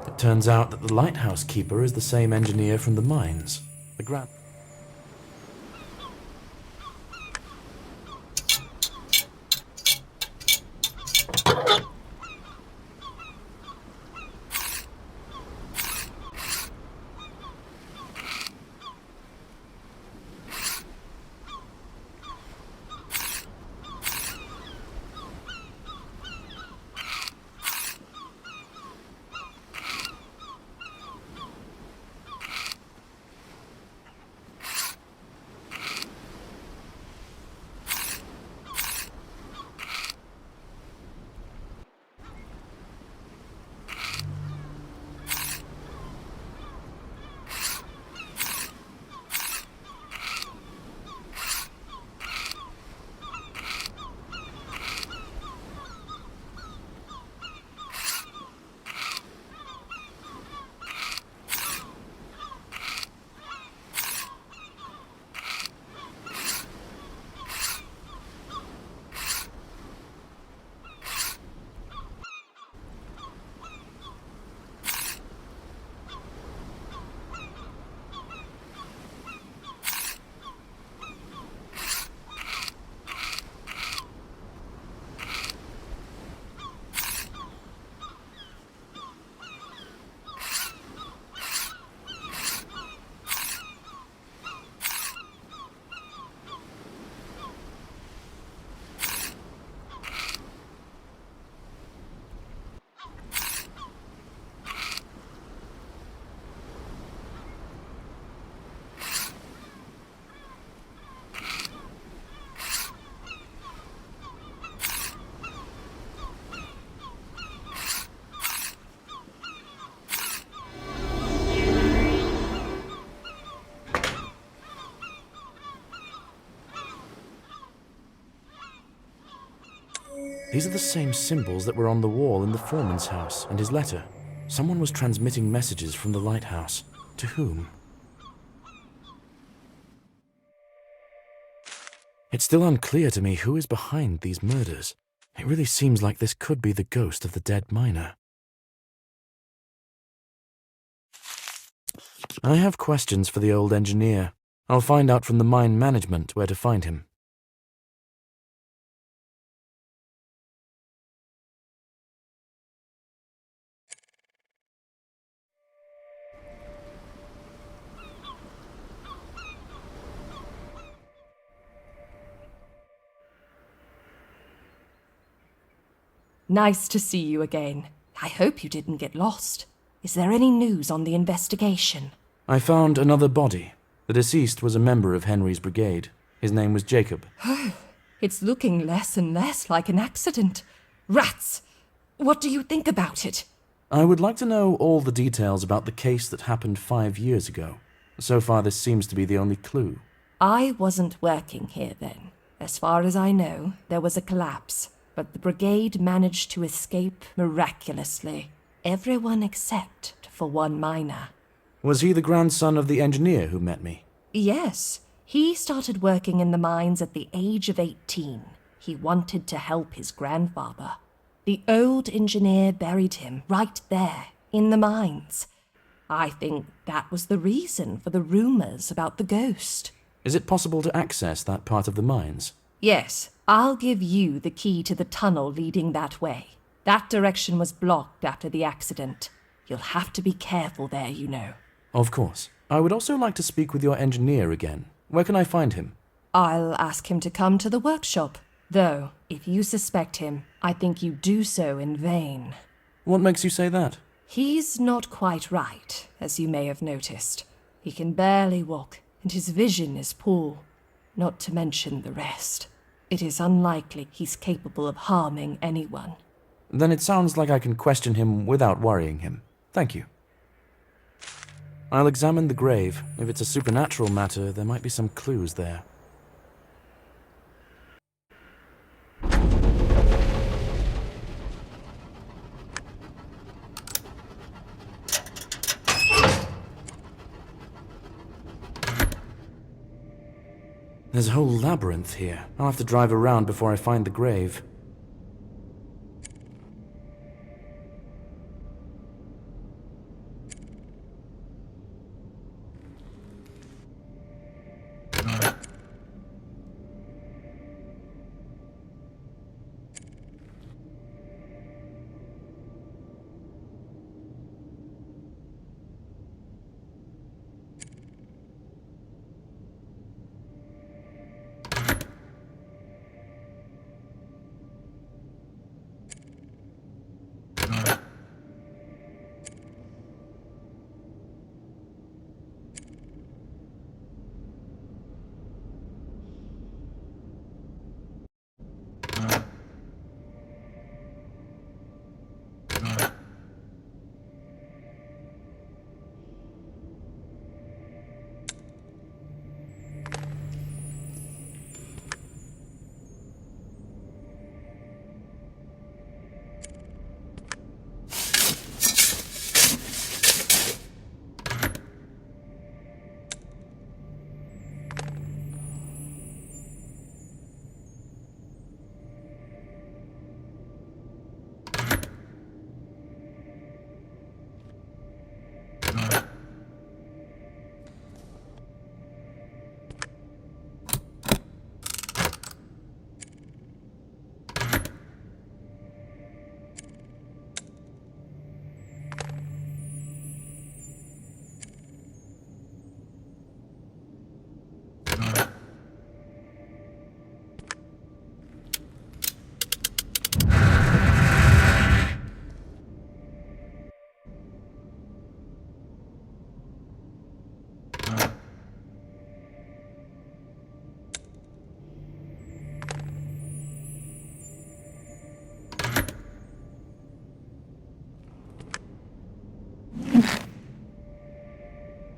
It turns out that the lighthouse keeper is the same engineer from the mines. The grand... These are the same symbols that were on the wall in the foreman's house and his letter. Someone was transmitting messages from the lighthouse. To whom? It's still unclear to me who is behind these murders. It really seems like this could be the ghost of the dead miner. I have questions for the old engineer. I'll find out from the mine management where to find him. Nice to see you again. I hope you didn't get lost. Is there any news on the investigation? I found another body. The deceased was a member of Henry's brigade. His name was Jacob. It's looking less and less like an accident. Rats! What do you think about it? I would like to know all the details about the case that happened 5 years ago. So far, this seems to be the only clue. I wasn't working here then. As far as I know, there was a collapse, but the brigade managed to escape miraculously. Everyone except for one miner. Was he the grandson of the engineer who met me? Yes. He started working in the mines at the age of 18. He wanted to help his grandfather. The old engineer buried him right there, in the mines. I think that was the reason for the rumors about the ghost. Is it possible to access that part of the mines? Yes, I'll give you the key to the tunnel leading that way. That direction was blocked after the accident. You'll have to be careful there, you know. Of course. I would also like to speak with your engineer again. Where can I find him? I'll ask him to come to the workshop. Though, if you suspect him, I think you do so in vain. What makes you say that? He's not quite right, as you may have noticed. He can barely walk, and his vision is poor. Not to mention the rest. It is unlikely he's capable of harming anyone. Then it sounds like I can question him without worrying him. Thank you. I'll examine the grave. If it's a supernatural matter, there might be some clues there. There's a whole labyrinth here. I'll have to drive around before I find the grave.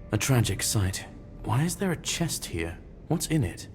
A tragic sight. Why is there a chest here? What's in it?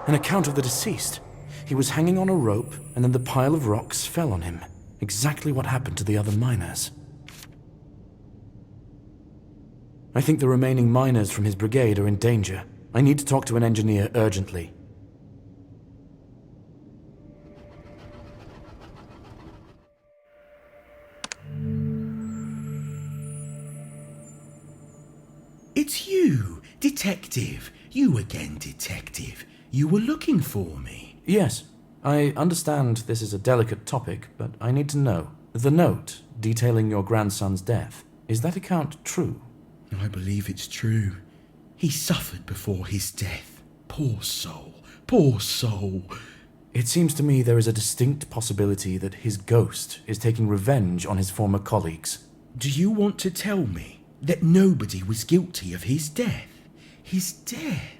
An account of the deceased. He was hanging on a rope, and then the pile of rocks fell on him. Exactly what happened to the other miners. I think the remaining miners from his brigade are in danger. I need to talk to an engineer urgently. It's you, Detective. You again, Detective. You were looking for me. Yes, I understand this is a delicate topic, but I need to know. The note detailing your grandson's death, is that account true? I believe it's true. He suffered before his death. Poor soul. Poor soul. It seems to me there is a distinct possibility that his ghost is taking revenge on his former colleagues. Do you want to tell me that nobody was guilty of his death? His death?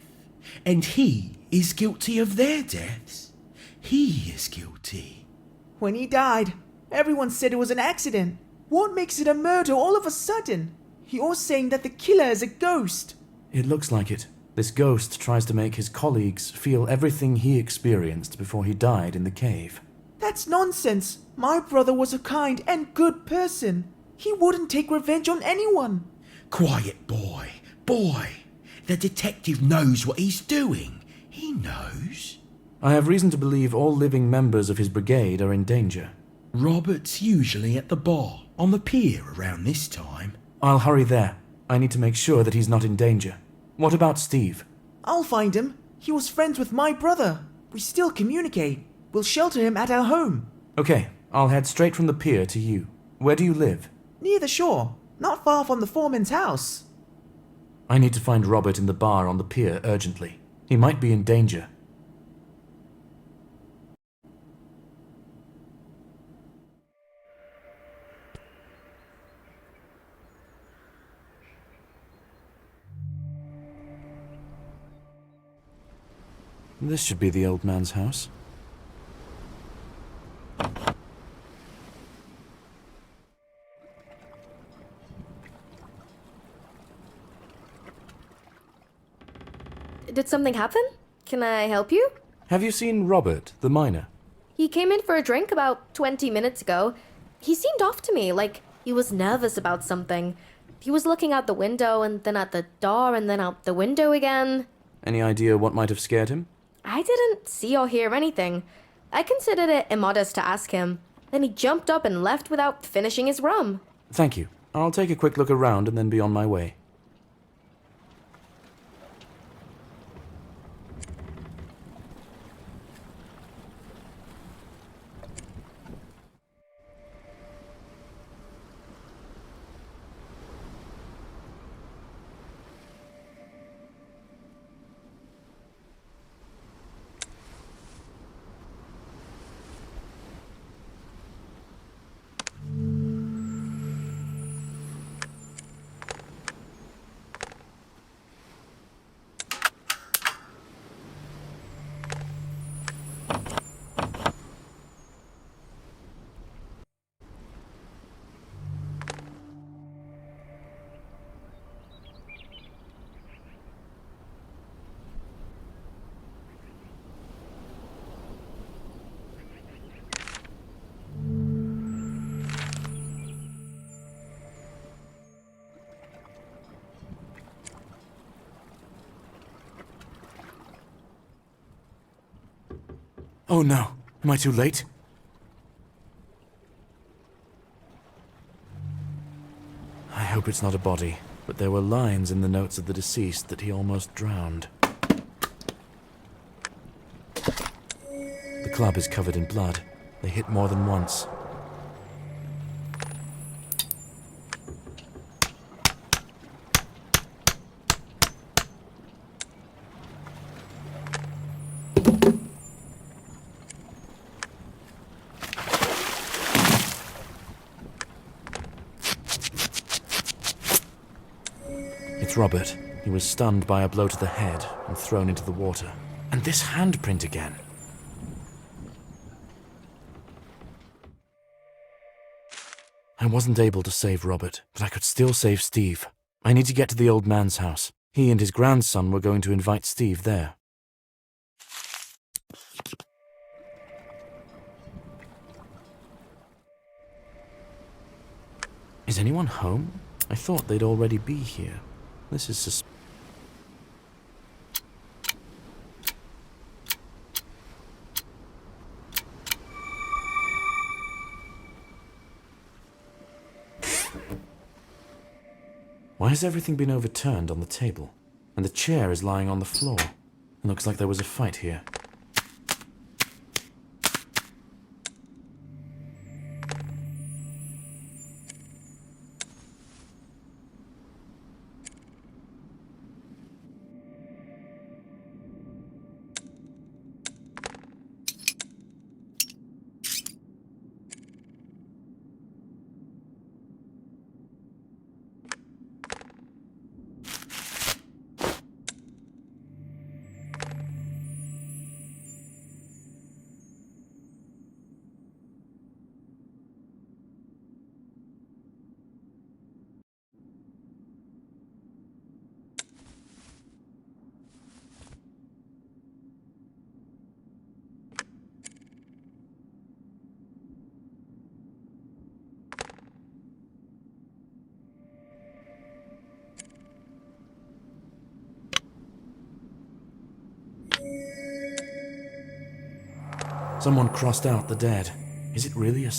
And he is guilty of their deaths? He is guilty. When he died, everyone said it was an accident. What makes it a murder all of a sudden? You're saying that the killer is a ghost. It looks like it. This ghost tries to make his colleagues feel everything he experienced before he died in the cave. That's nonsense. My brother was a kind and good person. He wouldn't take revenge on anyone. Quiet, boy. Boy. The detective knows what he's doing. He knows. I have reason to believe all living members of his brigade are in danger. Robert's usually at the bar on the pier around this time. I'll hurry there. I need to make sure that he's not in danger. What about Steve? I'll find him. He was friends with my brother. We still communicate. We'll shelter him at our home. Okay, I'll head straight from the pier to you. Where do you live? Near the shore, not far from the foreman's house. I need to find Robert in the bar on the pier urgently. He might be in danger. This should be the old man's house. Did something happen? Can I help you? Have you seen Robert, the miner? He came in for a drink about 20 minutes ago. He seemed off to me, like he was nervous about something. He was looking out the window and then at the door and then out the window again. Any idea what might have scared him? I didn't see or hear anything. I considered it immodest to ask him. Then he jumped up and left without finishing his rum. Thank you. I'll take a quick look around and then be on my way. Oh no, am I too late? I hope it's not a body, but there were lines in the notes of the deceased that he almost drowned. The club is covered in blood. They hit more than once. It's Robert. He was stunned by a blow to the head and thrown into the water. And this handprint again. I wasn't able to save Robert, but I could still save Steve. I need to get to the old man's house. He and his grandson were going to invite Steve there. Is anyone home? I thought they'd already be here. This is Why has everything been overturned on the table? And the chair is lying on the floor. It looks like there was a fight here. Someone crossed out the dead. Is it really a...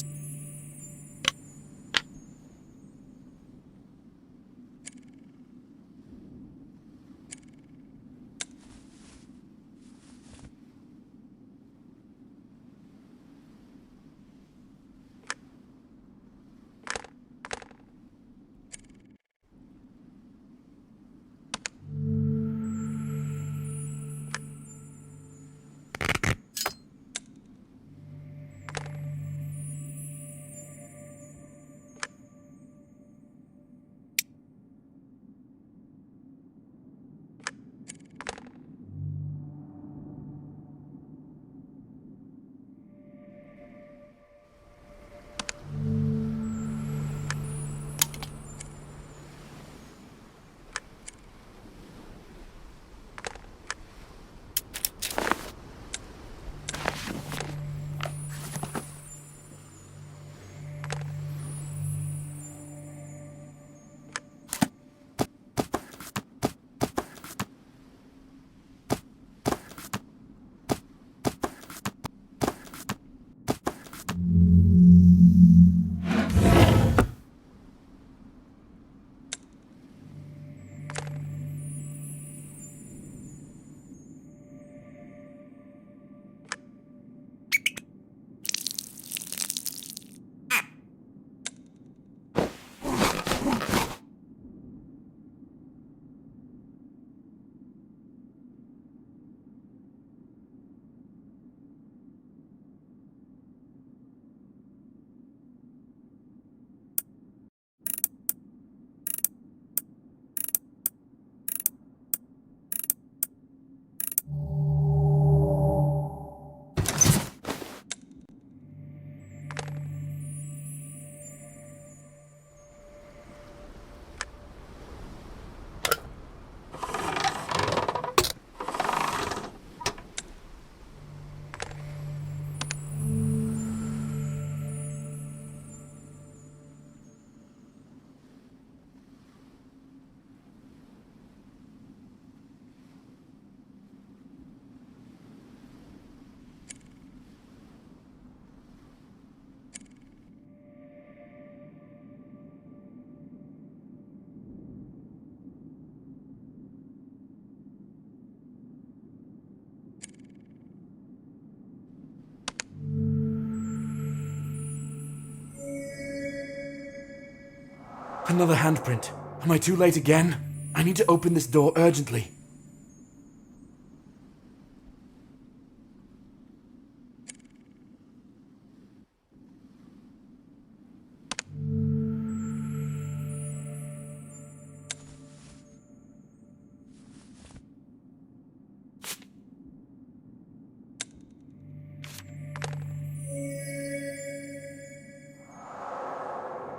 Another handprint. Am I too late again? I need to open this door urgently.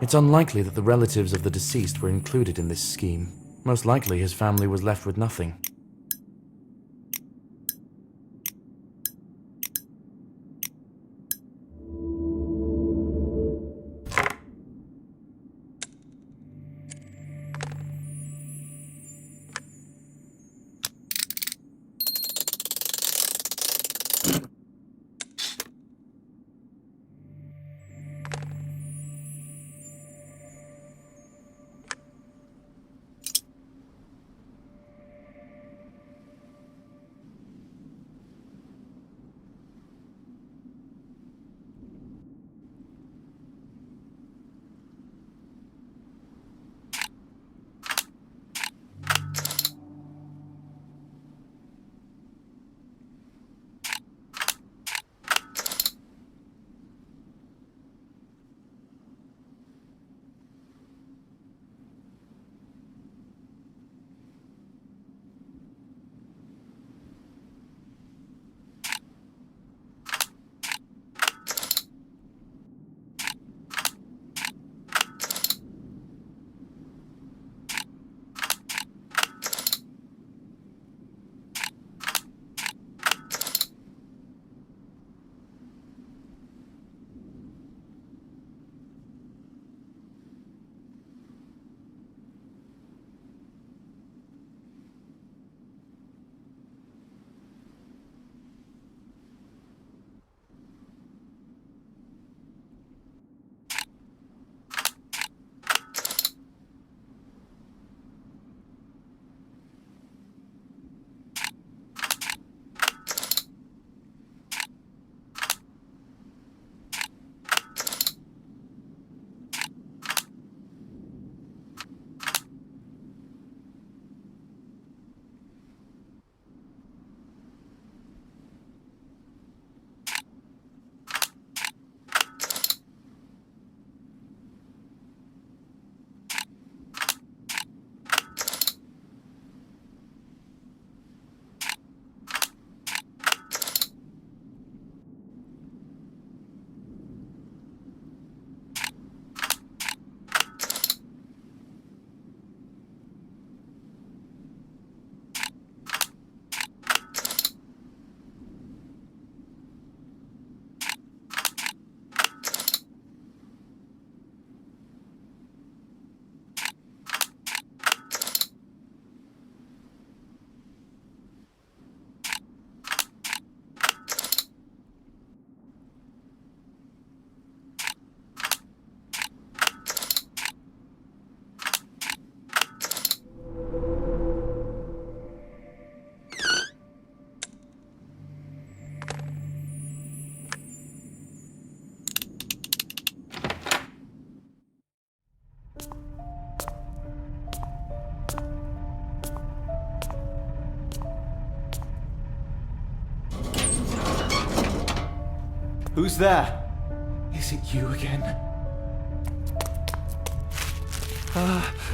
It's unlikely that the relatives of the deceased were included in this scheme. Most likely his family was left with nothing. Who's there? Is it you again?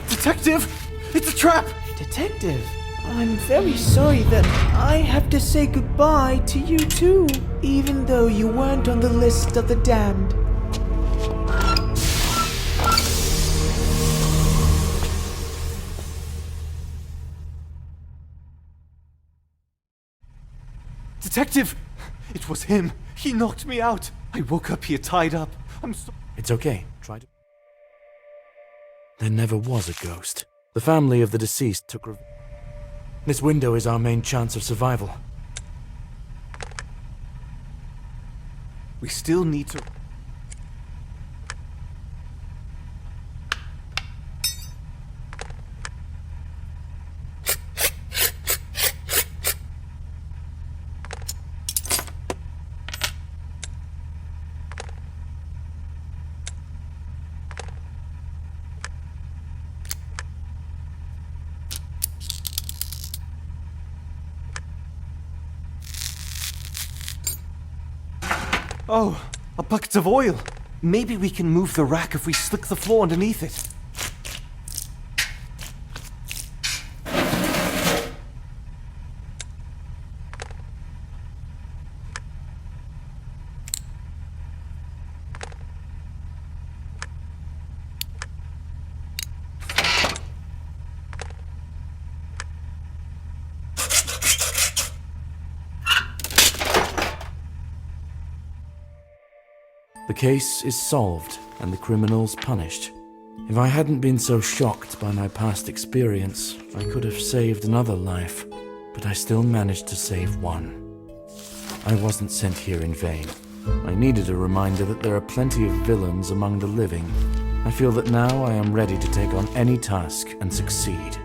Detective! It's a trap! Detective, I'm very sorry that I have to say goodbye to you too, even though you weren't on the list of the damned. Detective! It was him. He knocked me out. I woke up here tied up. I'm so... It's okay. Try to... There never was a ghost. The family of the deceased took... This window is our main chance of survival. We still need to... Oh, a bucket of oil. Maybe we can move the rack if we slick the floor underneath it. The case is solved and the criminals punished. If I hadn't been so shocked by my past experience, I could have saved another life, but I still managed to save one. I wasn't sent here in vain. I needed a reminder that there are plenty of villains among the living. I feel that now I am ready to take on any task and succeed.